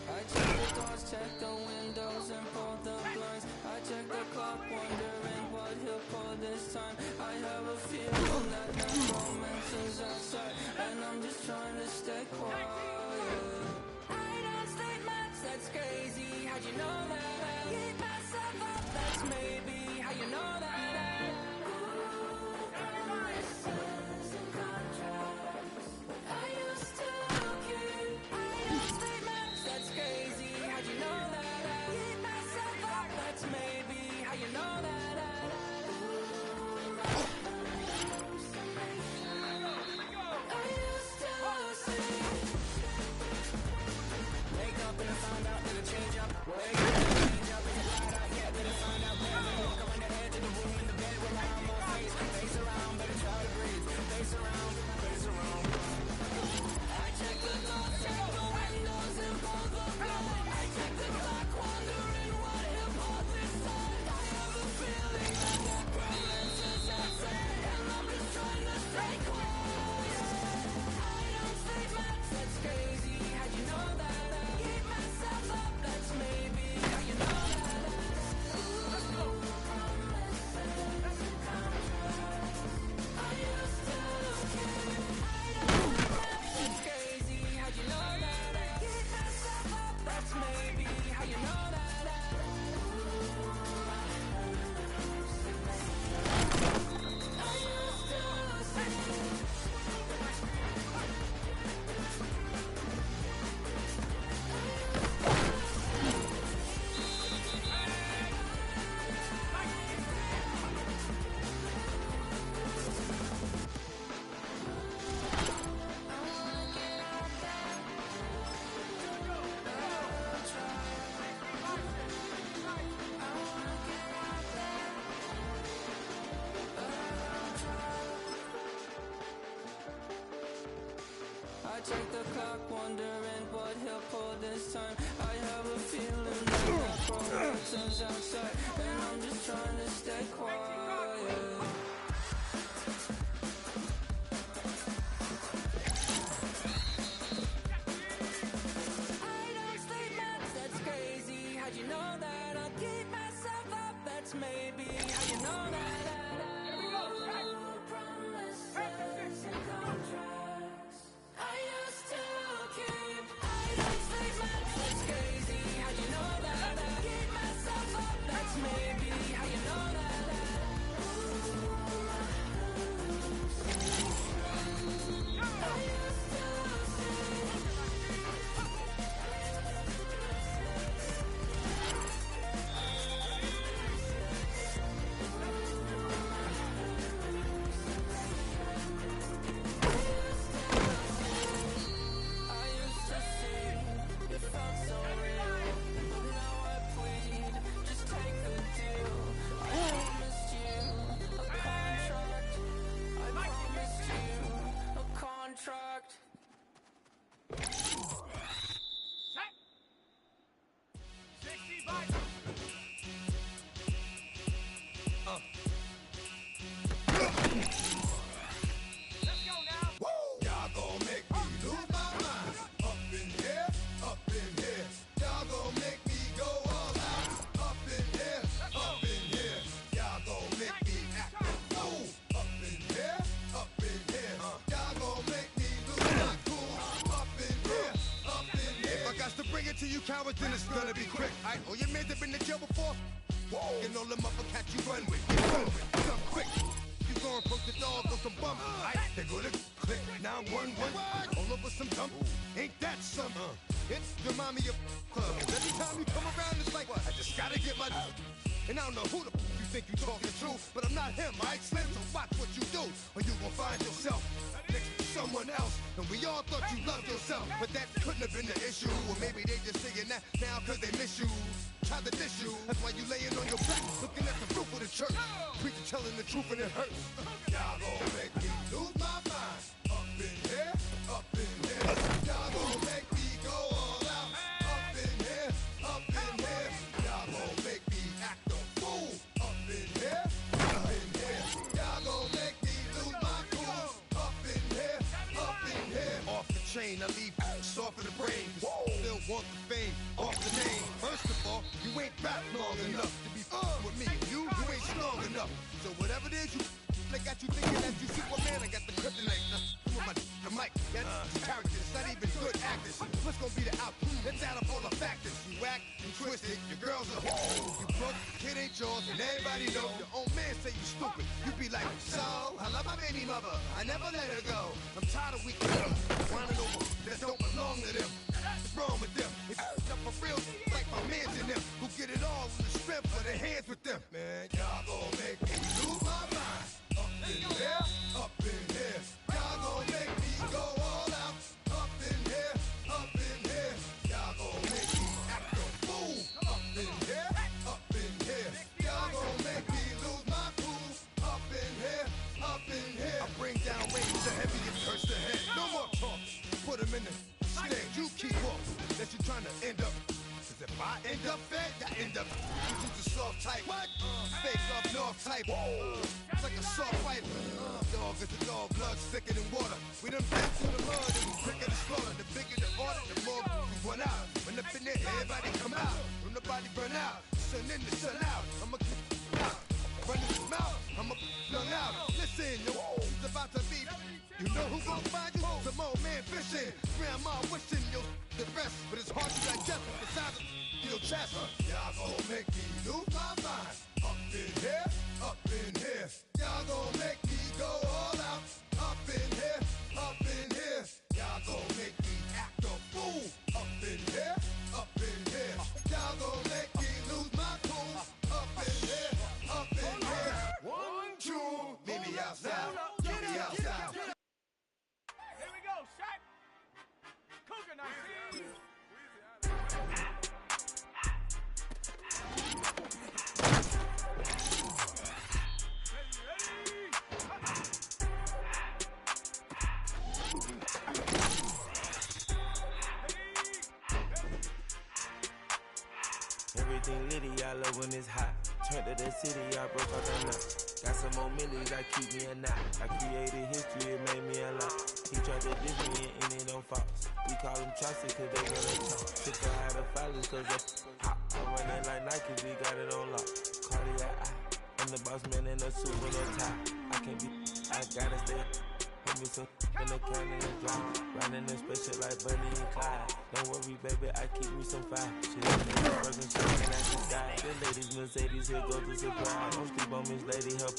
I check the doors, check the windows, and pull the blinds. I check the clock, wondering what he'll pull this time. I have a feeling that the romance is outside, and I'm just trying to stay quiet. I don't stay much, that's crazy. How'd you know that? Keep myself up, that's maybe how you know that. I check the clock, wondering what he'll pull this time. I have a feeling that progression's outside, and I'm just trying to stay quiet. I don't sleep much, that's crazy. How'd you know that? I'll keep myself up, that's maybe. How you know that? Promises and contracts I used to keep. I don't sleep much, that's crazy. How you know that? I'll keep myself up, that's maybe. How you know that? I used to contract. Set. 60 by. Let's go now. Woo! Y'all gon' make me lose my mind. Up in here, up in here. Y'all gon' make me go all out. Up in here, up in here. Y'all gon' make me act a fool. Up in here, up in here. Y'all gon' make me lose my cool. Up in here, up in here. If I got to bring it to you cowards, then it's gonna be quick. Oh, your man that been to jail before? Whoa. And all them upper cats you run with, come quick. You gon' poke the dog on some bum. They go to click 911. All over some dump. Ain't that something? It's the mommy of club. Every time you come around, it's like, I just gotta get my. And I don't know who the you think you talking to, but I'm not him, right? Slim, so watch what you do, or you gon' find yourself next to someone else. And we all thought you loved yourself, but that couldn't have been the issue. Or maybe they just saying that now cause they miss you. Try to diss you, that's why you laying on your back, looking at the roof of the church. Preacher telling the truth and it hurts. Y'all gon' make me lose my mind. Up in here, up in here. Y'all gon' make me go all out. Up in here, up in here. Y'all gon' make me act a fool. Up in here, up in here. Y'all gon' make me lose my cool. Up in here, up in here. Off the chain, I leave soft in the brain. Still want the fame, off the name. First of all, you ain't rap long enough to be with me. You ain't strong enough. So whatever it is you they got you thinking that you Superman, I got the kryptonite. With my the mic, that's characters, not even good actors. What's gonna be the outcome? Let's add up all the factors. You whack, you twisted, your girl's a hoe. You broke, kid ain't yours, and everybody know. Your own man say you stupid. You be like, so, I love my baby mother, I never let her go. I'm tired of weak girls, whining over that don't belong to them. What's wrong with them? If you up for real, like my mans in them, who get it all in the strength of their hands with them. Man, y'all gon' make me lose my mind. Up in here, up in here. Y'all gon' make me go all out. Up in here, up in here. Y'all gon' make me act a fool. Up in here, up in here. Y'all gon' make me lose my cool. Up in here, up in here. I bring down range to heavy and curse the head. No more talk. Put him in the snare. You keep walking. That you trying to end up. Cause if I end up fed, I end up. You just a soft type. What? Fake up north type. It's like a soft fight. Dog is a dog, blood thicker than water. We done been through the mud and we quicker to slaughter. The bigger the order, the more we run out. When up in there, everybody come out. When nobody burn out, sun in the sun out. I'ma keep out. Run his mouth, I'ma young out. Listen, yo, it's about to be. You know who gon' find you? Some old man fishing. Grandma wishing you the best, but it's hard to digest the sound of your chest. Y'all gon' make me lose my mind. Up in here, up in here. Y'all gon' make me go all out. Up in here, up in here. Y'all gon' make me act a fool. Up in here, up in here. Y'all gon' make me lose my cool. Up in here, up in here. 1, 2, meet me outside. Meet me outside. Here we go, shot. Cougar, now see. when it's hot. Turned to the city, I broke out the nut. Got some more millies, I keep me a knot. I created history, it made me a lot. He tried to diss me and it on Fox. We call them Chaucer cause they gonna talk. Took her out of filers cause they hot. I run it like Nike, we got it on lock. Cardiac eye. I'm the boss man in a suit with no tie. I can't be, I gotta stay. Put me some in the can in the dry. Riding in spaceship like Bunny and Clyde. Don't worry, baby, I keep me some fire. Shit, I'm working shit and I just die. The ladies Mercedes, here go to surprise. Don't sleep on Miss Lady, help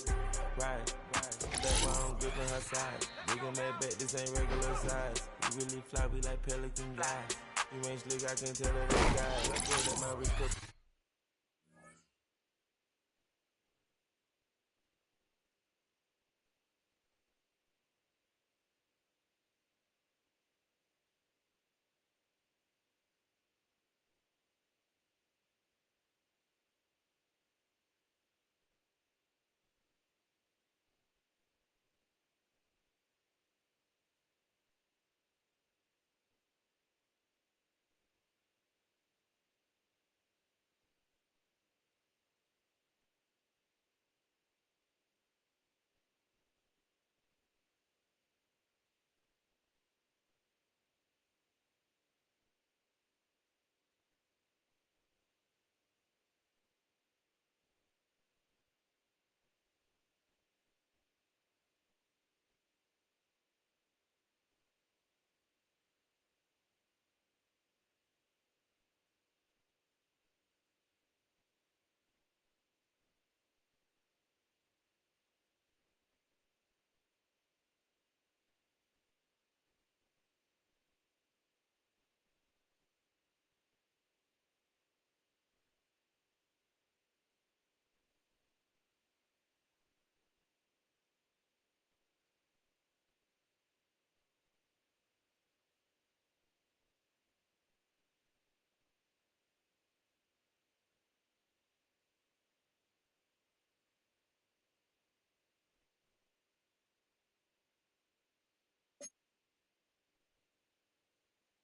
ride. That's why I'm gripping her side. Big on that back, this ain't regular size. We really fly, we like pelican guys. You ain't slick, I can tell her that guy. I feel that my wrist cook.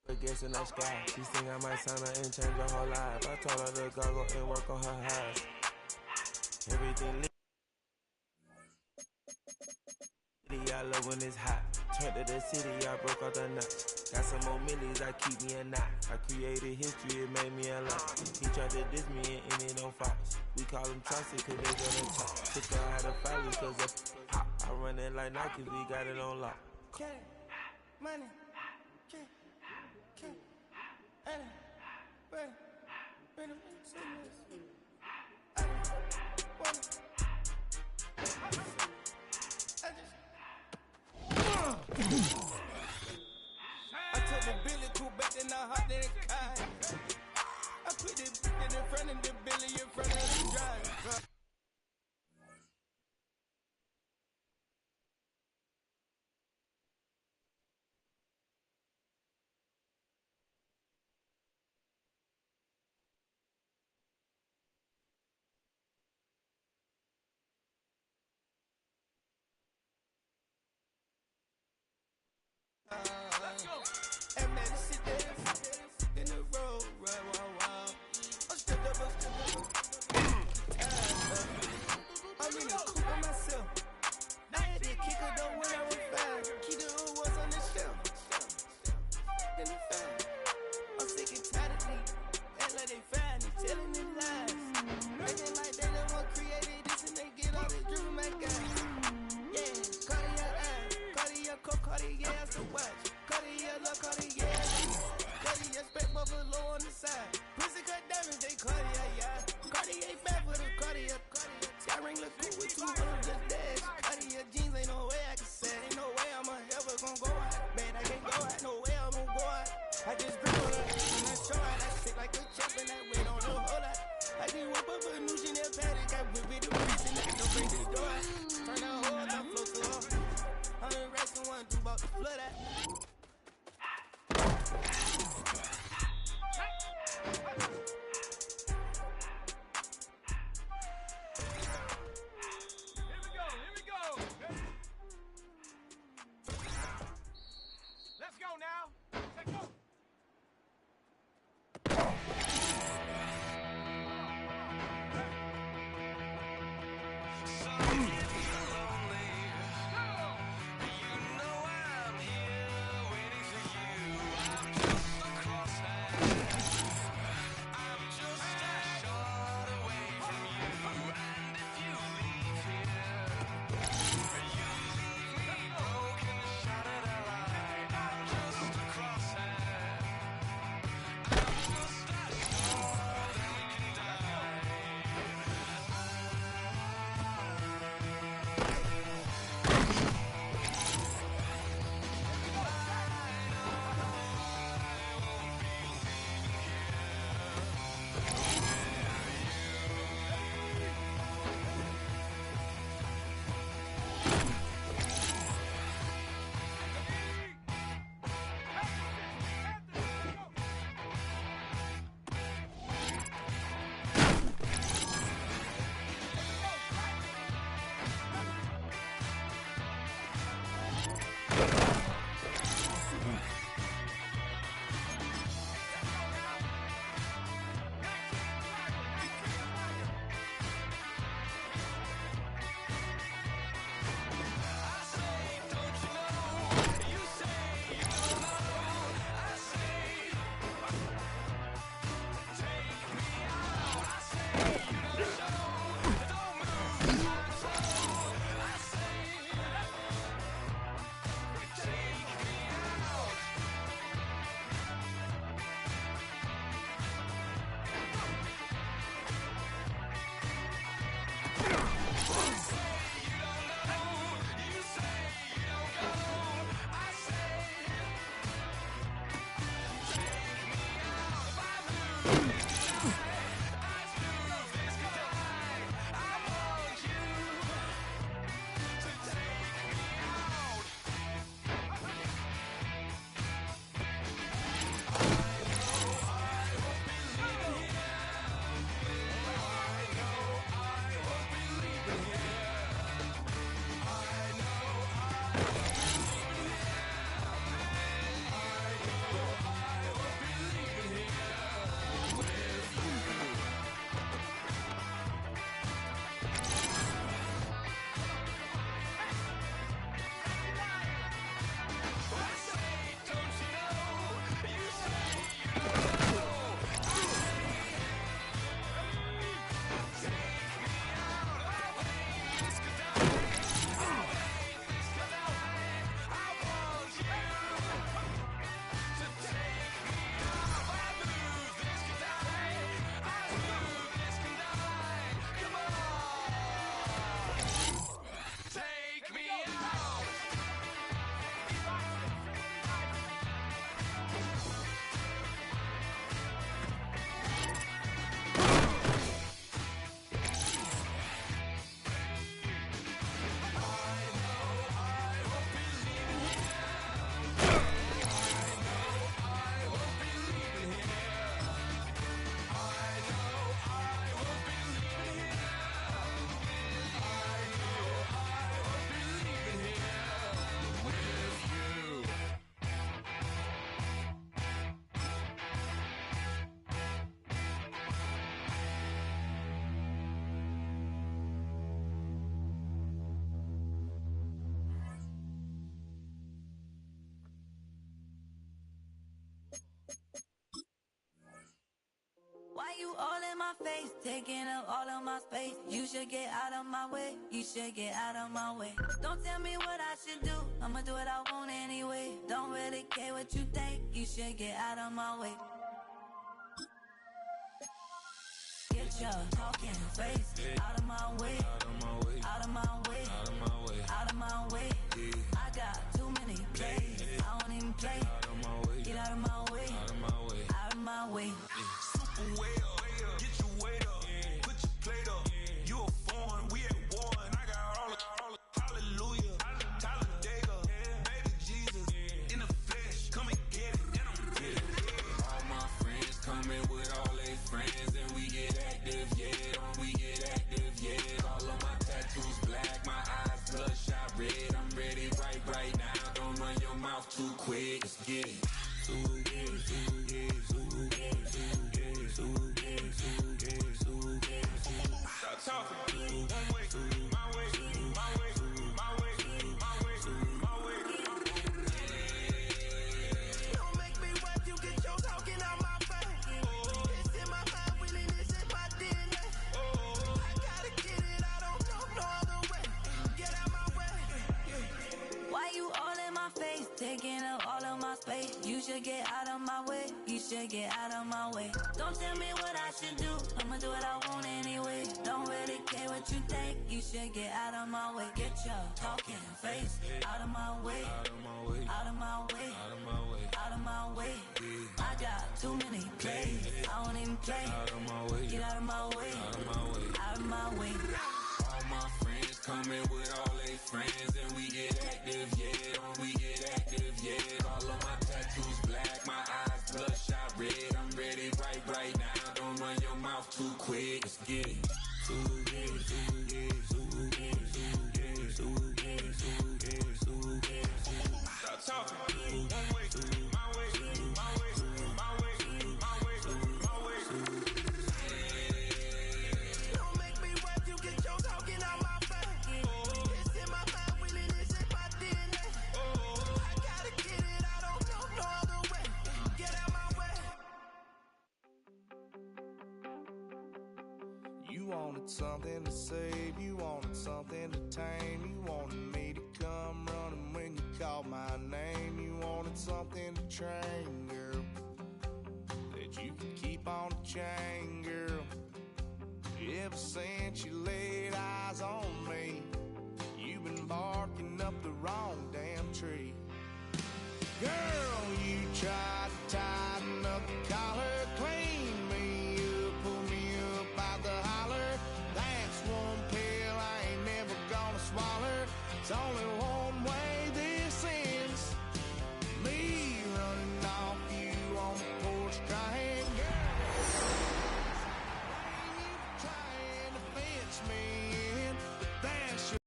Against the night sky, she sing I might sign her and change her whole life. I told her to goggle and work on her eyes. Everything lit. I love when it's hot. Turned to the city, I broke out the nut. Got some more millies, I keep me a knot. I created history, it made me a lot. He tried to diss me and it on Fox. We call them Chaucer cause they gonna talk. Took her out of filers cause they hot. I run it like Nike, we got it on lock. Okay, money. I took the Billy Cool back in the hot in the car. I put it in front of the Billy in front of the drive. And man, sit there in the road, right, wow. I'm stepped up. I'm in the coupe by myself. I had to kick her though when I was fast. Keep the old was on the shelf. Then they found. I'm sick and tired of these. Act like they find it, telling me lies. Acting like they the one created this and they get all this driven my guys. Yeah, Cartier eyes, Cartier coat, Cartier ass to watch. Cartier look, Cartier. Cartier spec buffalo on the side. Pussy cut diamonds, they Cartier, yeah. Cartier back for the Cartier. Sky ring look cool with 200 just dash. Cartier jeans, ain't no way I can say. Ain't no way I'm ever gonna go out. Man, I can't go out, no way I'm gonna go out. I just grip on her and I show out. I sit like a chop and I wait on the whole lot. I just whip up a new Chanel paddock. I whip it to bitch and I don't break the door. Turn the whole up, float to her. 100 racks and one, two about to flood out. Here we go. Let's go now. Let's go. in my face, taking up all of my space. You should get out of my way. You should get out of my way. Don't tell me what I should do. I'ma do what I want anyway. Don't really care what you think. You should get out of my way. Get your talking face out of my way. Out of my way. Out of my way. Out of my way. I got too many plays. I don't even play. Get out of my way. Out of my way. Out of my way. Super way up. Get your weight up. Put your plate up. You a foreign. We at war. And I got all the hallelujah. Talladega. Baby Jesus. In the flesh. Come and get it. And I'm with it. All my friends coming with all their friends. And we get active. Yeah. Don't we get active? Yeah. All of my tattoos black. My eyes bloodshot red. I'm ready right now. Don't run your mouth too quick. Let's get it. Stop talking. One way, my way, my way, my way, my way, my way. Don't make me rap, you get your talking out my face. It's in my mind, really, this is my DNA. I gotta get it, I don't know no other way. Get out my way. Why you all in my face, taking up all of my space? You should get out of my way. You should get out of my way. Don't tell me what I should do. I'ma do what I want anyway. Don't really care what you think. You should get out of my way. Get your talking face out of my way. Out of my way. Out of my way. Out of my way. Out of my way. I got too many plays. I don't even play. Out of my way. Get out of my way. Out of my way. Out of my way. All my friends coming with all their friends. And we get active, yeah. Don't we get active, yeah. All of my tattoos black. My eyes bloodshot red. I'm ready right now. Don't run your mouth too quick. Let's get it. Stop talking. One way, my way, my way, my way, my way, my way. Don't make me rap, you get your talking out my face. It's in my mind, really, this is my DNA. I gotta get it, I don't know no other way. Get out my way. You wanted something to save, you wanted something to tame, you wanted me to come running when you called my name, you wanted something to train, girl, that you could keep on the chain, girl. Ever since you laid eyes on me, you've been barking up the wrong damn tree. Girl, you tried to tighten up the collar, clean me up, pull me up out the holler. That's one pill I ain't never gonna swallow. It's only one way this ends. Me running off you on the porch crying, girl. You trying to fence me in, but that's your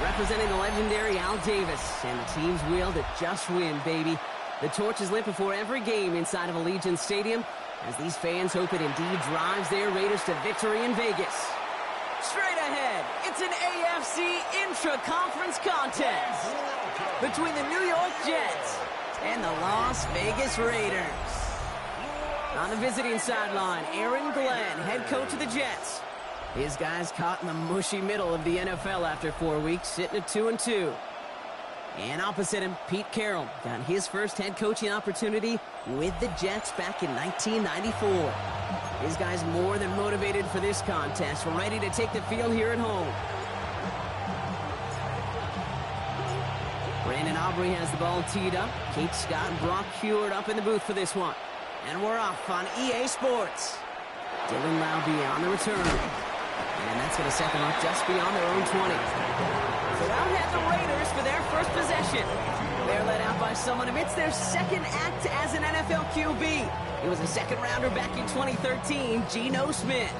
Representing the legendary Al Davis, and the team's will to just win, baby. The torch is lit before every game inside of Allegiant Stadium, as these fans hope it indeed drives their Raiders to victory in Vegas. Straight ahead, it's an AFC intra-conference contest between the New York Jets and the Las Vegas Raiders. On the visiting sideline, Aaron Glenn, head coach of the Jets. His guys caught in the mushy middle of the NFL after 4 weeks, sitting at 2-2. And opposite him, Pete Carroll got his first head coaching opportunity with the Jets back in 1994. His guys more than motivated for this contest, ready to take the field here at home. Brandon Aubrey has the ball teed up. Kate Scott and Brock Heward up in the booth for this one. And we're off on EA Sports. Dylan Laube on the return. And that's going to set them up just beyond their own 20. So out head the Raiders for their first possession. They're led out by someone amidst their second act as an NFL QB. It was a second-rounder back in 2013, Geno Smith.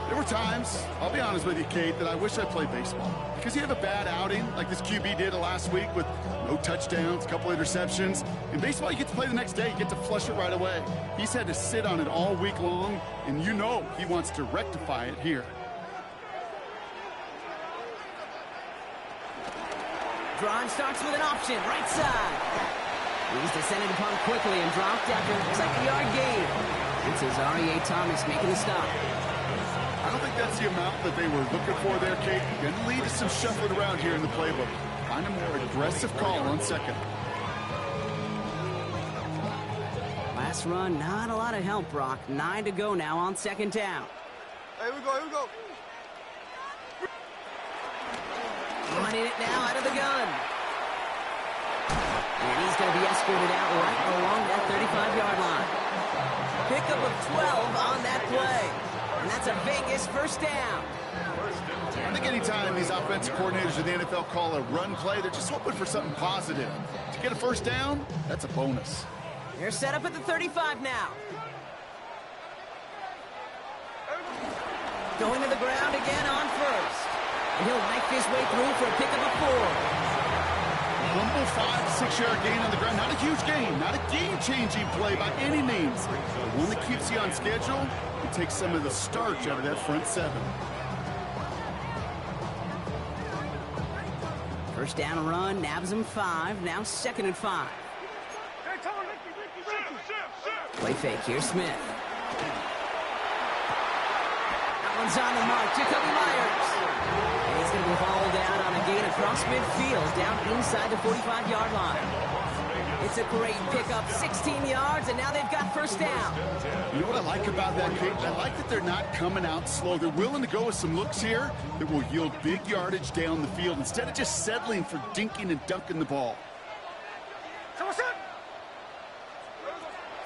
There were times, I'll be honest with you, Kate, that I wish I played baseball. Because you have a bad outing, like this QB did last week with no touchdowns, a couple interceptions. In baseball, you get to play the next day. You get to flush it right away. He's had to sit on it all week long, and you know he wants to rectify it here. Drive starts with an option, right side. He's descended upon quickly and dropped after it looks like a yard gain. It's Azareye'h Thomas making the stop. I don't think that's the amount that they were looking for there, Kate. Going to lead to some shuffling around here in the playbook. Find a more aggressive call on second. Last run, not a lot of help, Brock. 9 to go now on second down. Here we go, here we go. Running it now out of the gun. And he's going to be escorted out right along that 35-yard line. Pickup of 12 on that play. And that's a Vegas first down. I think anytime these offensive coordinators in the NFL call a run play, they're just hoping for something positive. To get a first down, that's a bonus. They're set up at the 35 now. Going to the ground again on first. And he'll knife his way through for a pickup of 4. Humble 5-6-yard gain on the ground. Not a huge gain, not a game-changing play by any means. But one that keeps you on schedule and takes some of the starch out of that front seven. First down run, nabs him 5. Now second and 5. Play fake, here's Smith. That one's on the mark, Jacoby Myers. And he's going to be hauled out on a gain across midfield, down inside the 45-yard line. It's a great pickup, 16 yards, and now they've got first down. You know what I like about that, Kate? I like that they're not coming out slow. They're willing to go with some looks here that will yield big yardage down the field instead of just settling for dinking and dunking the ball.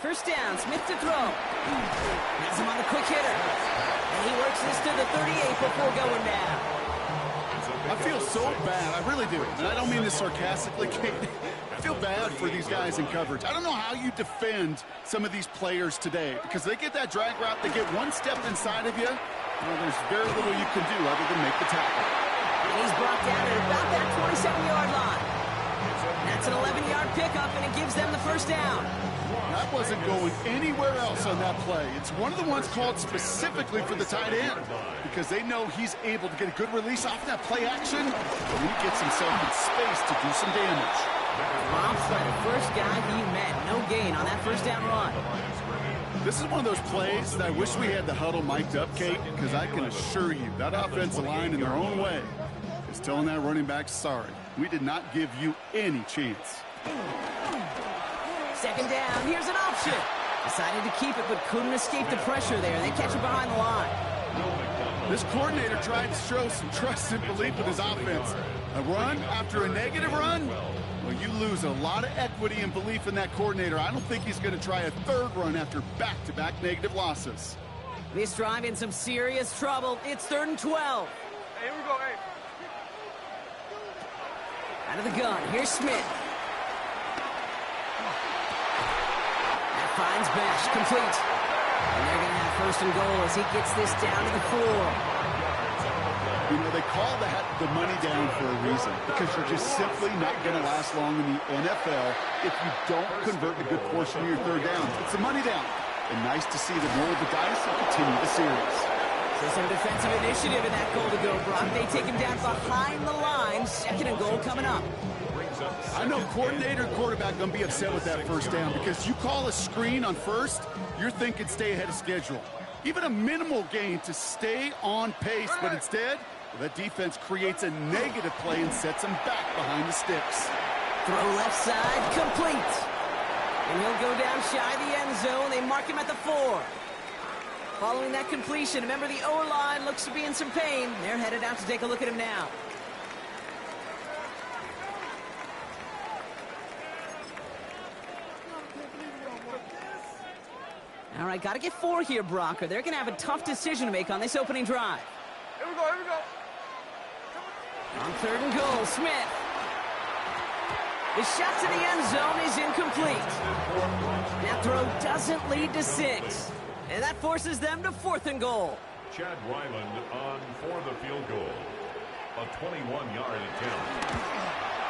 First down, Smith to throw. Has him on the quick hitter. And he works this to the 38 before going down. I feel so bad. I really do. And I don't mean this sarcastically, Kate. I feel bad for these guys in coverage. I don't know how you defend some of these players today because they get that drag route, they get one step inside of you. Well, there's very little you can do other than make the tackle. And he's brought down at about that 27-yard line. That's an 11-yard pickup, and it gives them the first down. That wasn't going anywhere else on that play. It's one of the ones called specifically for the tight end because they know he's able to get a good release off that play action, and he gets himself in space to do some damage. Bob's by the first guy he met. No gain on that first down run. This is one of those plays that I wish we had the huddle mic'd up, Kate, because I can assure you that offensive line in their own way is telling that running back, sorry, we did not give you any chance. Second down, here's an option. Decided to keep it, but couldn't escape the pressure there. They catch it behind the line. This coordinator tried to show some trust and belief in his offense. A run after a negative run? Well, you lose a lot of equity and belief in that coordinator. I don't think he's going to try a third run after back-to-back negative losses. This drive in some serious trouble. It's 3rd and 12. Hey, here we go, hey. Out of the gun, here's Smith. That finds Bash, complete. And they're going to have 1st and goal as he gets this down to the 4. You know, they call that the money down for a reason because you're just simply not going to last long in the NFL if you don't convert a good portion of your third downs. It's the money down. And nice to see them roll the dice and continue the series. So some defensive initiative in that goal to go, Brock. They take him down behind the line. 2nd and goal coming up. I know coordinator and quarterback going to be upset with that first down because you call a screen on first, you're thinking stay ahead of schedule. Even a minimal gain to stay on pace, but instead, well, that defense creates a negative play and sets them back behind the sticks. Throw left side, complete. And he'll go down shy of the end zone. They mark him at the 4. Following that completion, remember the O-line looks to be in some pain. They're headed out to take a look at him now. All right, got to get 4 here, Brock, or they're going to have a tough decision to make on this opening drive. Here we go, here we go. On 3rd and goal, Smith. The shot to the end zone is incomplete. That throw doesn't lead to 6. And that forces them to 4th and goal. Chad Ryland on for the field goal. A 21-yard attempt.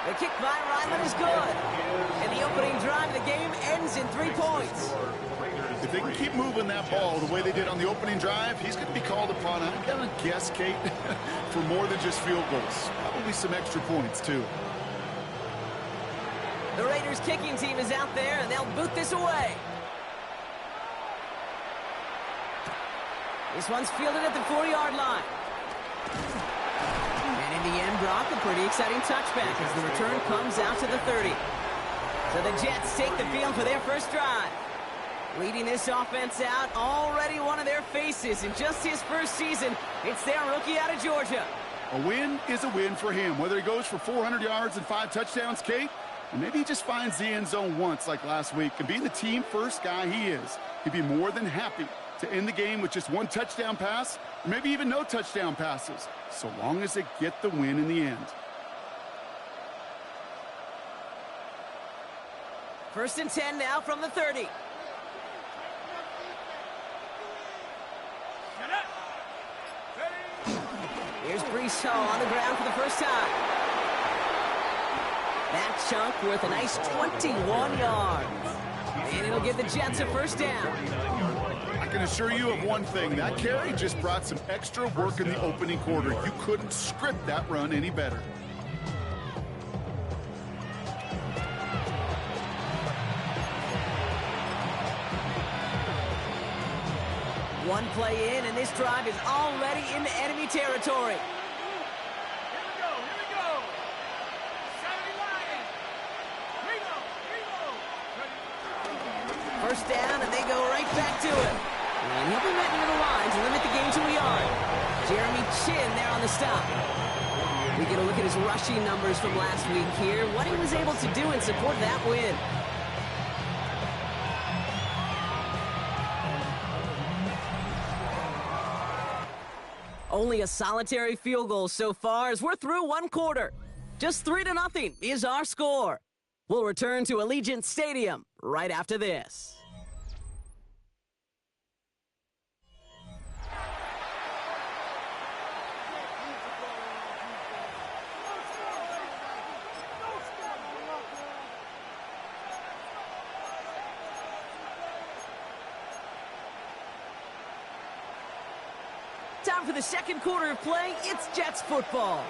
The kick by Ryland is good. And the opening drive of the game ends in 3 points. If they can keep moving that ball the way they did on the opening drive, he's going to be called upon, I'm going to guess, Kate, for more than just field goals. Probably some extra points, too. The Raiders kicking team is out there, and they'll boot this away. This one's fielded at the 4-yard line. And in the end, Brock, a pretty exciting touchback as the return comes out to the 30. So the Jets take the field for their first drive. Leading this offense out, already one of their faces in just his first season. It's their rookie out of Georgia. A win is a win for him, whether he goes for 400 yards and 5 touchdowns, Kate, or maybe he just finds the end zone once like last week. And being the team-first guy he is, he'd be more than happy to end the game with just 1 touchdown pass, or maybe even no touchdown passes, so long as they get the win in the end. First and 10 now from the 30. Here's Brees Hall on the ground for the first time. That chunk worth a nice 21 yards. And it'll give the Jets a first down. I can assure you of one thing. That carry just brought some extra work in the opening quarter. You couldn't script that run any better. One play in, and this drive is already into enemy territory. First down, and they go right back to it. And he'll be right near the line to limit the game to a yard. Jeremy Chin there on the stop. We get a look at his rushing numbers from last week here, what he was able to do in support of that win. Only a solitary field goal so far as we're through one quarter. Just 3-0 is our score. We'll return to Allegiant Stadium right after this. Time for the second quarter of play. It's Jets football.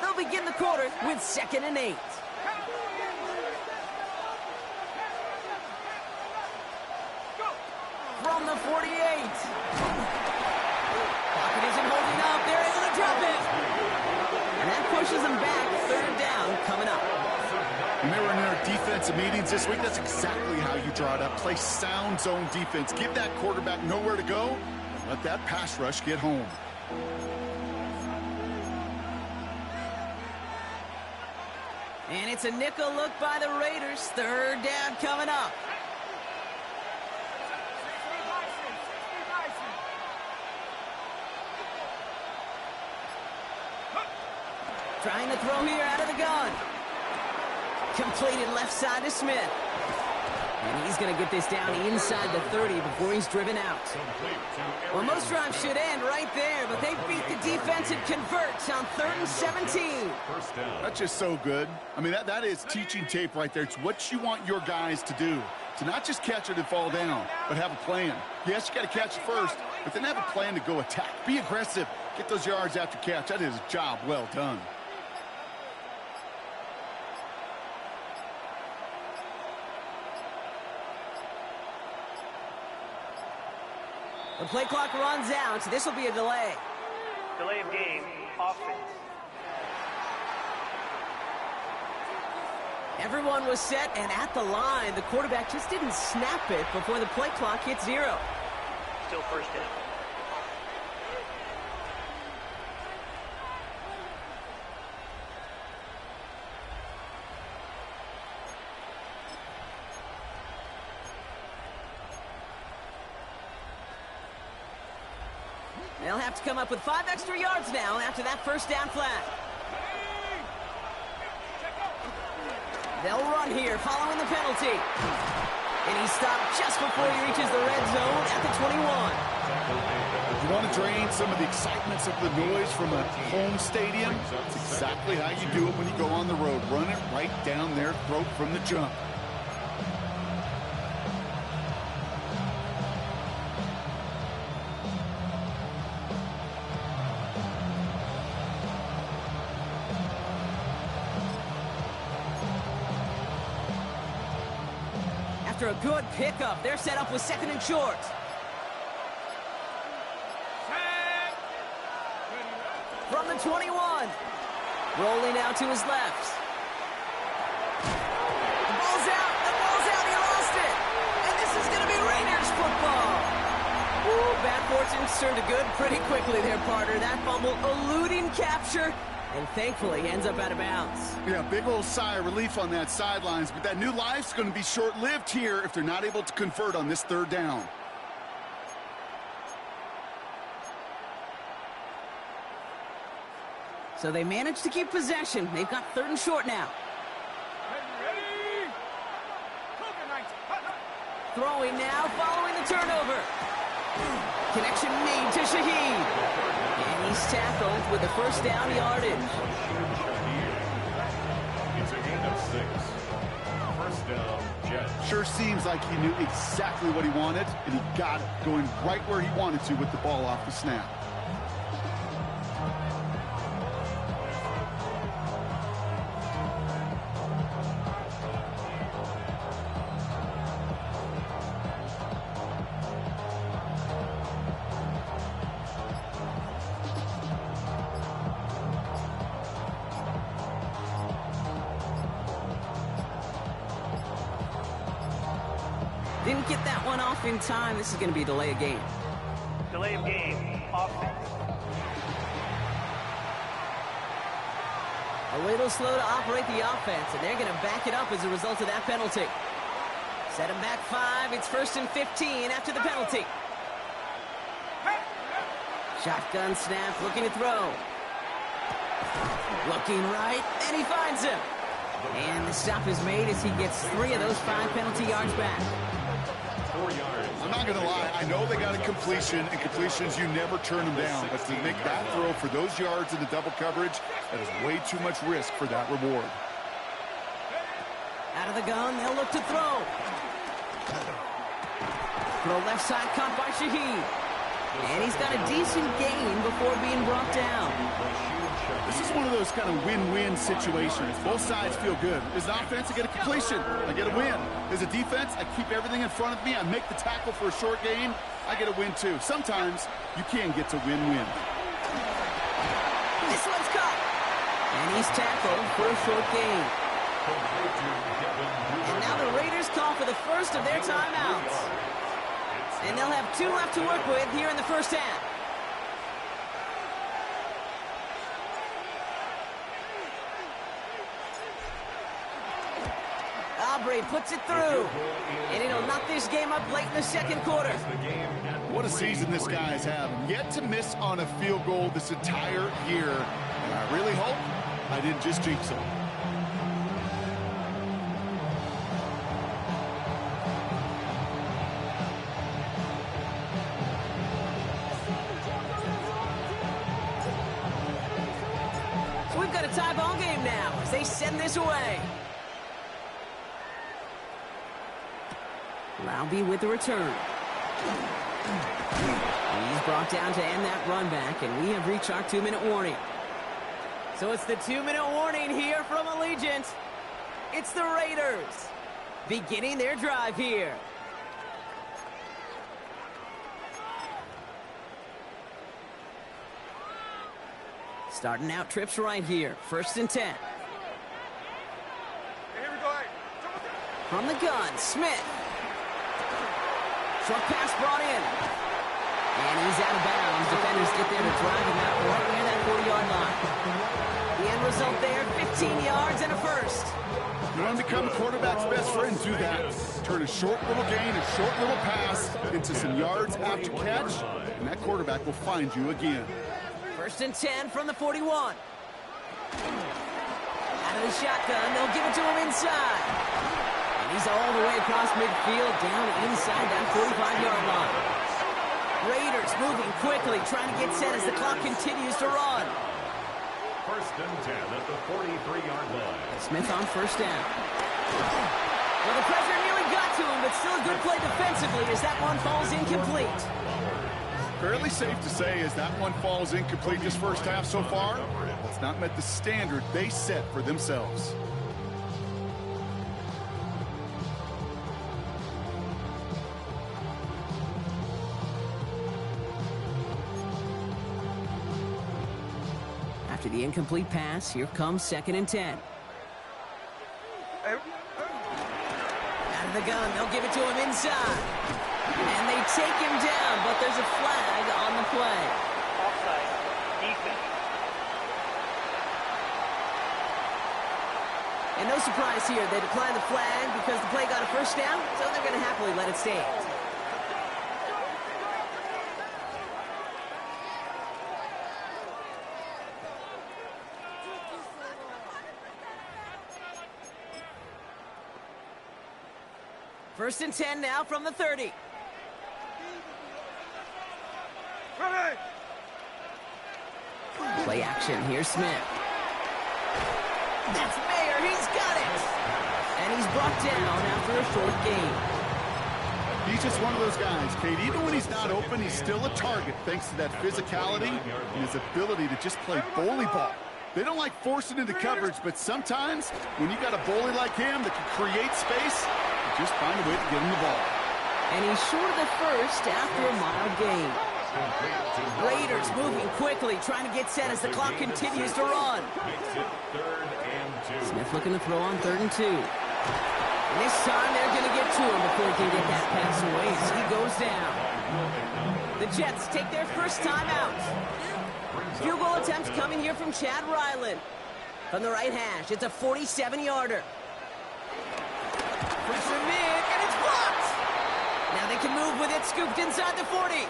They'll begin the quarter with 2nd and 8. From the 48. Pocket isn't holding up. They're able to drop it. And that pushes them back. 3rd down coming up. When they were in their defensive meetings this week, that's exactly how you draw it up. Play sound zone defense. Give that quarterback nowhere to go. Let that pass rush get home. And it's a nickel look by the Raiders. 3rd down coming up. Trying to throw here out of the gun. Completed left side to Smith. And he's going to get this down inside the 30 before he's driven out. Well, most drives should end right there, but they beat the defense and convert on 3rd and 17. That's just so good. I mean, that is teaching tape right there. It's what you want your guys to do. To not just catch it and fall down, but have a plan. Yes, you got to catch it first, but then have a plan to go attack. Be aggressive. Get those yards after catch. That is a job well done. The play clock runs out, so this will be a delay. Delay of game, offense. Everyone was set and at the line. The quarterback just didn't snap it before the play clock hit 0. Still first down. They'll have to come up with 5 extra yards now after that first down flag. They'll run here following the penalty. And he stopped just before he reaches the red zone at the 21. You want to drain some of the excitement, some of the noise from a home stadium? That's exactly how you do it when you go on the road. Run it right down their throat from the jump. After a good pickup, they're set up with second and short. From the 21. Rolling out to his left. The ball's out. The ball's out. He lost it. And this is going to be Raiders football. Ooh, bad fortune turned to good pretty quickly there, partner. That fumble eluding capture and thankfully ends up out of bounds. Yeah, big old sigh of relief on that sidelines, but that new life's going to be short-lived here if they're not able to convert on this third down. So they managed to keep possession. They've got third and short now. Throwing now, following the turnover. Connection made to Shaheed. And he's tackled with the first down yardage. It's a gain of 6. First down, Jets. Sure seems like he knew exactly what he wanted, and he got it going right where he wanted to with the ball off the snap. Didn't get that one off in time. This is going to be a delay of game. Delay of game, offense. A little slow to operate the offense, and they're going to back it up as a result of that penalty. Set him back 5. It's first and 15 after the penalty. Shotgun snap, looking to throw. Looking right, and he finds him. And the stop is made as he gets 3 of those 5 penalty yards back. 4 yards. I'm not going to lie. I know they got a completion, and completions, you never turn them down. But to make that throw for those yards in the double coverage, that is way too much risk for that reward. Out of the gun, they'll look to throw. Throw left side caught by Shaheed. And he's got a decent gain before being brought down. This is one of those kind of win-win situations. Both sides feel good. As an offense, I get a completion. I get a win. As a defense, I keep everything in front of me. I make the tackle for a short gain. I get a win, too. Sometimes you can get to win-win. This one's caught. And he's tackled for a short gain. And now the Raiders call for the first of their timeouts. And they'll have 2 left to work with here in the first half. Aubrey puts it through. And it'll knock this game up late in the second quarter. What a season this guy is having. Yet to miss on a field goal this entire year. And I really hope I didn't just jinx him. So we've got a tie ball game now as they send this away. Laube with the return. He's brought down to end that run back, and we have reached our 2-minute warning. So it's the 2-minute warning here from Allegiant. It's the Raiders beginning their drive here. Starting out trips right here. First and 10. Here we go, hey. From the gun, Smith. Short pass brought in. And he's out of bounds. Defenders get there to drive him out right near that 40-yard line. The end result there, 15 yards and a first. You want to become a quarterback's best friend, do that. Turn a short little gain, a short little pass into some yards after catch, and that quarterback will find you again. First and 10 from the 41. Out of the shotgun, they'll give it to him inside. And he's all the way across midfield, down inside that 45-yard line. Raiders moving quickly, trying to get set as the clock continues to run. First and 10 at the 43-yard line. Smith on first down. Well, the pressure nearly got to him, but still a good play defensively as that one falls incomplete. Fairly safe to say as that one falls incomplete this first half so far, it's not met the standard they set for themselves. After the incomplete pass, here comes 2nd and 10. Out of the gun, they'll give it to him inside. And they take him down, but there's a flag on the play. Offside. Defense. And no surprise here, they declined the flag because the play got a first down, so they're going to happily let it stand. First and 10 now from the 30. Play action, here's Smith. That's Mayer, he's got it! And he's brought down after a short gain. He's just one of those guys, Kate. Even when he's not open, he's still a target thanks to that physicality and his ability to just play bully ball. They don't like forcing into coverage, but sometimes when you got a bully like him that can create space, you just find a way to get him the ball. And he's short of the first after a mild gain. Raiders moving quickly, trying to get set as the clock continues to run. Smith looking to throw on 3rd and 2. And this time they're going to get to him before he can get that pass away as he goes down. The Jets take their first time out. Field goal attempts coming here from Chad Ryland. From the right hash, it's a 47-yarder. Pressure mid, and it's blocked! Now they can move with it, scooped inside the 40.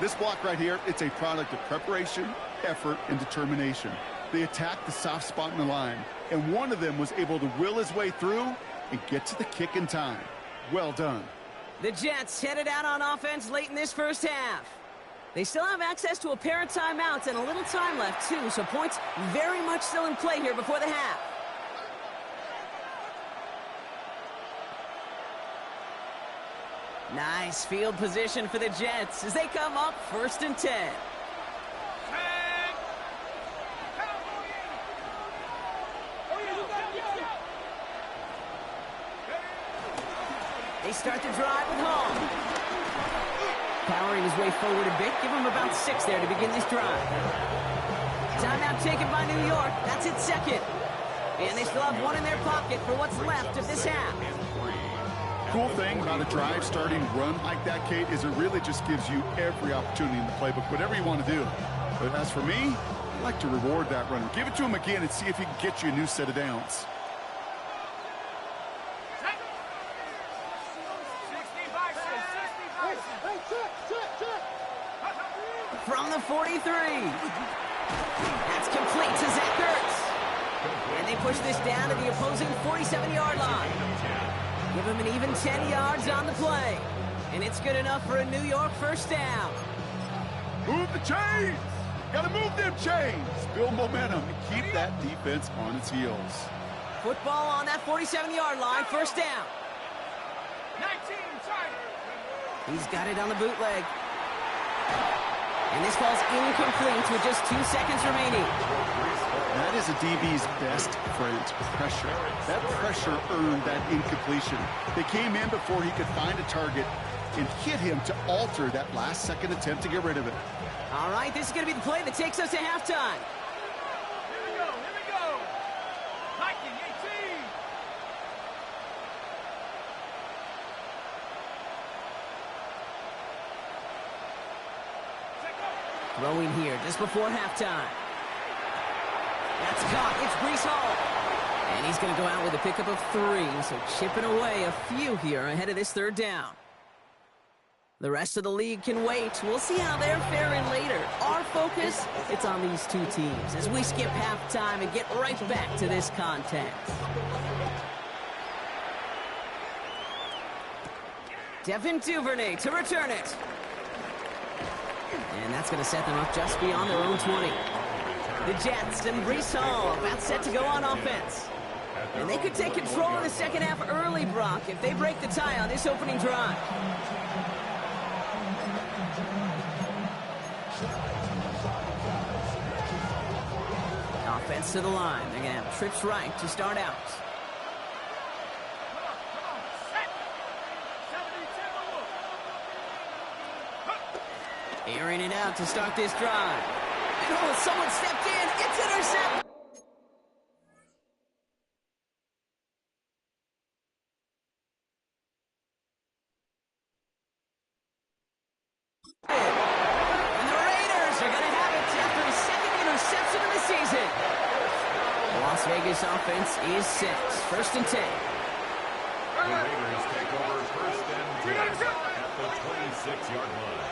This block right here, it's a product of preparation, effort, and determination. They attacked the soft spot in the line, and one of them was able to will his way through and get to the kick in time. Well done. The Jets headed out on offense late in this first half. They still have access to a pair of timeouts and a little time left, too, so points very much still in play here before the half. Nice field position for the Jets as they come up 1st and 10. They start the drive with Hall. Powering his way forward a bit, give him about 6 there to begin this drive. Timeout taken by New York. That's its 2nd. And they still have 1 in their pocket for what's left of this half. Cool thing about a drive starting run like that, Kate, is it really just gives you every opportunity in the playbook, whatever you want to do. But as for me, I like to reward that runner. Give it to him again and see if he can get you a new set of downs. From the 43. That's complete to Zach Ertz. And they push this down to the opposing 47-yard line. Give him an even 10 yards on the play. And it's good enough for a New York first down. Move the chains! Gotta move them chains! Build momentum and keep that defense on its heels. Football on that 47-yard line, first down. 19, He's got it on the bootleg. And this ball's incomplete with just 2 seconds remaining. That is a DB's best friend, pressure. That pressure earned that incompletion. They came in before he could find a target and hit him to alter that last-second attempt to get rid of it. All right, this is going to be the play that takes us to halftime. Here we go. 19-18. Throwing here just before halftime. That's caught. It's Breece Hall. And he's going to go out with a pickup of 3, so chipping away a few here ahead of this 3rd down. The rest of the league can wait. We'll see how they're faring later. Our focus, it's on these two teams as we skip halftime and get right back to this contest. Devin Duvernay to return it. And that's going to set them up just beyond their own 20. The Jets and Breece Hall about set to go on offense. And they could take control of the second half early, Brock, if they break the tie on this opening drive. Offense to the line. They're going to have trips right to start out. Airing it out to start this drive. Oh, someone stepped in. It's intercepted. And the Raiders are going to have it after his second interception of the season. The Las Vegas offense is set. 1st and 10. The Raiders take over 1st and 10 at the 26-yard line.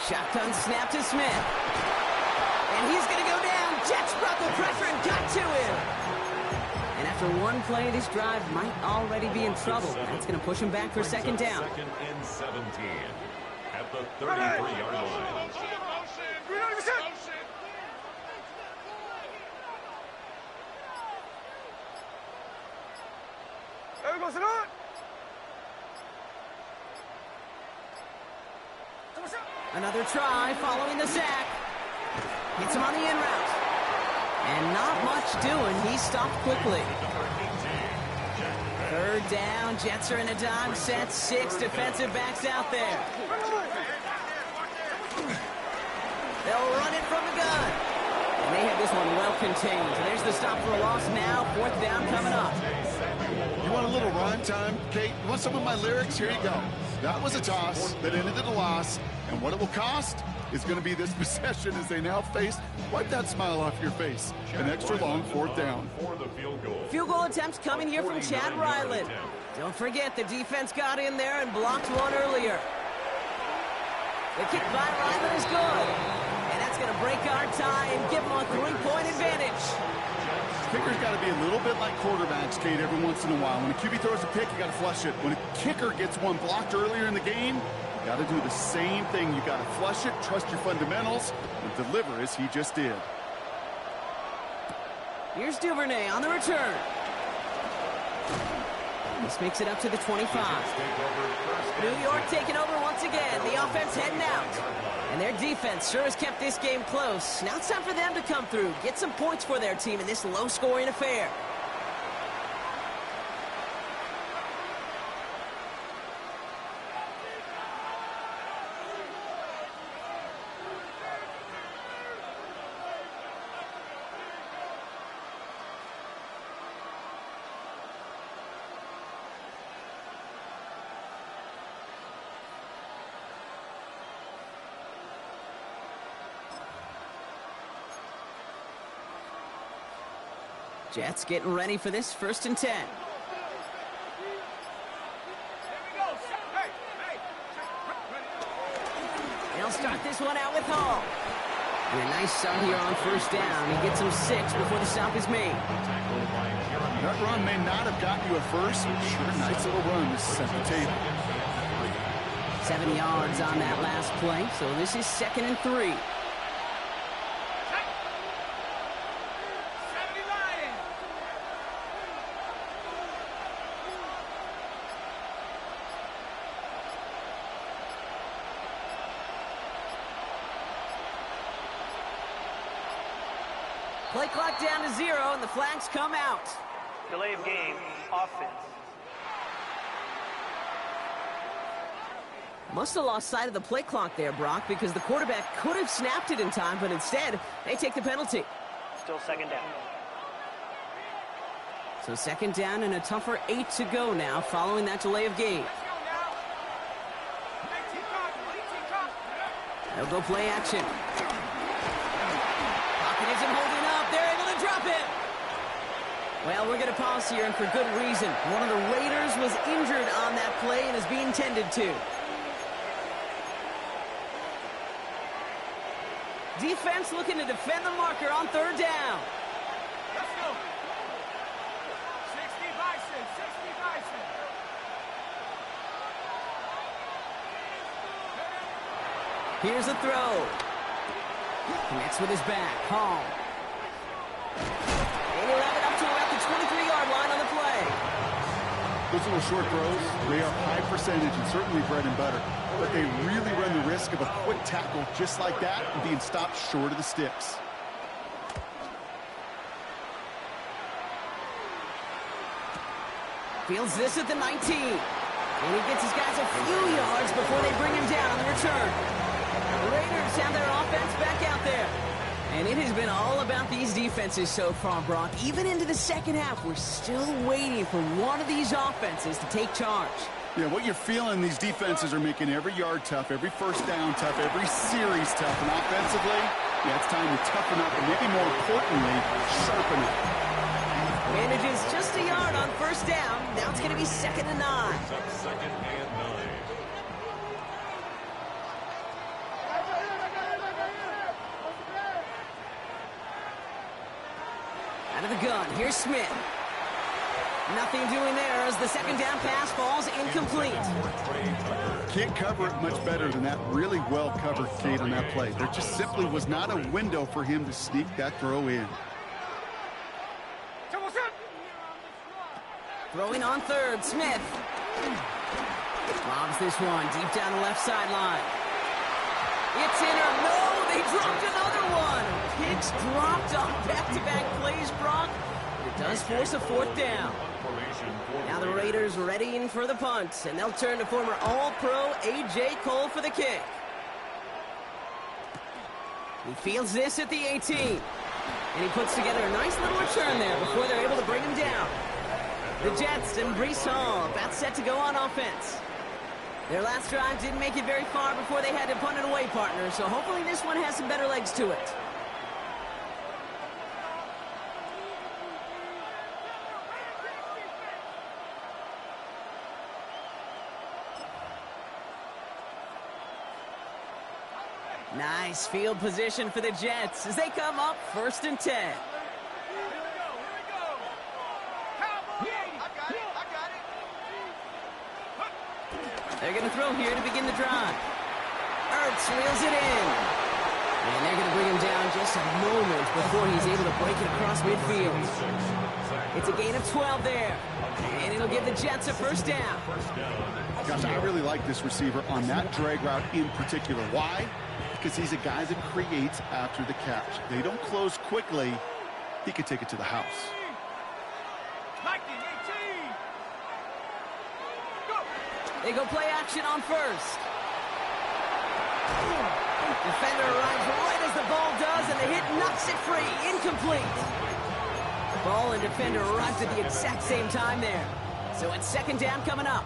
Shotgun snap to Smith. And he's going to go down. Jets brought the pressure and got to him. And after one play, this drive might already be in trouble. That's going to push him back for 2nd down. 2nd and 17 at the 33-yard line. There we go, sit on. Another try following the sack. Hits him on the in route. And not much doing. He stopped quickly. 3rd down. Jets are in a dime set. 6 defensive backs out there. They'll run it from the gun. And they have this one well contained. There's the stop for a loss now. 4th down coming up. You want a little rhyme time, Kate? You want some of my lyrics? Here you go. That was a toss that ended in a loss. And what it will cost is going to be this possession as they now face. Wipe that smile off your face. An extra long 4th down. For the field goal. Field goal attempts coming here from Chad Ryland. Don't forget, the defense got in there and blocked one earlier. The kick by Ryland is good. And that's going to break our tie and give them a 3-point advantage. Kicker's got to be a little bit like quarterbacks, Kate, every once in a while. When a QB throws a pick, you got to flush it. When a kicker gets one blocked earlier in the game, you got to do the same thing. You got to flush it, trust your fundamentals, and deliver as he just did. Here's Duvernay on the return. This makes it up to the 25. New York taking over once again. The offense heading out. And their defense sure has kept this game close. Now it's time for them to come through, get some points for their team in this low-scoring affair. Jets getting ready for this 1st and 10. They'll start this one out with Hall. And a nice start here on 1st down. He gets him 6 before the stop is made. That run may not have got you a first, but sure, nice little run to set the table. 7 yards on that last play, so this is 2nd and 3. Play clock down to 0, and the flags come out. Delay of game, offense. Must have lost sight of the play clock there, Brock, because the quarterback could have snapped it in time, but instead, they take the penalty. Still 2nd down. So 2nd down and a tougher 8 to go now following that delay of game. They'll go play action. Pocket isn't holding up. They're able to drop it. Well, we're going to pause here, and for good reason. One of the Raiders was injured on that play and is being tended to. Defense looking to defend the marker on 3rd down. Let's go. 60 Bison, 60 Bison. Here's a throw. Connects with his back. Hall. And he'll have it up to about the 23-yard line on the play. Those little short throws, they are high percentage and certainly bread and butter. But they really run the risk of a quick tackle just like that and being stopped short of the sticks. Fields this at the 19. And he gets his guys a few yards before they bring him down on the return. The And it has been all about these defenses so far, Brock. Even into the second half, we're still waiting for one of these offenses to take charge. Yeah, what you're feeling, these defenses are making every yard tough, every first down tough, every series tough. And offensively, yeah, it's time to toughen up and maybe more importantly, sharpen up. Advantage is just a yard on first down. Now it's going to be 2nd and 9. Second and 9. Out of the gun, here's Smith. Nothing doing there as the second down pass falls incomplete. Can't cover it much better than that. Really well covered, Kate, on that play. There just simply was not a window for him to sneak that throw in. Throwing on third, Smith. Lobs this one deep down the left sideline. It's in or no, they dropped another one. Picks dropped on back-to-back plays, Brock. It does force a 4th down. Now the Raiders readying for the punt, and they'll turn to former All-Pro A.J. Cole for the kick. He fields this at the 18. And he puts together a nice little return there before they're able to bring him down. The Jets and Breece Hall about set to go on offense. Their last drive didn't make it very far before they had to punt it away, partner, so hopefully this one has some better legs to it. Nice field position for the Jets as they come up 1st and 10. They're going to throw here to begin the drive. Ertz reels it in. And they're going to bring him down just a moment before he's able to break it across midfield. It's a gain of 12 there. And it'll give the Jets a 1st down. Gosh, I really like this receiver on that drag route in particular. Why? Because he's a guy that creates after the catch. They don't close quickly. He could take it to the house. They go play action on first. Defender arrives right as the ball does, and the hit knocks it free. Incomplete. Ball and defender arrived at the exact same time there. So it's 2nd down coming up.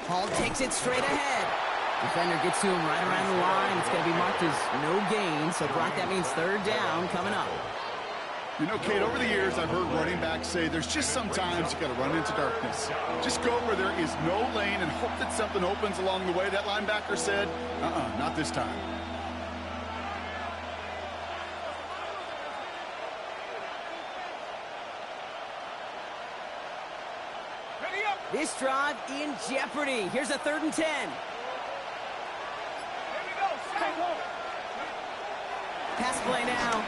Hall takes it straight ahead. Defender gets to him right around the line. It's going to be marked as no gain. So, Brock, that means 3rd down coming up. You know, Kate, over the years, I've heard running backs say there's just sometimes you got to run into darkness. Just go where there is no lane and hope that something opens along the way. That linebacker said, not this time. This drive in jeopardy. Here's a 3rd and 10. Pass play now.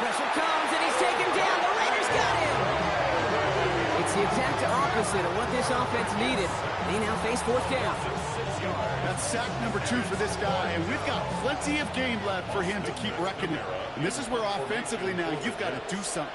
Pressure comes, and he's taken down. The Raiders got him. It's the exact opposite of what this offense needed. They now face 4th down. That's sack number 2 for this guy, and we've got plenty of game left for him to keep reckoning. And this is where offensively now you've got to do something.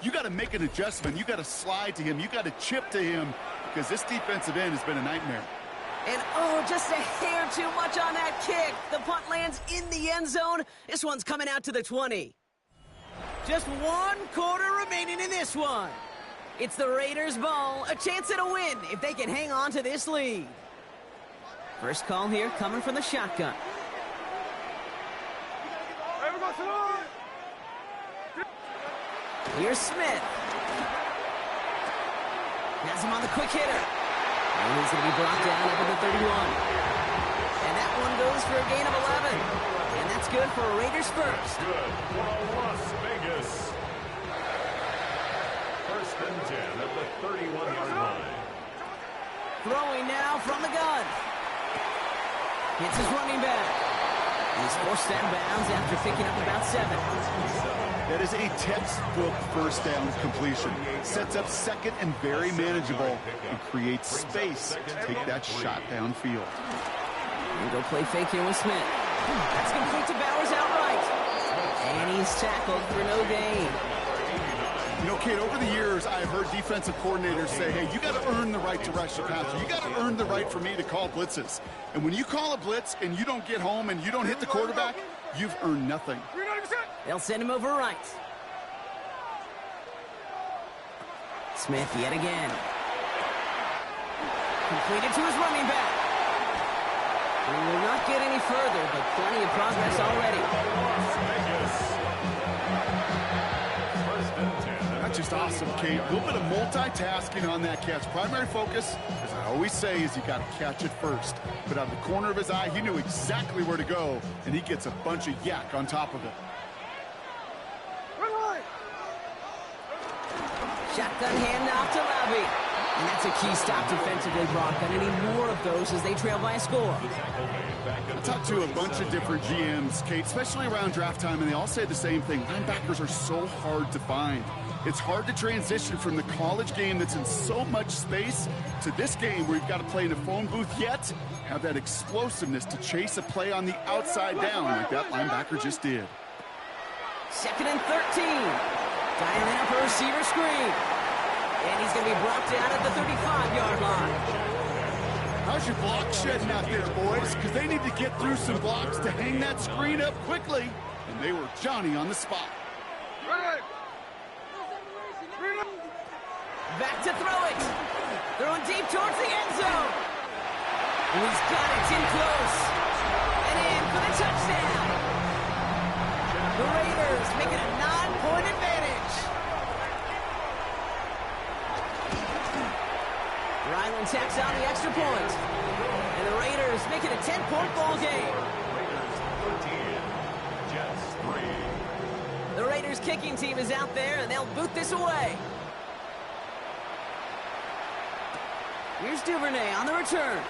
you got to make an adjustment. You got to slide to him. You got to chip to him because this defensive end has been a nightmare. And oh, just a hair too much on that kick. The punt lands in the end zone. This one's coming out to the 20. Just 1 quarter remaining in this one. It's the Raiders' ball, a chance at a win if they can hang on to this lead. First call here coming from the shotgun. Here's Smith. Has him on the quick hitter. And he's going to be brought down up at the 31. And that one goes for a gain of 11. And that's good for Raiders first. Good for Las Vegas. First and 10 at the 31-yard line. Throwing now from the gun. Hits his running back. He's forced out of bounds after picking up about 7. That is a textbook first down completion. Sets up second and very manageable and creates space to take that shot downfield. And go play fake here with Smith. That's complete to Bowers outright. And he's tackled for no gain. You know, Kate, over the years, I've heard defensive coordinators say, hey, you got to earn the right to rush the passer. You got to earn the right for me to call blitzes. And when you call a blitz and you don't get home and you don't hit the quarterback, you've earned nothing. They'll send him over right. Smith yet again. Completed to his running back. He will not get any further, but plenty of progress already. That's just awesome, Kate. A little bit of multitasking on that catch. Primary focus, as I always say, is you got to catch it first. But out of the corner of his eye, he knew exactly where to go, and he gets a bunch of yak on top of it. Shotgun handoff to Levy. And that's a key stop defensively, Brock. Gonna need more of those as they trail by a score. I talked to a bunch of different GMs, Kate, especially around draft time, and they all say the same thing. Linebackers are so hard to find. It's hard to transition from the college game that's in so much space to this game where you've got to play in a phone booth, yet have that explosiveness to chase a play on the outside down like that linebacker just did. Second and 13. Dialing up a receiver screen. And he's going to be brought down at the 35-yard line. How's your block shedding out there, boys? Because they need to get through some blocks to hang that screen up quickly. And they were Johnny on the spot. Back to throw it. Throwing deep towards the end zone. And he's got it in close. And in for the touchdown. The Raiders make it a 9-point advantage. Ryland tacks on the extra point. And the Raiders make it a 10-point ball game. Raiders 13, Jets 3. The Raiders kicking team is out there, and they'll boot this away. Here's Duvernay on the return.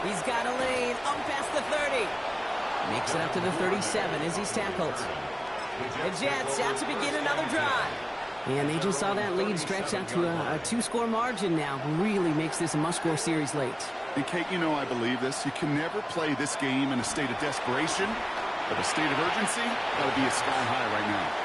He's got a lane up past the 30. Makes it up to the 37 as he's tackled. The Jets out to begin another drive. And they just saw that lead stretch out to a 2-score margin now. Really makes this a must-score series late. And Kate, you know I believe this. You can never play this game in a state of desperation, but a state of urgency got to be a sky high right now.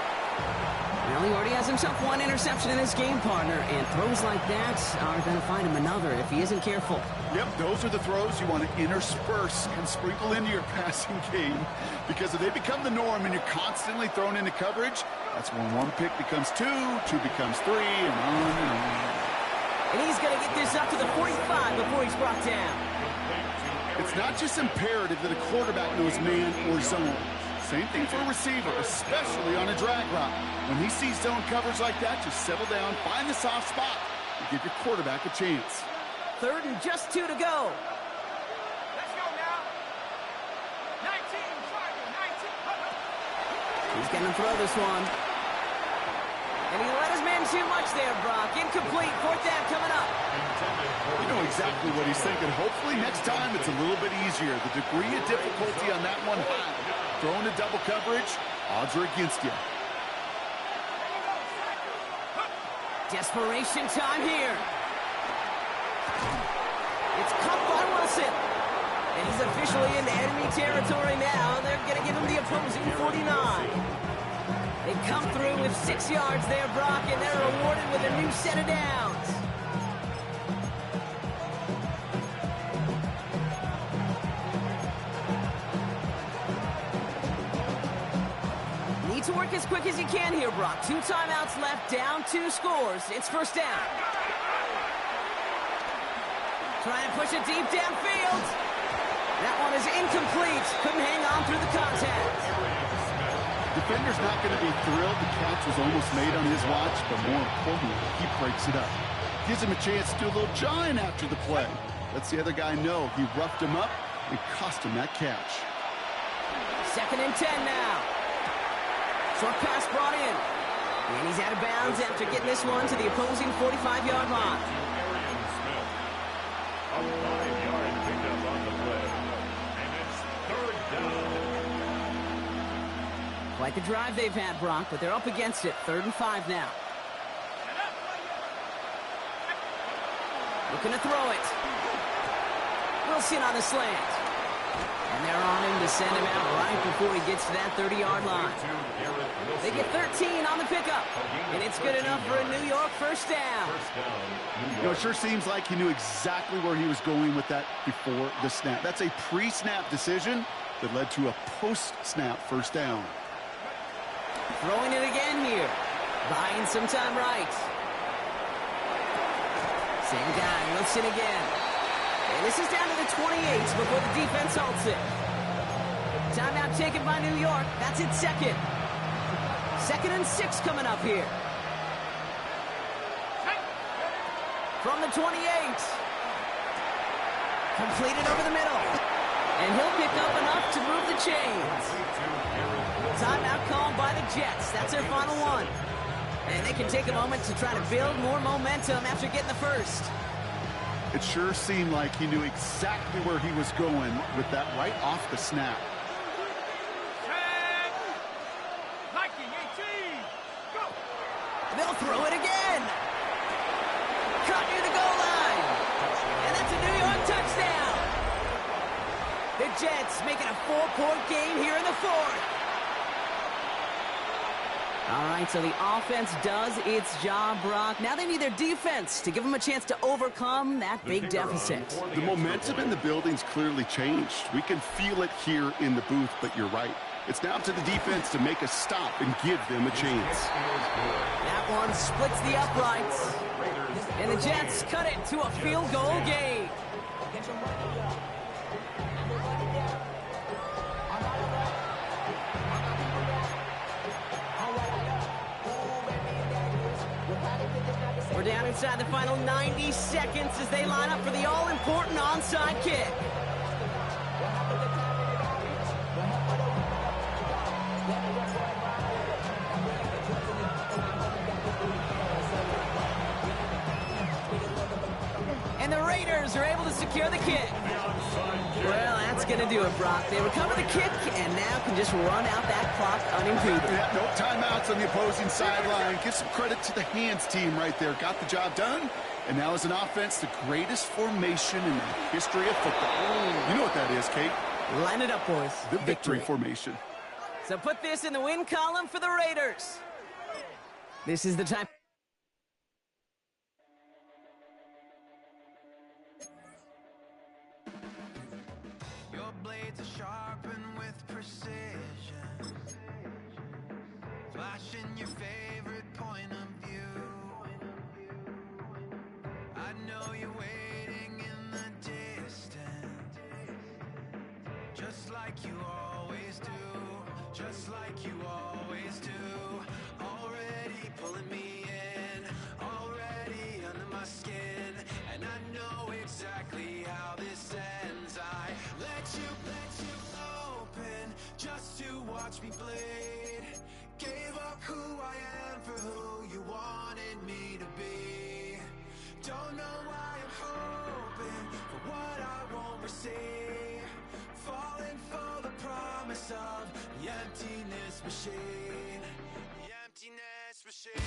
Well, he already has himself 1 interception in this game, partner, and throws like that are going to find him another if he isn't careful. Yep, those are the throws you want to intersperse and sprinkle into your passing game, because if they become the norm and you're constantly thrown into coverage, that's when 1 pick becomes 2, 2 becomes 3, and on and on. And he's going to get this up to the 45 before he's brought down. It's not just imperative that a quarterback knows man or zone. Same thing for a receiver, especially on a drag route. When he sees zone coverage like that, just settle down, find the soft spot, and give your quarterback a chance. 3rd and just 2 to go. Let's go now. 19, Charger, 19. He's going to throw this one. And he let his man too much there, Brock. Incomplete. 4th down coming up. You know exactly what he's thinking. Hopefully next time it's a little bit easier. The degree of difficulty on that one high. Throwing to double coverage, odds are against you. Desperation time here. It's caught by Wilson. And he's officially into enemy territory now. They're going to give him the opposing 49. They come through with of 6 yards there, Brock, and they're rewarded with a new set of downs. Need to work as quick as you can here, Brock. 2 timeouts left, down 2 scores. It's first down. Trying to push it deep downfield. That one is incomplete. Couldn't hang on through the contact. Defender's not going to be thrilled. The catch was almost made on his watch, but more importantly, he breaks it up. Gives him a chance to do a little jawing after the play. Lets the other guy know he roughed him up and cost him that catch. 2nd and 10 now. Short pass brought in. And he's out of bounds after getting this one to the opposing 45-yard line. A 5-yard pickup on the play. And it's 3rd down. Quite the drive they've had, Brock, but they're up against it. 3rd and 5 now. Looking to throw it. Wilson on the slant. And they're on him to send him out right before he gets to that 30-yard line. They get 13 on the pickup, and it's good enough for a New York first down. You know, it sure seems like he knew exactly where he was going with that before the snap. That's a pre-snap decision that led to a post-snap first down. Throwing it again here. Buying some time right. Same guy, Wilson again. And this is down to the 28 before the defense halts it. Timeout taken by New York. That's its 2nd. 2nd and 6 coming up here. From the 28. Completed over the middle. And he'll pick up enough to move the chains. Timeout called by the Jets. That's their final one. And they can take a moment to try to build more momentum after getting the first. It sure seemed like he knew exactly where he was going with that right off the snap. They'll throw it again. Caught near the goal line. And that's a New York touchdown. The Jets making a 4-point game here in the 4th. All right, so the offense does its job, Brock. Now they need their defense to give them a chance to overcome that big deficit. The momentum in the building's clearly changed. We can feel it here in the booth, but you're right. It's now up to the defense to make a stop and give them a chance. That one splits the uprights. And the Jets cut it to a field goal game. We're down inside the final 90 seconds as they line up for the all-important onside kick. And the Raiders are able to secure the kick. Well, that's going to do it, Brock. They recover the kick and now can just run out that clock unimpeded. Yeah, no timeouts on the opposing sideline. Give some credit to the hands team right there. Got the job done. And now as an offense, the greatest formation in the history of football. You know what that is, Kate. Line it up, boys. The victory formation. So put this in the win column for the Raiders. This is the time. Your blades are sharpened with precision, flashing your favorite point of view. I know you're waiting in the distance, just like you always do, just like you always do. Already pulling me in, already under my skin, and I know exactly how this ends. I let you open just to watch me bleed. Gave up who I am for who you wanted me to be. Don't know why I'm hoping for what I won't receive. Falling for the promise of the emptiness machine. The emptiness machine.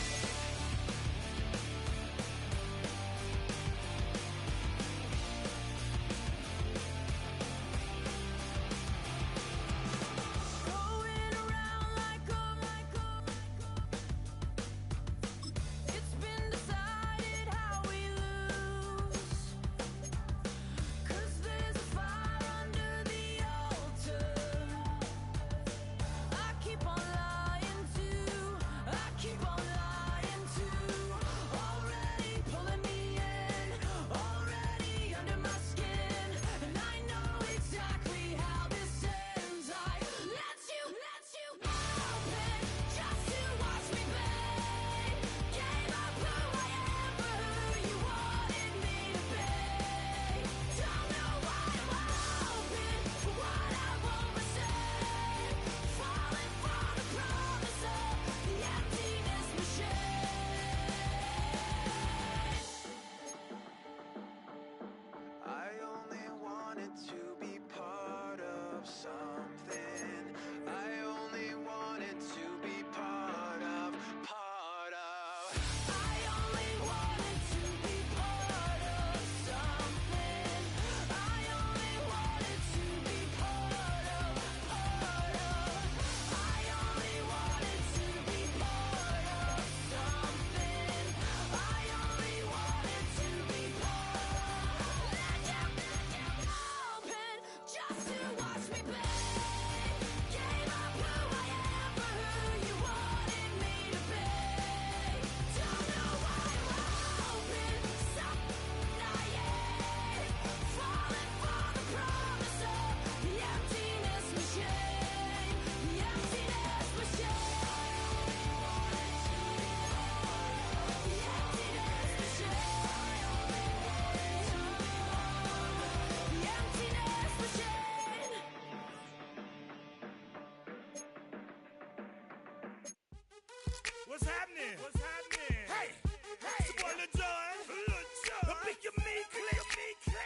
What's happening? What's happening? Hey, it's your boy Lil Jon. Pick your me click.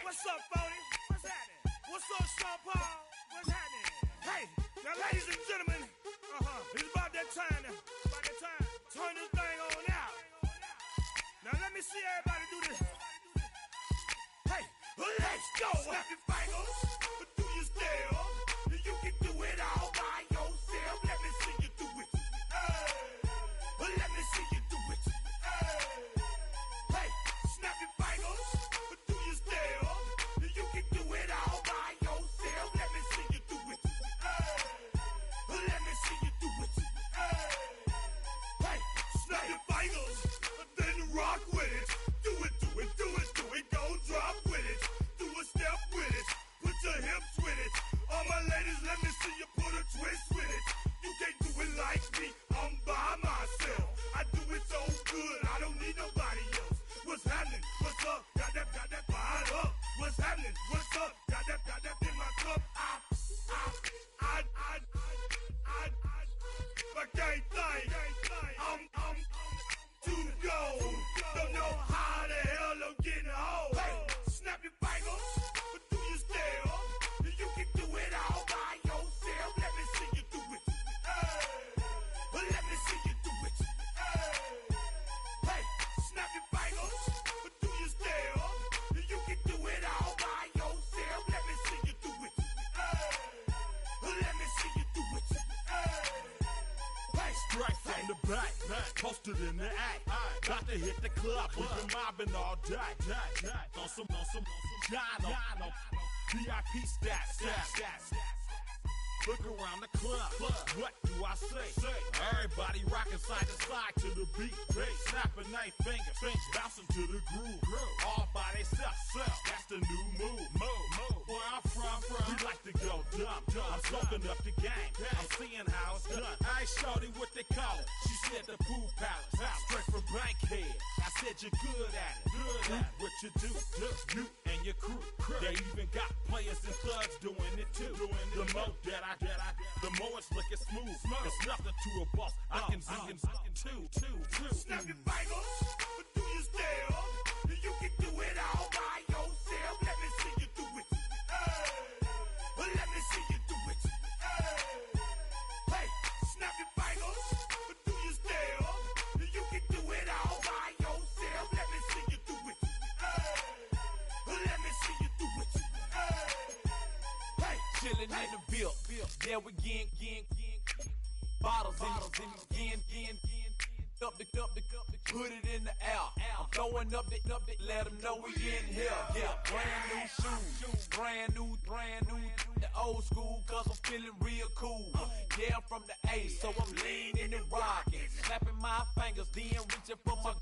What's up, Phony? What's happening? What's up, Sean Paul? What's happening? Hey, now ladies and gentlemen, it's about that time now. About that time. Turn this thing on out. Now let me see everybody do this. Hey, let's go. Snap your fingers, but do you still? You can do it all by yourself. Let me see you do it. Let me see you do it. Hey, snap your fingers, but do you still? You can do it all by yourself. Let me see you do it. Let me see you do it. Hey, snap your fingers, then rock with it. Do it, do it, do it, do it. Go drop with it. Do a step with it. Put your hips with it. All my ladies, let me see you put a twist with it. You can't do it like me. I'm by myself. I do it so good. I don't need nobody else. What's happening? What's up? Got that fired up. What's happening? What's up? Got that in my cup. I can't think. I'm too gold. Don't know how the hell I'm getting home. Hey, snap your fingers, but do you still? You can do it all by yourself. Let me see you do it. Let me see you do it. Hey, snap your fingers, but do you still? You can do it all by yourself. Let me see you do it. Let me see you do it. Hey, straight from the back, posted in the act. Got to hit the club, we've been mobbing all day. On some John, VIP stats. Look around the club, what do I say? Everybody rocking side to side to the beat. Snapping their fingers, bouncing to the groove. All by themselves, that's the new move. Where I'm from, we like to go dumb. I'm soaking up the game, I'm seeing how it's done. I ain't shorty what they call it. She said the pool palace, straight from Bankhead. I said you're good at it. What you do, you and your crew. They even got players and thugs doing it too. The more that the more it's looking smooth. It's nothing to a boss. I can zoom two. Snap your fingers, but do you still? You can do it all by yourself. Let me see you do it. Let me see you do it. Hey, snap your fingers, but do you still? You can do it all by yourself. Let me see you do it. Let me see you do it. Hey, chillin' in the bill. Yeah, we again. Bottles in again. Up the put it in the air. I'm throwing up the, let them know we in here. Yeah, brand new shoes, brand new. The old school, cause I'm feeling real cool. Yeah, I'm from the A, so I'm leaning and rocking. Snapping my fingers, then reaching for my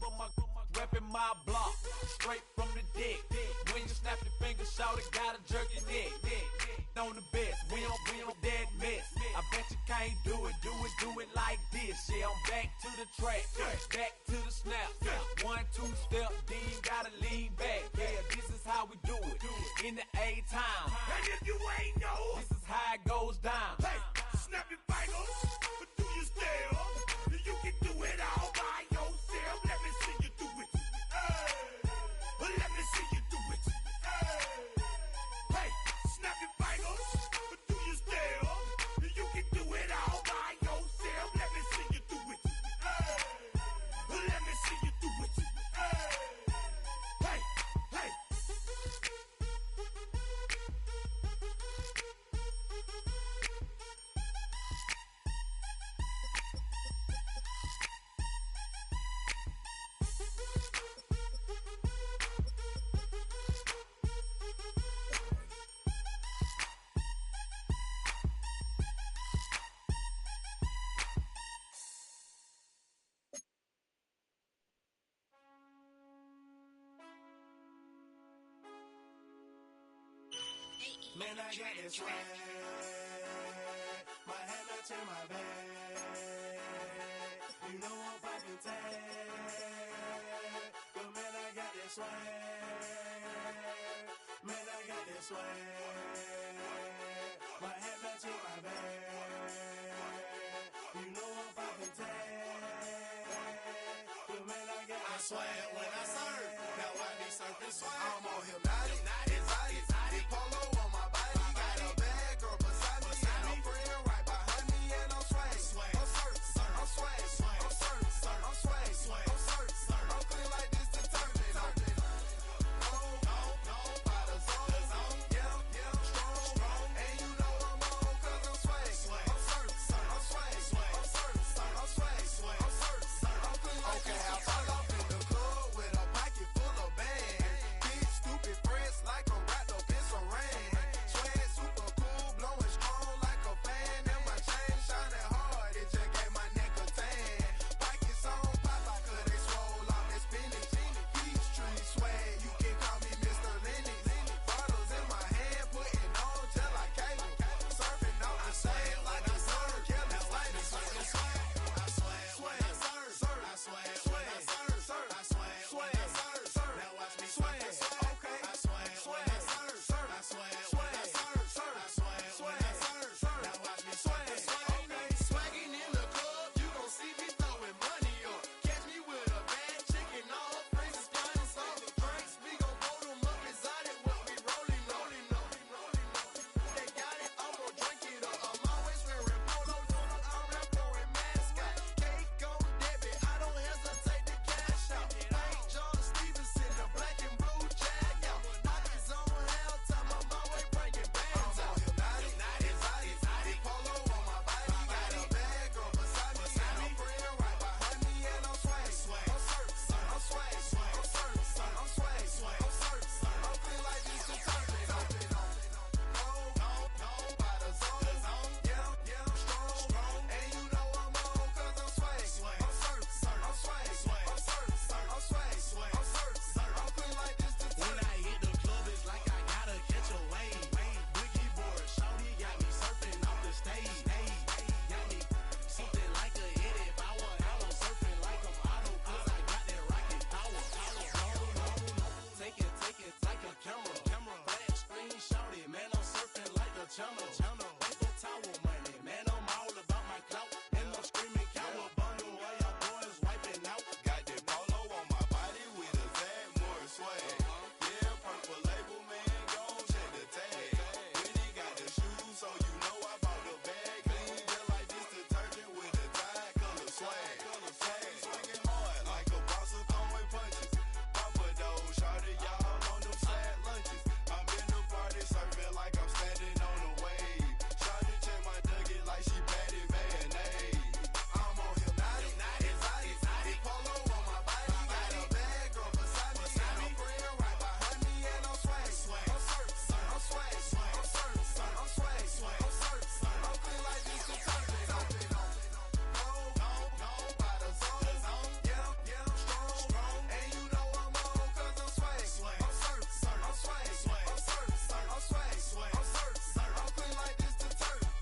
repping my block. Straight from the deck. When you snap your fingers, shout it, gotta jerk your neck. On the best, we don't dead mess. I bet you can't do it like this. Yeah, I'm back to the track, back to the snap. 1, 2 step, then gotta lean back. Yeah, this is how we do it in the A-time. And if you ain't know, this is how it goes down. Hey, snap your fingers, but do you still? You can do it all by yourself. Let me see you do it. Let me see you do it. Hey, snap your fingers, but do you still? You can do it all by yourself. Let me see you do it. Let me see you do it. Hey. Man, I got this swag. My head matching my bag. You know I'm poppin' tag. But man, I got this swag. Man, I got this swag. My head matching my bag. You know I'm poppin' tag. swag when I serve. Now I be surfing swag. I'm on hypnotic, exotic, polo on my body. Got a bad girl beside me, and a friend right behind me, and I'm swag. I'm surf, I'm swag, I'm surf, I'm swag, I'm surf, I'm clean like this detergent. No, by the zone, yeah, strong, and you know I'm on 'cause I'm swag. I'm surf, I'm swag, I'm surf, I'm swag, I'm surf, I'm clean like this. Okay, I fall off in the club with a pocket full of bags. Big stupid friends like a wrapped up in saran. Swag super cool, blowing strong like a fan, and my chain shining hard. It just gave my neck a tan. Pockets on pop, 'cause they swole off that spinach. Peachtree swag, you can call me Mr. Lennox. Bottles in my hand, putting on just like cable. Surfing on the sand like I serve. Kelly like the surfing swag. I swag when I serve. I swag when I serve. I swag when I serve. Now watch me swag. Okay. I swag when I serve. I swag when I serve. I swag when I serve. Now watch me swag. Okay. Swagging in the club, you gon' see me throwing money up. Catch me with a bad chicken, all her friends is flying some drinks. We gon' hold them up exotic while we rolling. They got it, I'm gon' drink it up. I'm always wearing polo, I'm pouring mascot. Cake on debit, I don't hesitate to cash out. Ain't John Stevenson, the black and blue jag out. Pockets on hilltop, I'm always bringing bands out. Hypnotic, exotic, polo on my body. Got a bad girl beside me, and a friend right behind me, and I'm swag. I'm surf, I'm swag, I'm surf, I'm swag, I'm surf, I'm clean like this detergent. No, by the zone, yeah, strong, and you know I'm on 'cause I'm swag. I'm surf, I'm swag, I'm surf, I'm swag, I'm surf, I'm clean like this detergent. When I hit the club, it's like I gotta catch a wave. Boogie board, shawty got me surfing off the stage. Got me something like a hidden power. How I'm surfing like I'm auto 'cause I got that rocket power. Take it like a camera. Flat screen, shawty, man, I'm surfing like the channel. Paper towel money, man, I'm all about my clout. And I'm screaming cowabunga while y'all boys wiping out. Got that polo on my body with a tag, more swag. Yeah, purple label, man, gon' check the tag. When he got the shoes, so you know I bought the bag. Clean just like this detergent with a tide color swag. Swinging hard like a boss of throwing punches. Papa though, shawty, y'all on them sad lunches. I'm in the party serving like I'm standing on a wave. Shawty check my nugget like she batted mayonnaise. I'm on hypnotic, exotic, polo on my body. Got a bad girl beside me, and a friend right behind me, and I'm swag. I'm surf, I'm swag, I'm surf, I'm swag, I'm surf, I'm clean like this detergent. No, by the zone, yeah, strong, and you know I'm on 'cause I'm swag. I'm surf, I'm swag, I'm surf, I'm swag, I'm surf, I'm clean like this detergent.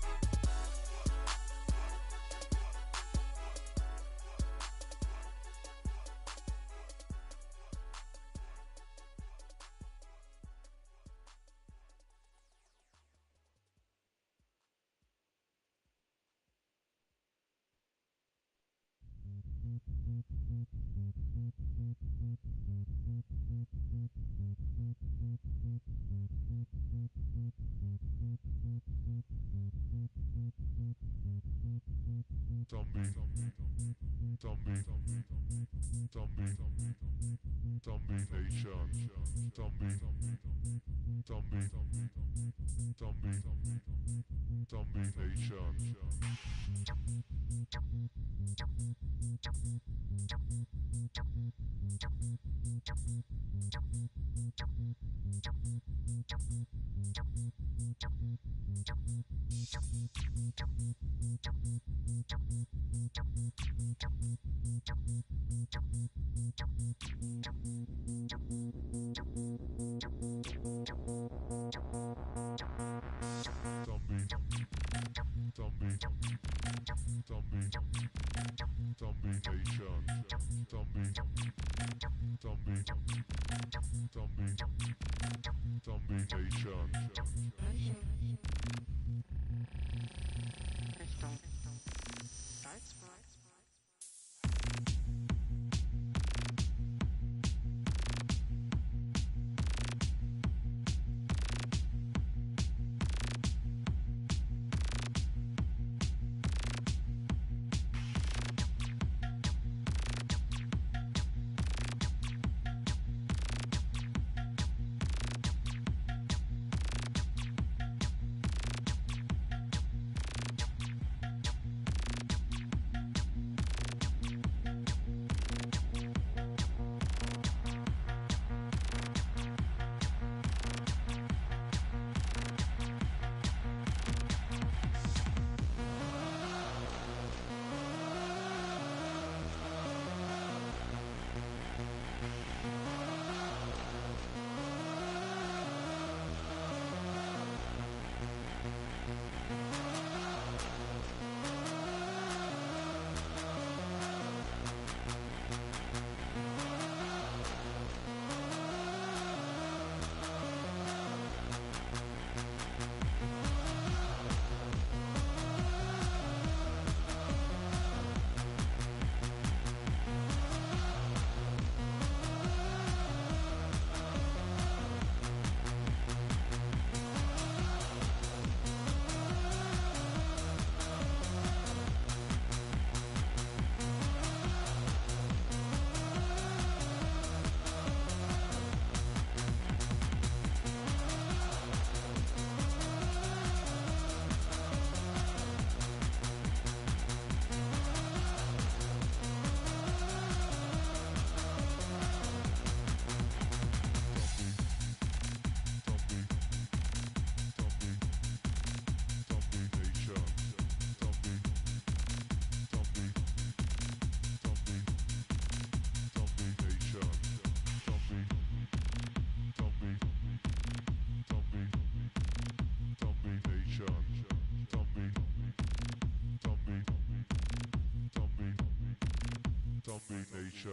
Nation.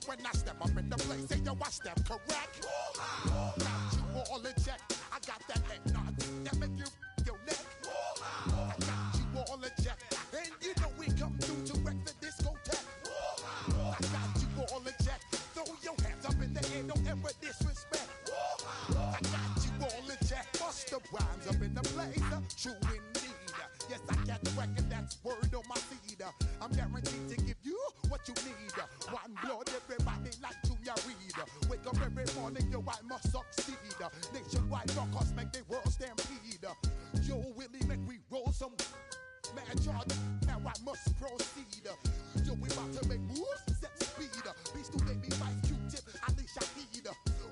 When I step up in the place, say yo, I step correct. Got you all in check. I got that head nod that make you your neck. I got you all in check, and you know we come through to wreck the discotheque. I got you all in check. Throw your hands up in the air, don't ever disrespect. I got you all in check. Bust the rhymes up in the place, true indeed. Yes, I got the record, that's word on my feed. I'm guaranteed to give you what you need. One blood, everybody like Junior Reed. Wake up every morning, yo, I must succeed. Nationwide rockers make the world stampede. Yo, Willie, make we roll some mad charge. Now I must proceed. Yo, we about to make moves, set speed. Beast to baby, Vice Q-tip, Alicia Heed.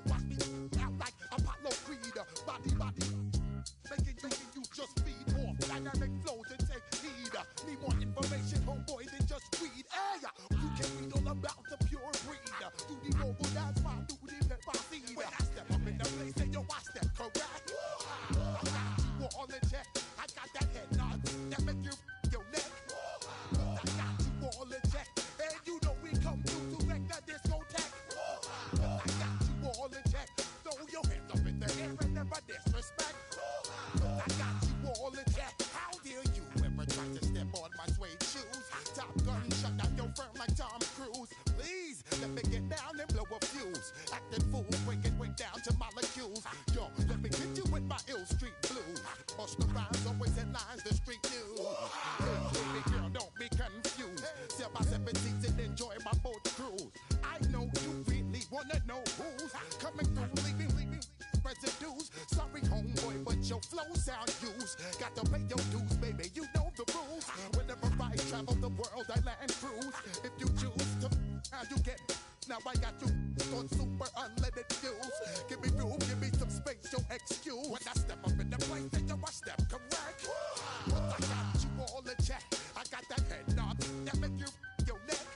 Watch me out like Apollo Creed. Body, making you just feed off dynamic flows and take heed. Need more information, homeboy, than just read. Hey, you can read all about the pure breed. Do the mobile dance, my do the pepper seed. When I step up in the place, say yo, I step correct. I got you all in check. I got that head nod that make you your neck. I got you all in check, and you know we come through to wreck the discotheque. I got you all in check. Throw your hands up in the air and never disrespect. I got you all in check. How dare you ever try to step on my suede shoes? Top Gun shut down your firm like Tom Cruise. Please let me get down and blow a fuse. Acting fool, breaking way down to molecules. Yo, let me hit you with my ill street blues. Bust the rhymes, always headlines the street news. Hey, baby girl, don't be confused. Sell my 17s and enjoy my boat cruise. I know you really wanna know who's coming through, leaving residues. Sorry, homeboy, but your flow sound used. Got to pay your dues, baby. You know the rules. Whenever I travel the world, I land cruise. If you choose to, how you get. Now I got you on super unleaded fuels. Give me room, give me some space, your excuse. When I step up in the place, then yo, I step correct. But I got you all in check. I got that head nod that make you your neck.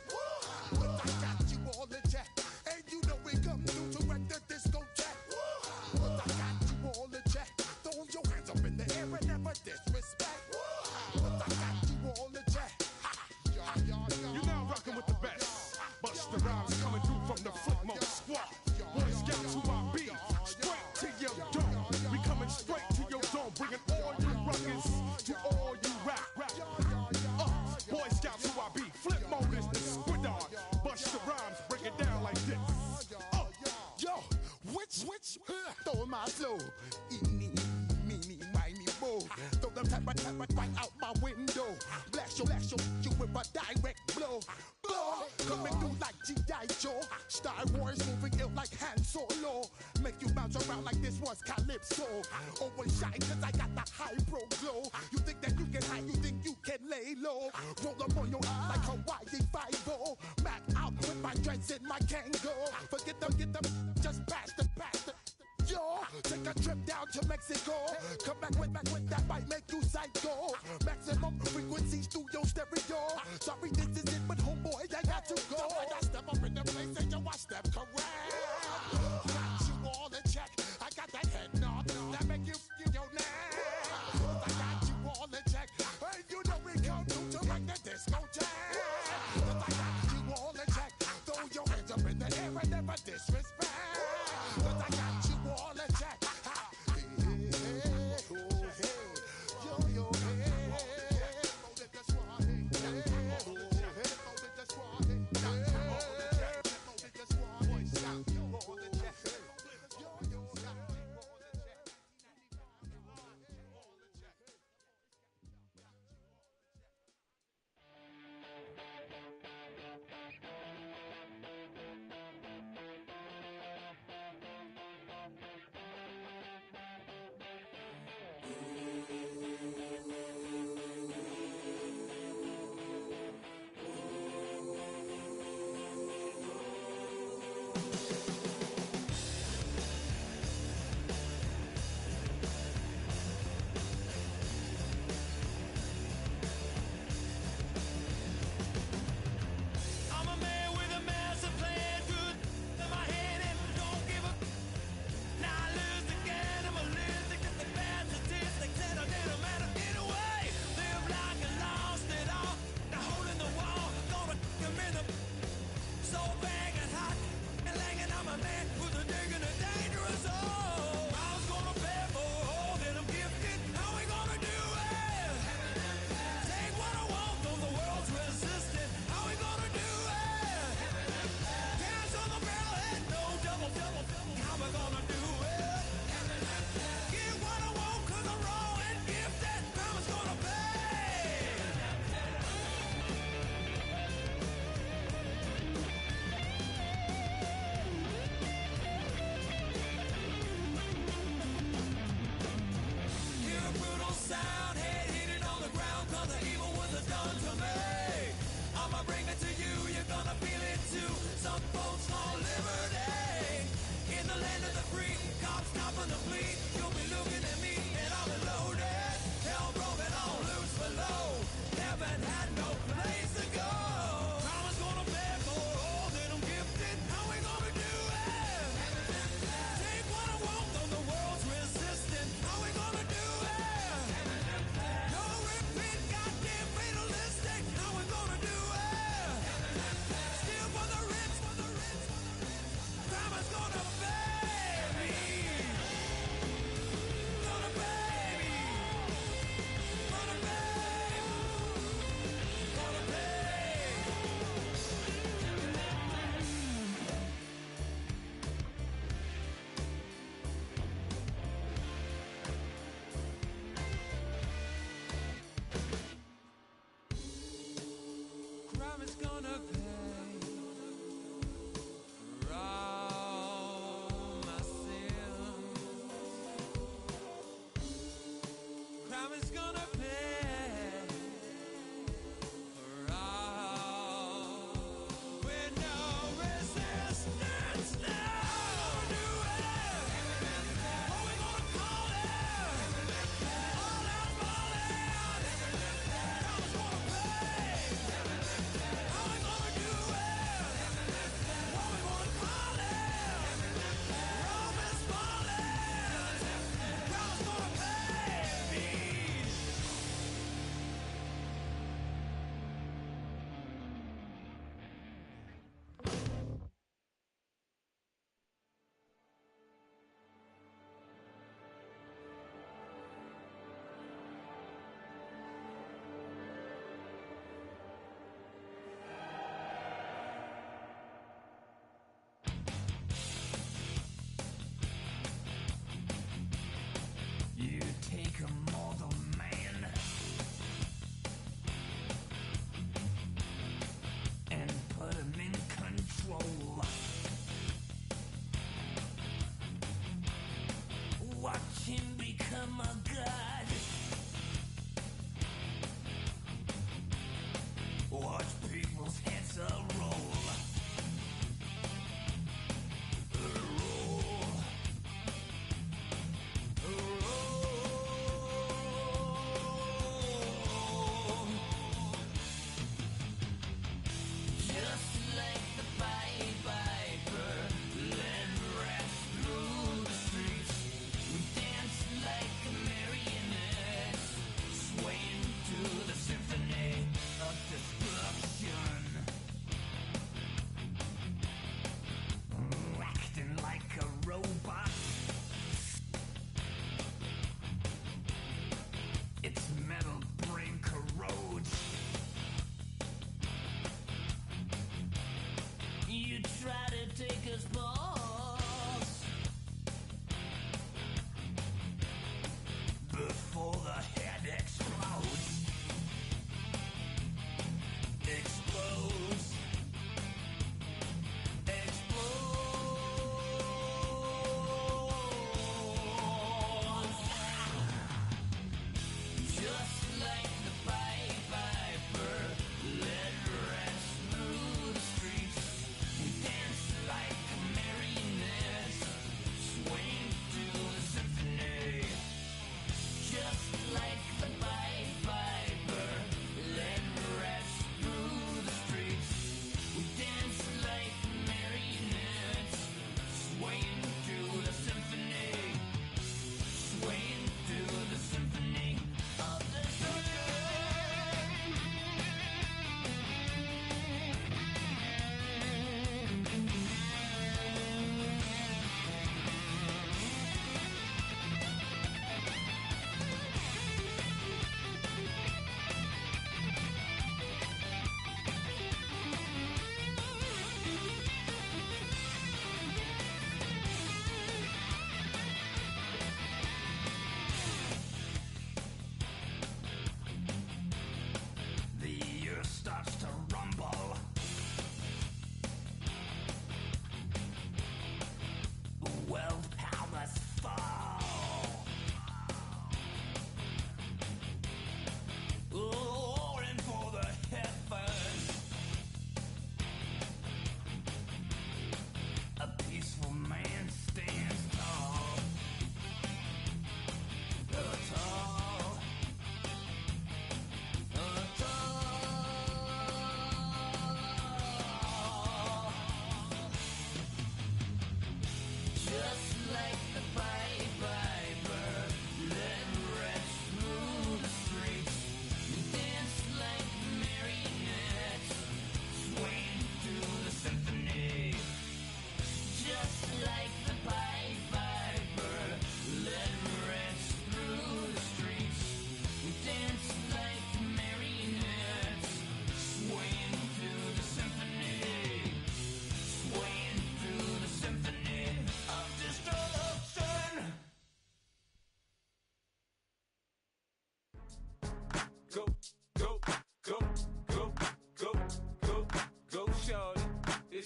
But I got you all in check, and you know we come through to wreck the discotheque. But I got you all in check. Throw your hands up in the air and never disrespect. But I got you all in check. You're now rocking with the best. Bust the rhymes coming through from the Flipmode squad. Boy Scouts who I be, straight to your dome. We coming straight to your dome, bringing all you ruckus to all you rap. Boy Scouts who I be, Flipmode is the squid dog. Bust the rhymes, break it down like this. Yo, which, throw my flow. Eeny, meeny, miny, mo. Throw them type right out my window. Blast you with a direct blow. Coming through like G.I. Joe. Star Wars moving ill like Han Solo. Make you bounce around like this was Calypso. Always shine cause I got the high pro glow. You think that you can hide, you think you can lay low. Roll up on your eye like Hawaii 5-0. Mac out with my dreads in my Kango. Forget them, just pass the. Yo, take a trip down to Mexico. Come back with that might make you psycho. Maximum frequencies through your stereo. Sorry, this is it, but homeboy, I got to go. When I step up in the place, and yo, I step correct. Got you all in check. I got that head nod that make you your neck. I got you all in check. And you know we come through to make the disco jack. I got you all in check. Throw your hands up in the air and never disrespect. I got you all in check.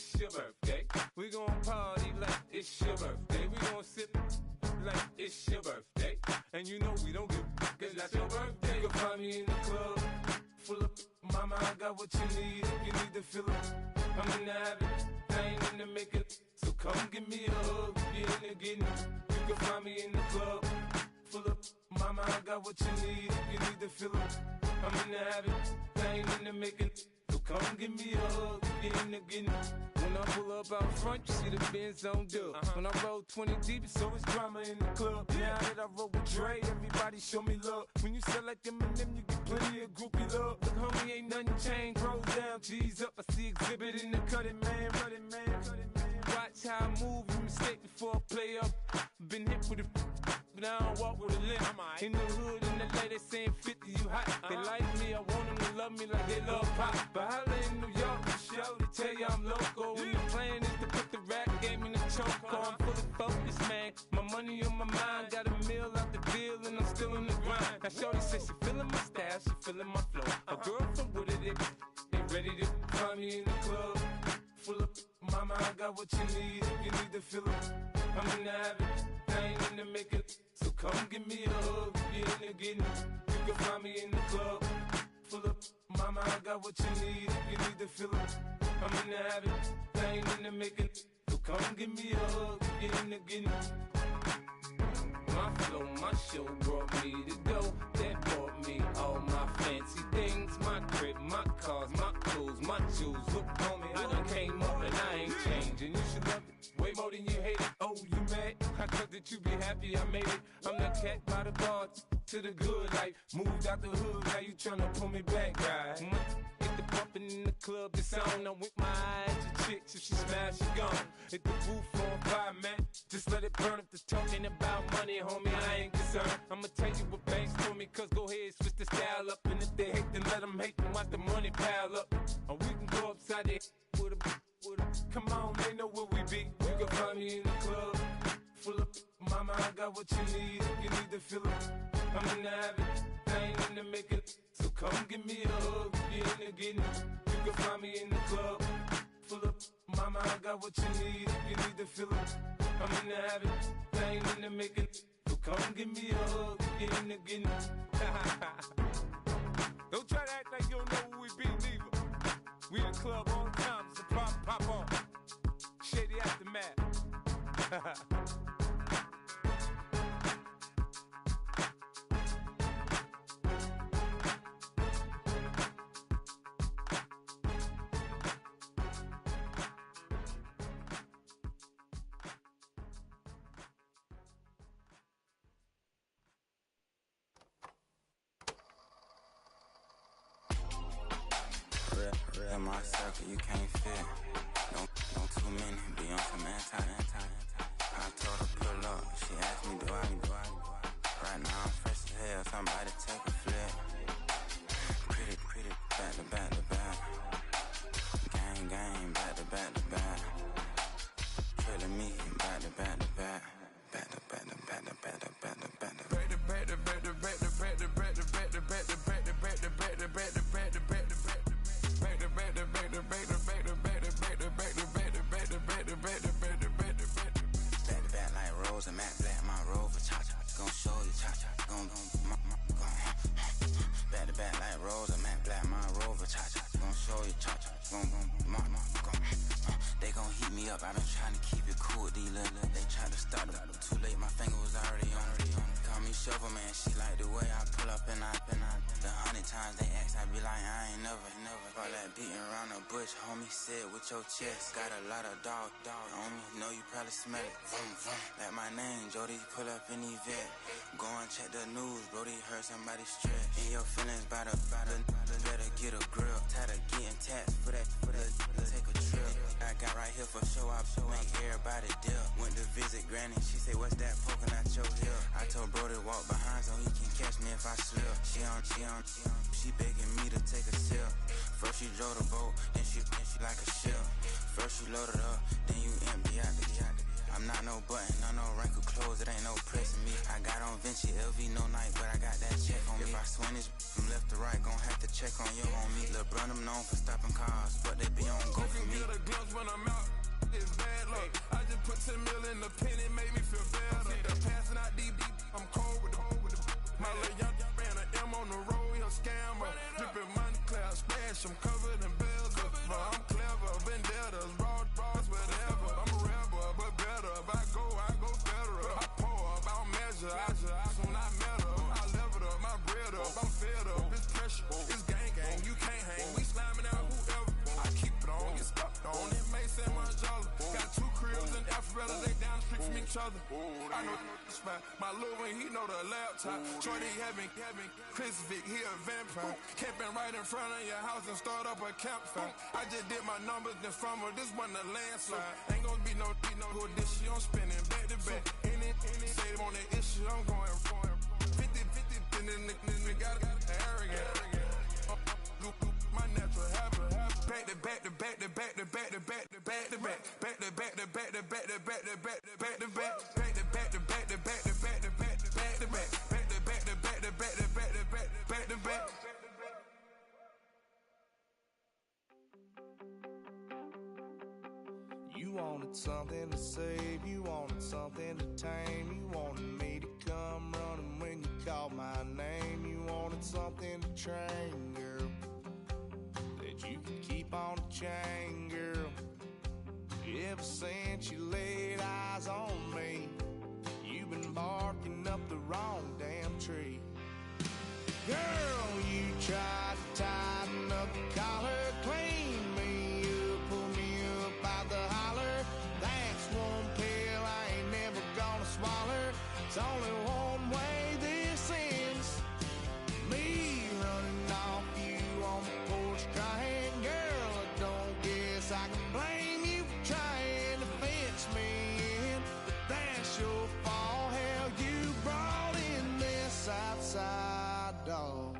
it's your birthday. We gon' party like it's your birthday. We gon' sip like it's your birthday. And you know we don't give cause that's your birthday. You can find me in the club, full of mama, I got what you need. If you need to fill it, I'm in the habit, I ain't in the makeup. So come give me a hug, get in the getting. You can find me in the club, full of mama, I got what you need. If you need to fill it, I'm in the habit, I ain't in the makeup. So come give me a hug, get in the getting. When I pull up out front, you see the Benz on dub. When I roll 20 deep, it's always drama in the club. Now that I roll with Dre, everybody show me love. When you sell like Eminem, you get plenty of groupie love. Look, homie, ain't nothing changed. Rolls down, G's up. I see exhibit in the cutting, man. Running, man. Watch how I move, you mistake before I play up. Been hit with a but I don't walk with a limp. In the hood, in the LA, they saying 50, you hot. They like me, I want them to love me like they love pop. But holla in New York, the show, they tell you I'm local. And the plan is to put the rap game in the choke. I'm fully focused, man. My money on my mind, got a meal out the deal, and I'm still in the grind. Now shorty says she feeling my style, she feeling my flow. A girl from Wooded, they ready to find me in the club. Full of mama, I got what you need. If you need to fill it, I'm in the habit, I ain't in the makeup. So come give me a hug, get in the getting. You can find me in the club, full of mama, I got what you need. If you need to fill it, I'm in the habit, I ain't in the makeup. So come give me a hug, get in the getting. My flow, my show brought me to go. That brought me all my fancy things. My crib, my cars, my clothes, my jewels. Look, homie, I done came up and I ain't changing. You should love it way more than you hate it. Oh, you mad? I thought that you be happy I made it. I'm the cat by the bar to the good life. Moved out the hood, now you tryna pull me back, guy. Get the bumpin' in the club, the sound. I'm with my eyes to chicks. If she smash, she gone. Hit the roof on fire, man. Just let it burn. If the talking about money, homie, I ain't concerned. I'ma tell you what banks told me, cause go ahead, switch the style up. And if they hate, then let them hate, then watch the money pile up. Or we can go upside there with a come on, they know where we be. You can find me in the club, full of mama, I got what you need. If you need to fill it, I'm in the habit, I ain't in the makeup. So come give me a hug, get in the getting. You can find me in the club, full of mama, I got what you need. If you need to fill it, I'm in the habit, I ain't in the makeup. So come give me a hug, get in the getting. Don't try to act like you don't know where we be, neither. We in the club all the time, it's a pop on. Shady Aftermath. Real my circle, you can't fit. Don't too many, be on some anti. I told her pull up, she asked me do I. Right now I'm fresh as hell, somebody take a flip. Pretty, back to back. Gang, back to back. Trailing me, back to back. I've been trying to keep it cool with these little. They tried to start them, too late, my finger was already on. Call me Shovel Man, she like the way I pull up and I. The 100 times they ask, I be like, I ain't never. All that beating around the bush, homie said with your chest. Got a lot of dog on me, know you probably smell it. Vroom. Like my name, Jody, pull up in the vet. Go and check the news, Brody heard somebody stretch. In your feelings by the better get a grill. Tired of getting taxed for that, take a trip. I got right here for show up, make everybody dip. Went to visit Granny, she said, what's that poking out your heel? I told Brody walk behind so he can catch me if I slip. She begging me to take a sip. First she drove the boat, then she like a ship. First you loaded up, then you empty out the yacht. I'm not no button, no wrinkled clothes, it ain't no pressing me. I got on Vinci, LV, no night, but I got that check on me. If I swing this from left to right, gon' have to check on your homie. Lil' Brun, I'm known for stopping cars, but they be on go for me. The gloves when I'm out apologize when I met her. I leveled up, my bread up, I'm fed up. It's pressure, it's gang, you can't hang. We slamming out whoever. I keep it on, get stuck on. It may say Margiela. Got 2 cribs in Alpharetta, they down the street from each other. I know the spot. My little one, he know the laptop. Shorty having Chris Vick, he a vampire. Camping right in front of your house and start up a campfire. I just did my numbers then from her. This wasn't a landslide. Ain't gonna be no who this shit. I'm spinning back to back. Any say on the issue, I'm going 50, and then the got arrogant. My natural habit. Back to back to back to back to back to back to back to back. Back to back to back to back to back to back to back to back. Back to back to back to back to back to back to back to back. Back to back to back to back to back to back to back. You wanted something to save, you wanted something to tame. You wanted me to come running when you called my name. You wanted something to train, girl, that you could keep on the chain, girl. Ever since you laid eyes on me, you've been barking up the wrong damn tree. Girl, you tried to tighten up the collar, clean me up, pull me up out the holler. That's one pill I ain't never gonna swallow. It's only one way this ends. Me running off you on the porch crying. Girl, I don't guess I can blame you for trying to fence me in. But that's your fault. Hell, you brought in this outside dog.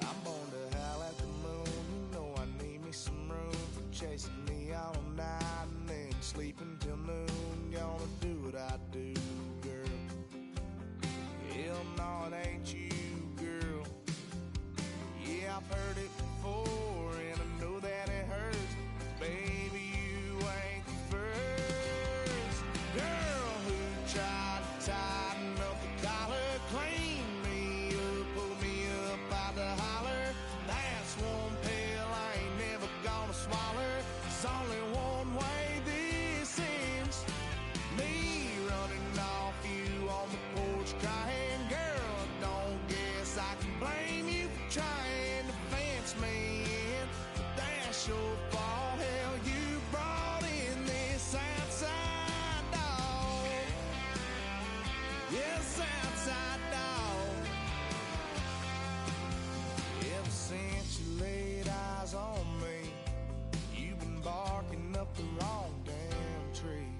I'm born to howl at the moon. You know I need me some room for chasing me all night and then sleeping till noon. Gonna do what I do, girl. Hell no, it ain't you, girl. Yeah, I've heard it before and I know that it hurts. Baby, you ain't the first girl who tried to tighten up the collar, clean me up, pull me up out the holler. That's one pill I ain't never gonna swallow. It's only one way this ends. Me running off you on the porch crying. Girl, I don't guess I can blame you for trying to fence me in. But that's your fault. Hell, you brought in this outside dog. Yes, outside dog. Ever since you laid eyes on me, you've been barking up the wrong damn tree.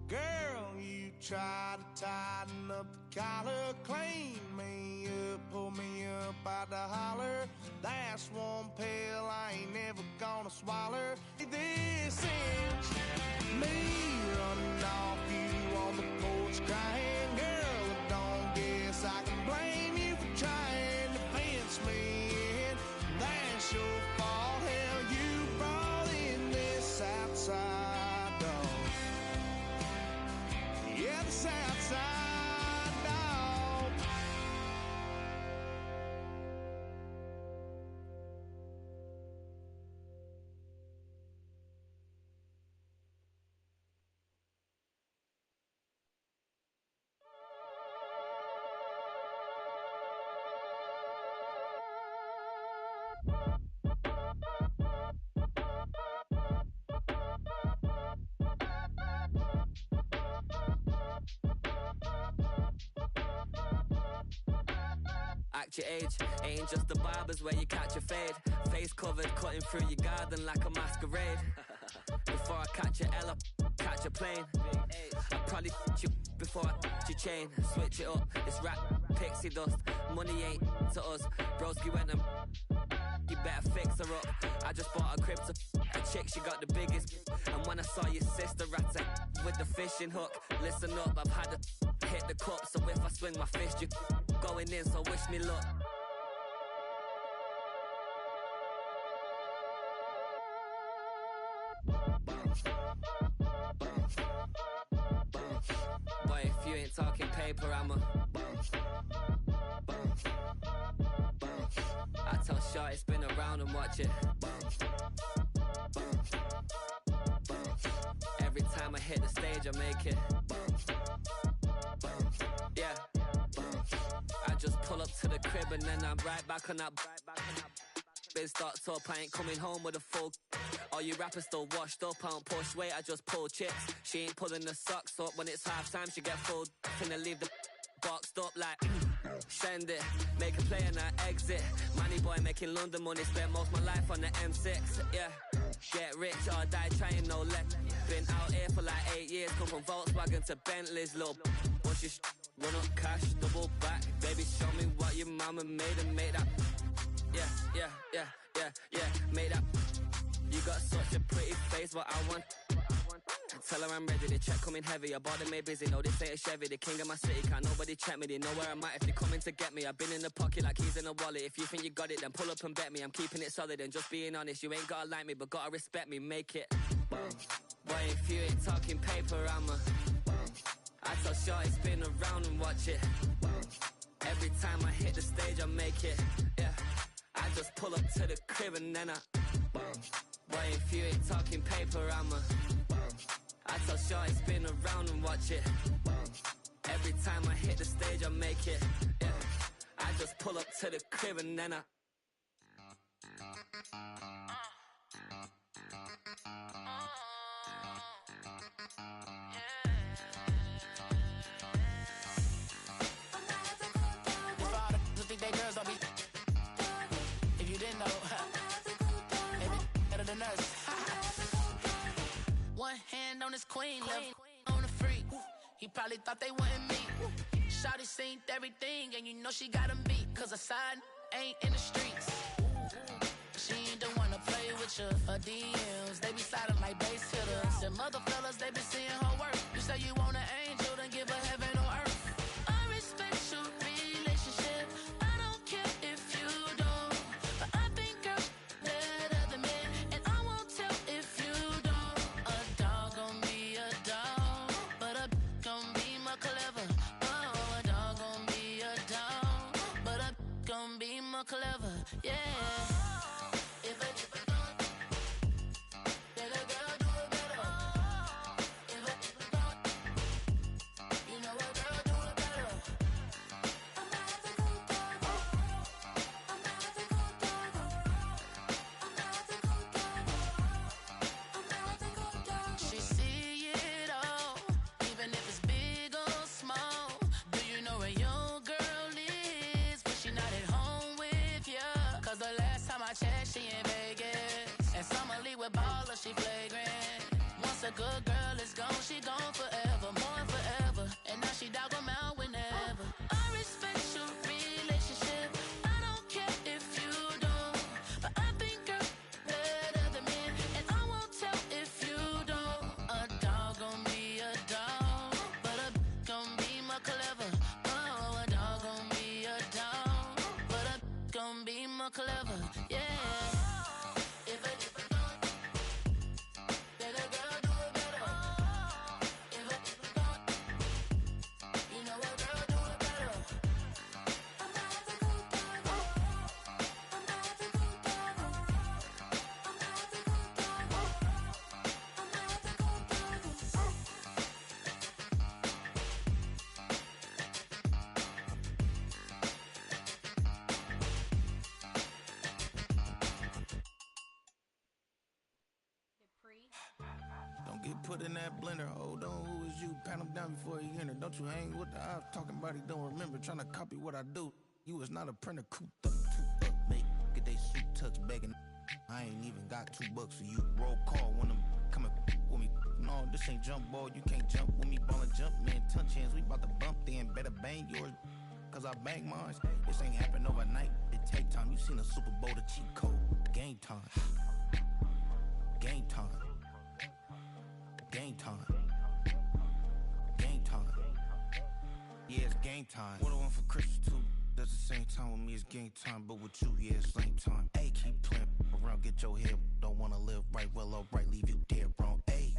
Girl, you tried to tighten up the collar, clean me up, pull me up out the holler. That's one pill I ain't never gonna swallow. This is me running off you on the porch crying. Girl, I don't guess I can blame you for trying to fence me in. That's your fault. Hell, you brought in this outside dog. Yeah, this outside dog. Act your age, ain't just the barbers where you catch a fade. Face covered, cutting through your garden like a masquerade. Before I catch a L up, catch a plane. I'd probably you before I your chain. Switch it up, it's rap, pixie dust. Money ain't to us. Broski went and you better fix her up. I just bought a crib to a chick, she got the biggest. And when I saw your sister rat with the fishing hook, listen up, I've had to hit the cup. So if I swing my fist, you going in, so wish me luck. Boy, if you ain't talking paper, I'm a bounce. I tell Shorty, spin around and watch it. Every time I hit the stage, I make it. crib and then I'm right back on that. Been stocked up, I ain't coming home with a full. All you rappers still washed up, I don't push weight, I just pull chips. She ain't pulling the socks up, when it's half time she get full. Finna leave the boxed up like send it, make a play and I exit. Money boy making London money, spent most of my life on the M6. Yeah, get rich or die trying, no let. Been out here for like 8 years, come from Volkswagen to Bentley's, little. Once you run up cash, double back. Baby, show me what your mama made and make that. Yeah, made that. You got such a pretty face, what I want. Tell her I'm ready, the check coming heavy. I bought them made busy, no this ain't a Chevy. The king of my city, can't nobody check me. They know where I'm at if they coming to get me. I've been in the pocket like keys in a wallet. If you think you got it, then pull up and bet me. I'm keeping it solid and just being honest. You ain't gotta like me, but gotta respect me, make it. Boy, if you ain't talking paper, I tell shorty spin around and watch it. Every time I hit the stage, I make it. Yeah, I just pull up to the crib and then boy, if you ain't talking paper, I tell shorty spin around and watch it. Every time I hit the stage, I make it. Yeah, I just pull up to the crib and then think they girls don't be. If you didn't know, they be better than us. One hand on his queen, left on the freak. He probably thought they wasn't me. Shawty seen everything, and you know she got him beat. Cause a side ain't in the streets. She ain't the one to play with you. Her DMs, they be sliding like base hitters. And mother fellas, they be seeing her work. You say you want an angel, then give her heaven on earth. I respect your relationship. I don't care if you don't. But I think girls better than men. And I won't tell if you don't. A dog gon' be a dog, but a gon' be more clever. Oh, a dog gon' be a dog, but a gon' be more clever. Yeah. She in Vegas, and Summer Lee with baller, she flagrant. Once a good girl is gone, she gone forever, more forever. And now she dog 'em out whenever. I respect your relationship. I don't care if you don't, but I think girls better than men. And I won't tell if you don't. A dog gon' be a dog, but a gon' be more clever. Oh, a dog gon' be a dog, but a gon' be more clever. Yeah. Don't get put in that blender. Hold on, who is you? Pat him down before he enter. Don't you hang with the ops talking about he don't remember. Trying to copy what I do. You was not a printer. Cooped up, toot up, make get they suit touch begging. I ain't even got $2 for you. Roll call when I'm coming with me. No, this ain't jump ball. You can't jump with me. Ball and jump, man. Touch hands. We about to bump then. Better bang yours. Cause I bang mine. This ain't happen overnight. It take time. You seen a Super Bowl, the cheat code. Game time. Game time. Game time. Game time. Yeah, it's game time. What I want for Christmas too. That's the same time with me, it's game time. But with you, yeah, it's same time. Hey, keep playing around, get your head. Don't wanna live right, well, alright, leave you dead wrong. Hey,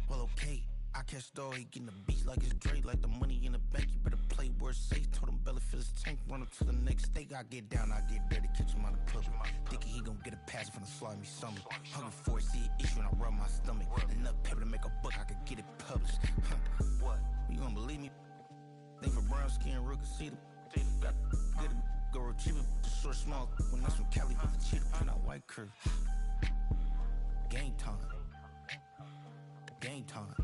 well, okay. I catch the dog, he getting the beats like it's Dre. Like the money in the bank, you better play where it's safe. Told him belly fill his tank, run up to the next steak. I get down, I get dirty, catch him on the public. Thinking he gon' get a pass from the slime me something. Hungry for it, see it issue and I rub my stomach. Enough paper to make a book, I could get it published. What? You gonna believe me? Think for brown skin, real can see them. Got good Go retrieve it, short, small. When that's from Cali, with the cheetah, put out white curve. Game time. Game time.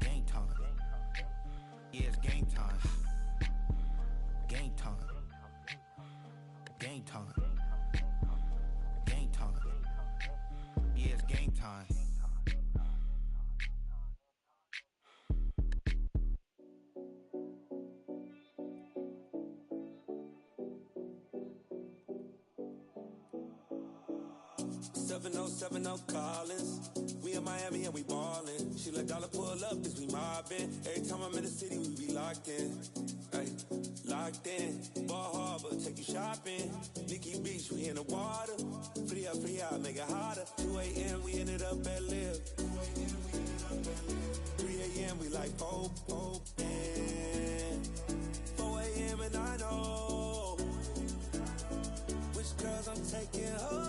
Game time. Yeah, it's game time. Game time. Game time. Game time. Yeah, it's game time. 7070 Collins. We in Miami and we ballin'. She let dollar pull up as we mobbin'. Every time I'm in the city, we be locked in. Ay, locked in. Ball Harbor, take you shopping. Nikki Beach, we in the water. Free up, make it hotter. 2 a.m. we ended up at Live. 3 a.m. we like Pope. 4 a.m. and I know which girls I'm taking home.